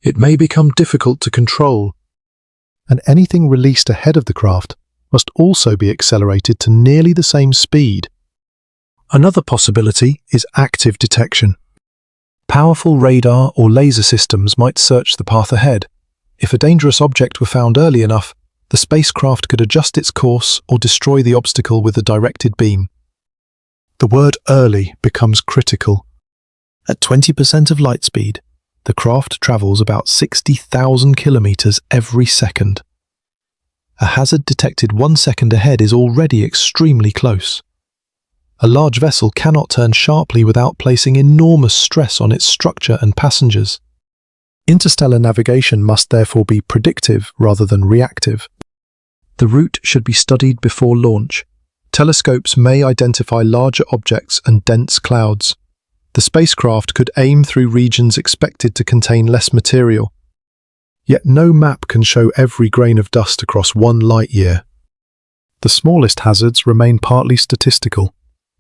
It may become difficult to control. And anything released ahead of the craft must also be accelerated to nearly the same speed. Another possibility is active detection. Powerful radar or laser systems might search the path ahead. If a dangerous object were found early enough, the spacecraft could adjust its course or destroy the obstacle with a directed beam. The word early becomes critical. At 20% of light speed, The craft travels about 60,000 kilometers every second. A hazard detected 1 second ahead is already extremely close. A large vessel cannot turn sharply without placing enormous stress on its structure and passengers. Interstellar navigation must therefore be predictive rather than reactive. The route should be studied before launch. Telescopes may identify larger objects and dense clouds. The spacecraft could aim through regions expected to contain less material. Yet no map can show every grain of dust across 1 light-year. The smallest hazards remain partly statistical.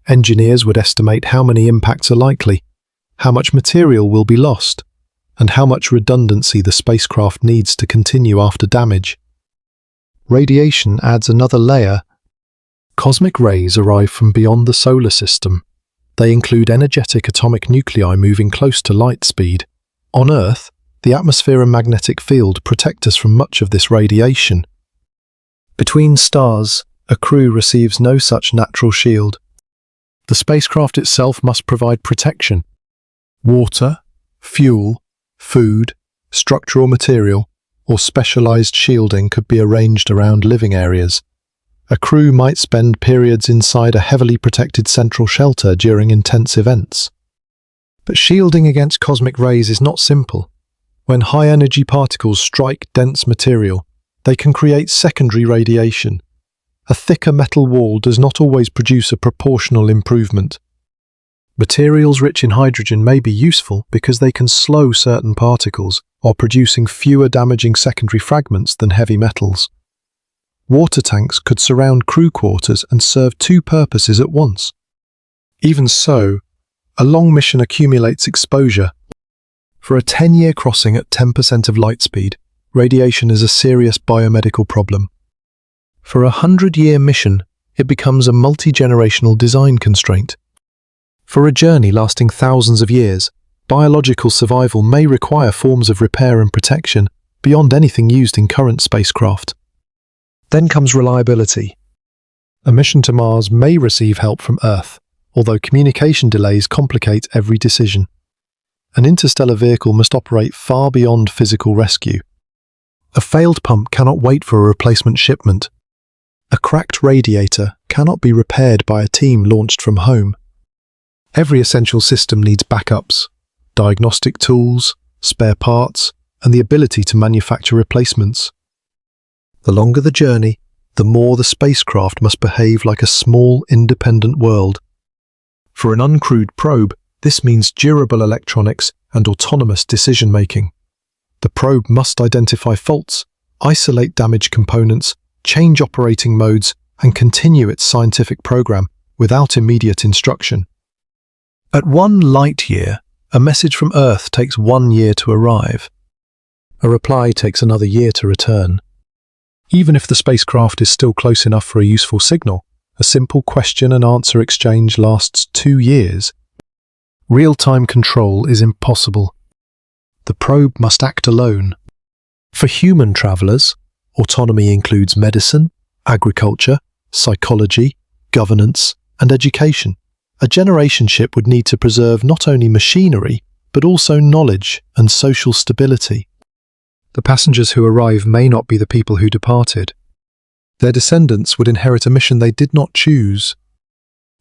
Engineers would estimate how many impacts are likely, how much material will be lost, and how much redundancy the spacecraft needs to continue after damage. Radiation adds another layer. Cosmic rays arrive from beyond the solar system. They include energetic atomic nuclei moving close to light speed. On Earth, the atmosphere and magnetic field protect us from much of this radiation. Between stars, a crew receives no such natural shield. The spacecraft itself must provide protection. Water, fuel, food, structural material, or specialized shielding could be arranged around living areas. A crew might spend periods inside a heavily protected central shelter during intense events. But shielding against cosmic rays is not simple. When high-energy particles strike dense material, they can create secondary radiation. A thicker metal wall does not always produce a proportional improvement. Materials rich in hydrogen may be useful because they can slow certain particles, while producing fewer damaging secondary fragments than heavy metals. Water tanks could surround crew quarters and serve 2 purposes at once. Even so, a long mission accumulates exposure. For a 10-year crossing at 10% of light speed, radiation is a serious biomedical problem. For a 100-year mission, it becomes a multi-generational design constraint. For a journey lasting thousands of years, biological survival may require forms of repair and protection beyond anything used in current spacecraft. Then comes reliability. A mission to Mars may receive help from Earth, although communication delays complicate every decision. An interstellar vehicle must operate far beyond physical rescue. A failed pump cannot wait for a replacement shipment. A cracked radiator cannot be repaired by a team launched from home. Every essential system needs backups, diagnostic tools, spare parts, and the ability to manufacture replacements. The longer the journey, the more the spacecraft must behave like a small, independent world. For an uncrewed probe, this means durable electronics and autonomous decision-making. The probe must identify faults, isolate damaged components, change operating modes, and continue its scientific program without immediate instruction. At 1 light-year, a message from Earth takes 1 year to arrive. A reply takes another year to return. Even if the spacecraft is still close enough for a useful signal, a simple question and answer exchange lasts 2 years. Real-time control is impossible. The probe must act alone. For human travelers, autonomy includes medicine, agriculture, psychology, governance, and education. A generation ship would need to preserve not only machinery, but also knowledge and social stability. The passengers who arrive may not be the people who departed. Their descendants would inherit a mission they did not choose.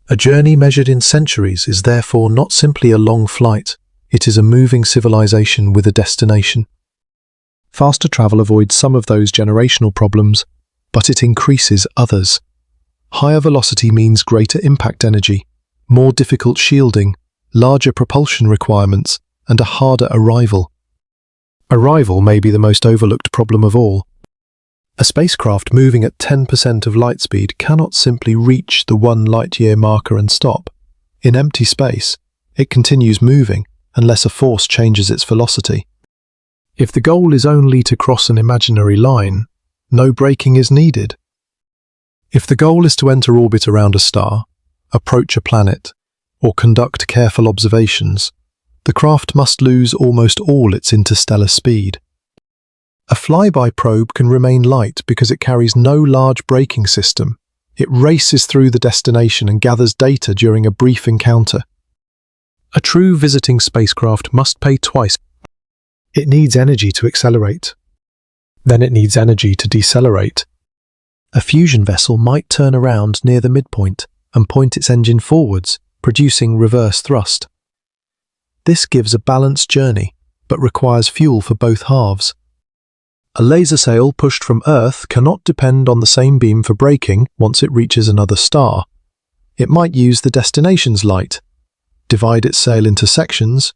A journey measured in centuries is therefore not simply a long flight, it is a moving civilization with a destination. Faster travel avoids some of those generational problems, but it increases others. Higher velocity means greater impact energy, more difficult shielding, larger propulsion requirements, and a harder arrival. Arrival may be the most overlooked problem of all. A spacecraft moving at 10% of light speed cannot simply reach the 1 light-year marker and stop. In empty space, it continues moving unless a force changes its velocity. If the goal is only to cross an imaginary line, no braking is needed. If the goal is to enter orbit around a star, approach a planet, or conduct careful observations, the craft must lose almost all its interstellar speed. A flyby probe can remain light because it carries no large braking system. It races through the destination and gathers data during a brief encounter. A true visiting spacecraft must pay twice. It needs energy to accelerate. Then it needs energy to decelerate. A fusion vessel might turn around near the midpoint and point its engine forwards, producing reverse thrust. This gives a balanced journey, but requires fuel for both halves. A laser sail pushed from Earth cannot depend on the same beam for braking once it reaches another star. It might use the destination's light, divide its sail into sections,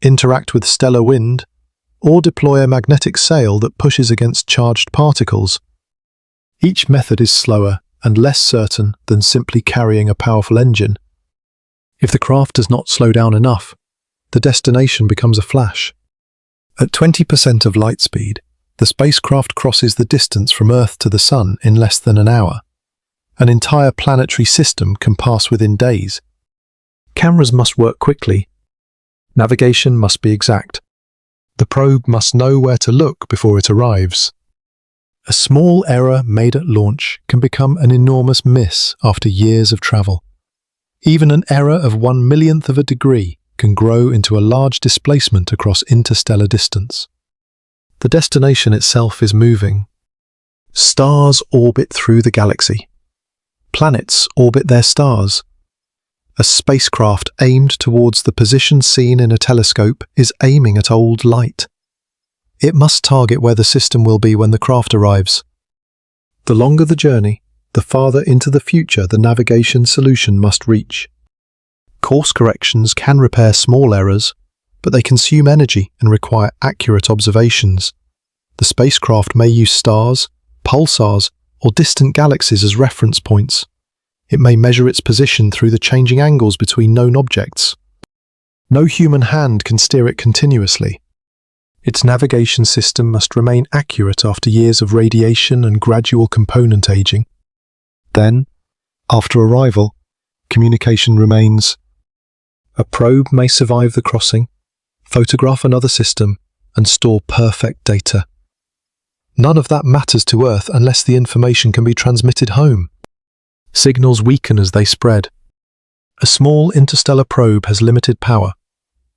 interact with stellar wind, or deploy a magnetic sail that pushes against charged particles. Each method is slower and less certain than simply carrying a powerful engine. If the craft does not slow down enough, the destination becomes a flash. At 20% of light speed, the spacecraft crosses the distance from Earth to the Sun in less than an hour. An entire planetary system can pass within days. Cameras must work quickly. Navigation must be exact. The probe must know where to look before it arrives. A small error made at launch can become an enormous miss after years of travel. Even an error of 1/1,000,000th of a degree can grow into a large displacement across interstellar distance. The destination itself is moving. Stars orbit through the galaxy. Planets orbit their stars. A spacecraft aimed towards the position seen in a telescope is aiming at old light. It must target where the system will be when the craft arrives. The longer the journey, the farther into the future the navigation solution must reach. Course corrections can repair small errors, but they consume energy and require accurate observations. The spacecraft may use stars, pulsars, or distant galaxies as reference points. It may measure its position through the changing angles between known objects. No human hand can steer it continuously. Its navigation system must remain accurate after years of radiation and gradual component aging. Then, after arrival, communication remains. A probe may survive the crossing, photograph another system, and store perfect data. None of that matters to Earth unless the information can be transmitted home. Signals weaken as they spread. A small interstellar probe has limited power.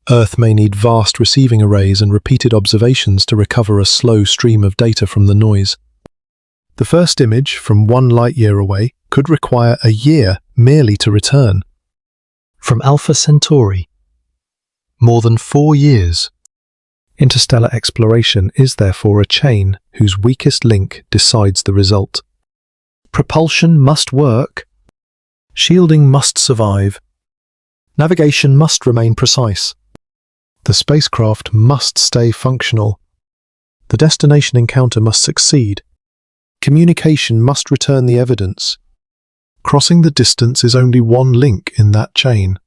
Earth may need vast receiving arrays and repeated observations to recover a slow stream of data from the noise. The first image from 1 light-year away could require a year merely to return. From Alpha Centauri, more than 4 years. Interstellar exploration is therefore a chain whose weakest link decides the result. Propulsion must work. Shielding must survive. Navigation must remain precise. The spacecraft must stay functional. The destination encounter must succeed. Communication must return the evidence. Crossing the distance is only one link in that chain.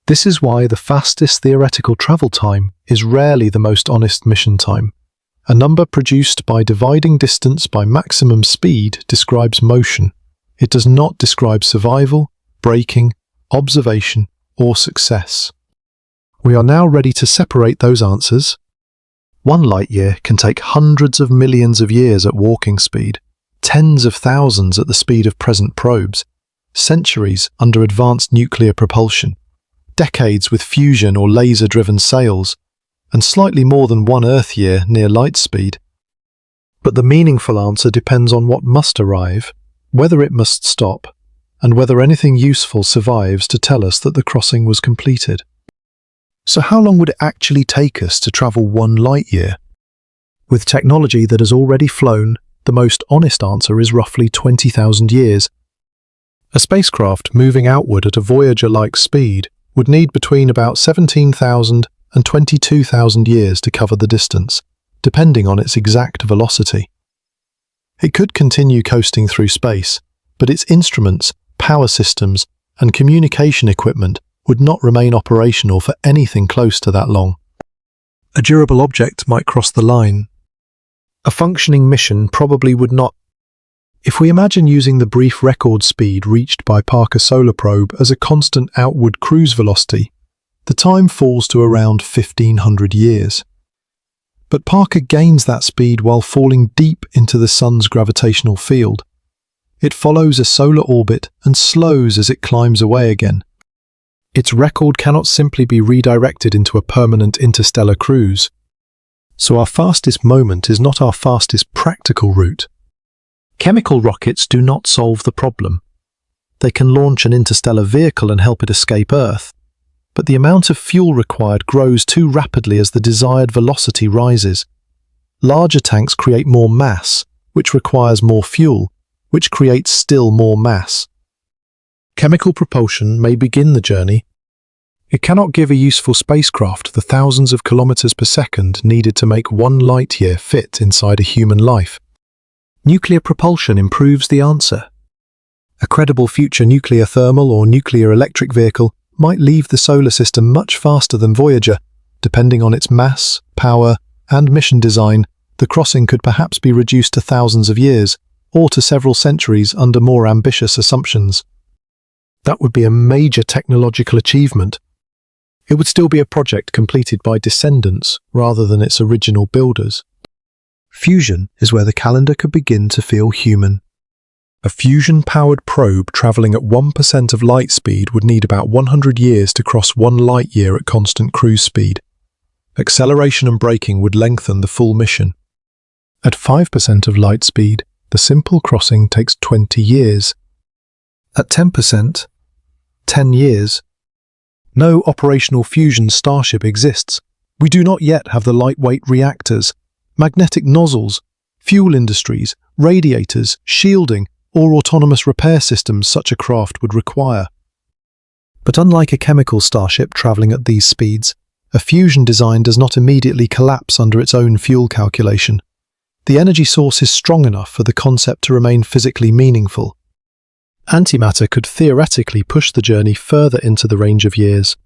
This is why the fastest theoretical travel time is rarely the most honest mission time. A number produced by dividing distance by maximum speed describes motion. It does not describe survival, braking, observation, or success. We are now ready to separate those answers. 1 light-year can take hundreds of millions of years at walking speed, tens of thousands at the speed of present probes, centuries under advanced nuclear propulsion, decades with fusion or laser-driven sails, and slightly more than 1 Earth year near light speed. But the meaningful answer depends on what must arrive, whether it must stop, and whether anything useful survives to tell us that the crossing was completed. So how long would it actually take us to travel 1 light-year? With technology that has already flown, the most honest answer is roughly 20,000 years. A spacecraft moving outward at a Voyager-like speed would need between about 17,000 and 22,000 years to cover the distance, depending on its exact velocity. It could continue coasting through space, but its instruments, power systems, and communication equipment would not remain operational for anything close to that long. A durable object might cross the line. A functioning mission probably would not. If we imagine using the brief record speed reached by Parker Solar Probe as a constant outward cruise velocity, the time falls to around 1,500 years. But Parker gains that speed while falling deep into the Sun's gravitational field. It follows a solar orbit and slows as it climbs away again. Its record cannot simply be redirected into a permanent interstellar cruise. So our fastest moment is not our fastest practical route. Chemical rockets do not solve the problem. They can launch an interstellar vehicle and help it escape Earth, but the amount of fuel required grows too rapidly as the desired velocity rises. Larger tanks create more mass, which requires more fuel, which creates still more mass. Chemical propulsion may begin the journey. It cannot give a useful spacecraft the thousands of kilometers per second needed to make 1 light year fit inside a human life. Nuclear propulsion improves the answer. A credible future nuclear thermal or nuclear electric vehicle might leave the solar system much faster than Voyager. Depending on its mass, power, and mission design, the crossing could perhaps be reduced to thousands of years, or to several centuries under more ambitious assumptions. That would be a major technological achievement. It would still be a project completed by descendants rather than its original builders. Fusion is where the calendar could begin to feel human. A fusion-powered probe travelling at 1% of light speed would need about 100 years to cross 1 light year at constant cruise speed. Acceleration and braking would lengthen the full mission. At 5% of light speed, the simple crossing takes 20 years. At 10%, 10 years. No operational fusion starship exists. We do not yet have the lightweight reactors, magnetic nozzles, fuel industries, radiators, shielding, or autonomous repair systems such a craft would require. But unlike a chemical starship travelling at these speeds, a fusion design does not immediately collapse under its own fuel calculation. The energy source is strong enough for the concept to remain physically meaningful. Antimatter could theoretically push the journey further into the range of years.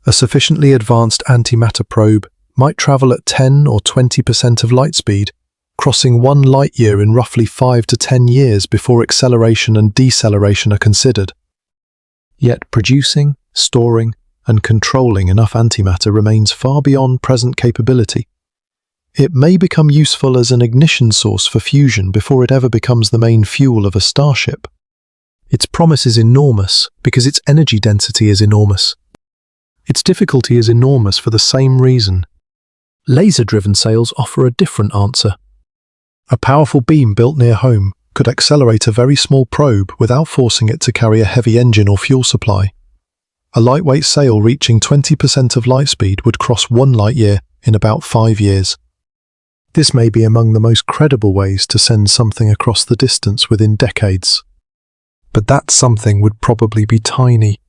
A sufficiently advanced antimatter probe might travel at 10 or 20% of light speed, crossing 1 light year in roughly 5 to 10 years before acceleration and deceleration are considered. Yet producing, storing, and controlling enough antimatter remains far beyond present capability. It may become useful as an ignition source for fusion before it ever becomes the main fuel of a starship. Its promise is enormous because its energy density is enormous. Its difficulty is enormous for the same reason. Laser-driven sails offer a different answer. A powerful beam built near home could accelerate a very small probe without forcing it to carry a heavy engine or fuel supply. A lightweight sail reaching 20% of light speed would cross 1 light year in about 5 years. This may be among the most credible ways to send something across the distance within decades. But that something would probably be tiny.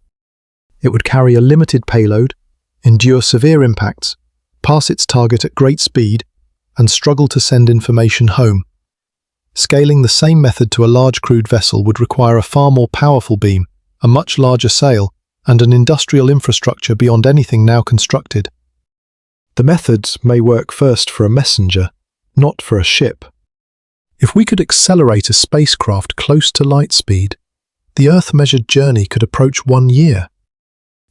It would carry a limited payload, endure severe impacts, pass its target at great speed, and struggle to send information home. Scaling the same method to a large crewed vessel would require a far more powerful beam, a much larger sail, and an industrial infrastructure beyond anything now constructed. The methods may work first for a messenger, not for a ship. If we could accelerate a spacecraft close to light speed, the Earth-measured journey could approach 1 year.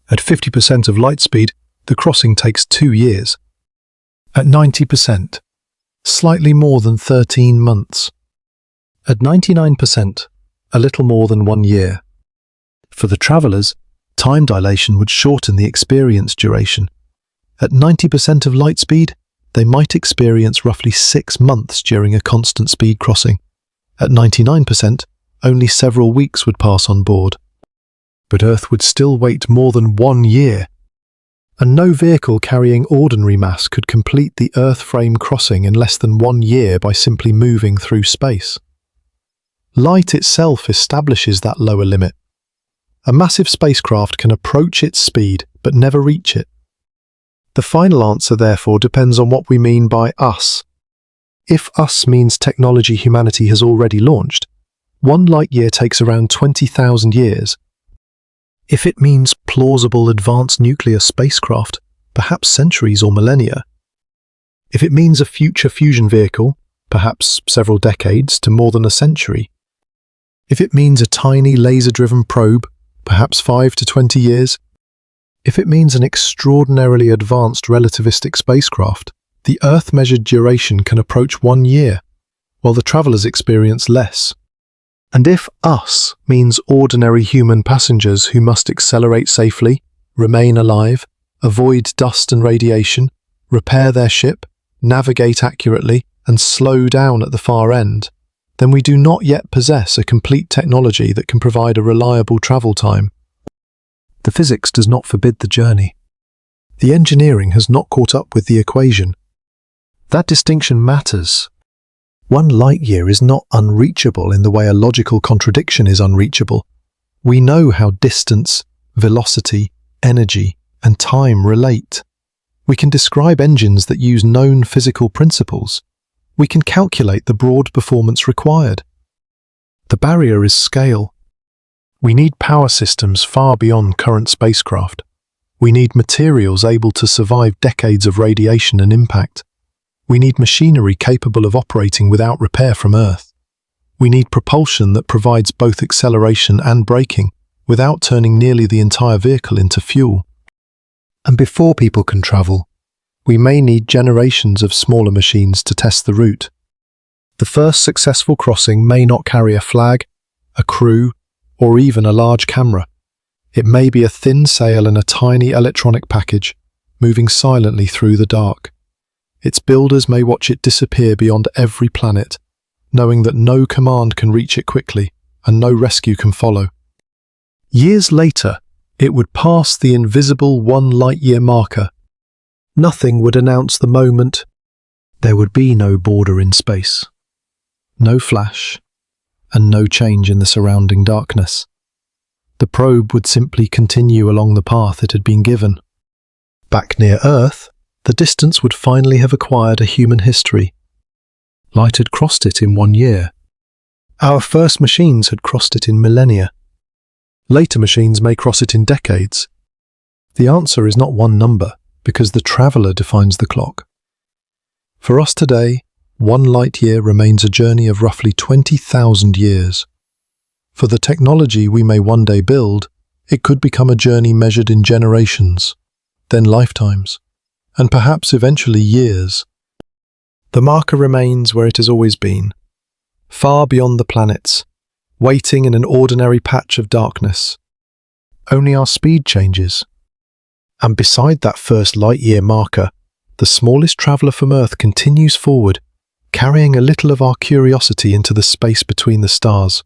At 50% of light speed, the crossing takes 2 years. At 90%, slightly more than 13 months. At 99%, a little more than 1 year. For the travellers, time dilation would shorten the experience duration. At 90% of light speed, they might experience roughly 6 months during a constant speed crossing. At 99%, only several weeks would pass on board. But Earth would still wait more than 1 year, and no vehicle carrying ordinary mass could complete the Earth frame crossing in less than 1 year by simply moving through space. Light itself establishes that lower limit. A massive spacecraft can approach its speed but never reach it. The final answer, therefore, depends on what we mean by us. If us means technology humanity has already launched, 1 light year takes around 20,000 years. If it means plausible advanced nuclear spacecraft, perhaps centuries or millennia. If it means a future fusion vehicle, perhaps several decades to more than a century. If it means a tiny laser-driven probe, perhaps 5 to 20 years. If it means an extraordinarily advanced relativistic spacecraft, the Earth-measured duration can approach 1 year, while the travellers experience less. And if us means ordinary human passengers who must accelerate safely, remain alive, avoid dust and radiation, repair their ship, navigate accurately, and slow down at the far end, then we do not yet possess a complete technology that can provide a reliable travel time. The physics does not forbid the journey. The engineering has not caught up with the equation. That distinction matters. 1 light-year is not unreachable in the way a logical contradiction is unreachable. We know how distance, velocity, energy, and time relate. We can describe engines that use known physical principles. We can calculate the broad performance required. The barrier is scale. We need power systems far beyond current spacecraft. We need materials able to survive decades of radiation and impact. We need machinery capable of operating without repair from Earth. We need propulsion that provides both acceleration and braking, without turning nearly the entire vehicle into fuel. And before people can travel, we may need generations of smaller machines to test the route. The first successful crossing may not carry a flag, a crew, or even a large camera. It may be a thin sail and a tiny electronic package, moving silently through the dark. Its builders may watch it disappear beyond every planet, knowing that no command can reach it quickly and no rescue can follow. Years later, it would pass the invisible 1 light-year marker. Nothing would announce the moment. There would be no border in space, no flash, and no change in the surrounding darkness. The probe would simply continue along the path it had been given. Back near Earth, the distance would finally have acquired a human history. Light had crossed it in 1 year. Our first machines had crossed it in millennia. Later machines may cross it in decades. The answer is not one number, because the traveller defines the clock. For us today, 1 light-year remains a journey of roughly 20,000 years. For the technology we may one day build, it could become a journey measured in generations, then lifetimes, and perhaps eventually years. The marker remains where it has always been, far beyond the planets, waiting in an ordinary patch of darkness. Only our speed changes. And beside that first light-year marker, the smallest traveller from Earth continues forward, carrying a little of our curiosity into the space between the stars.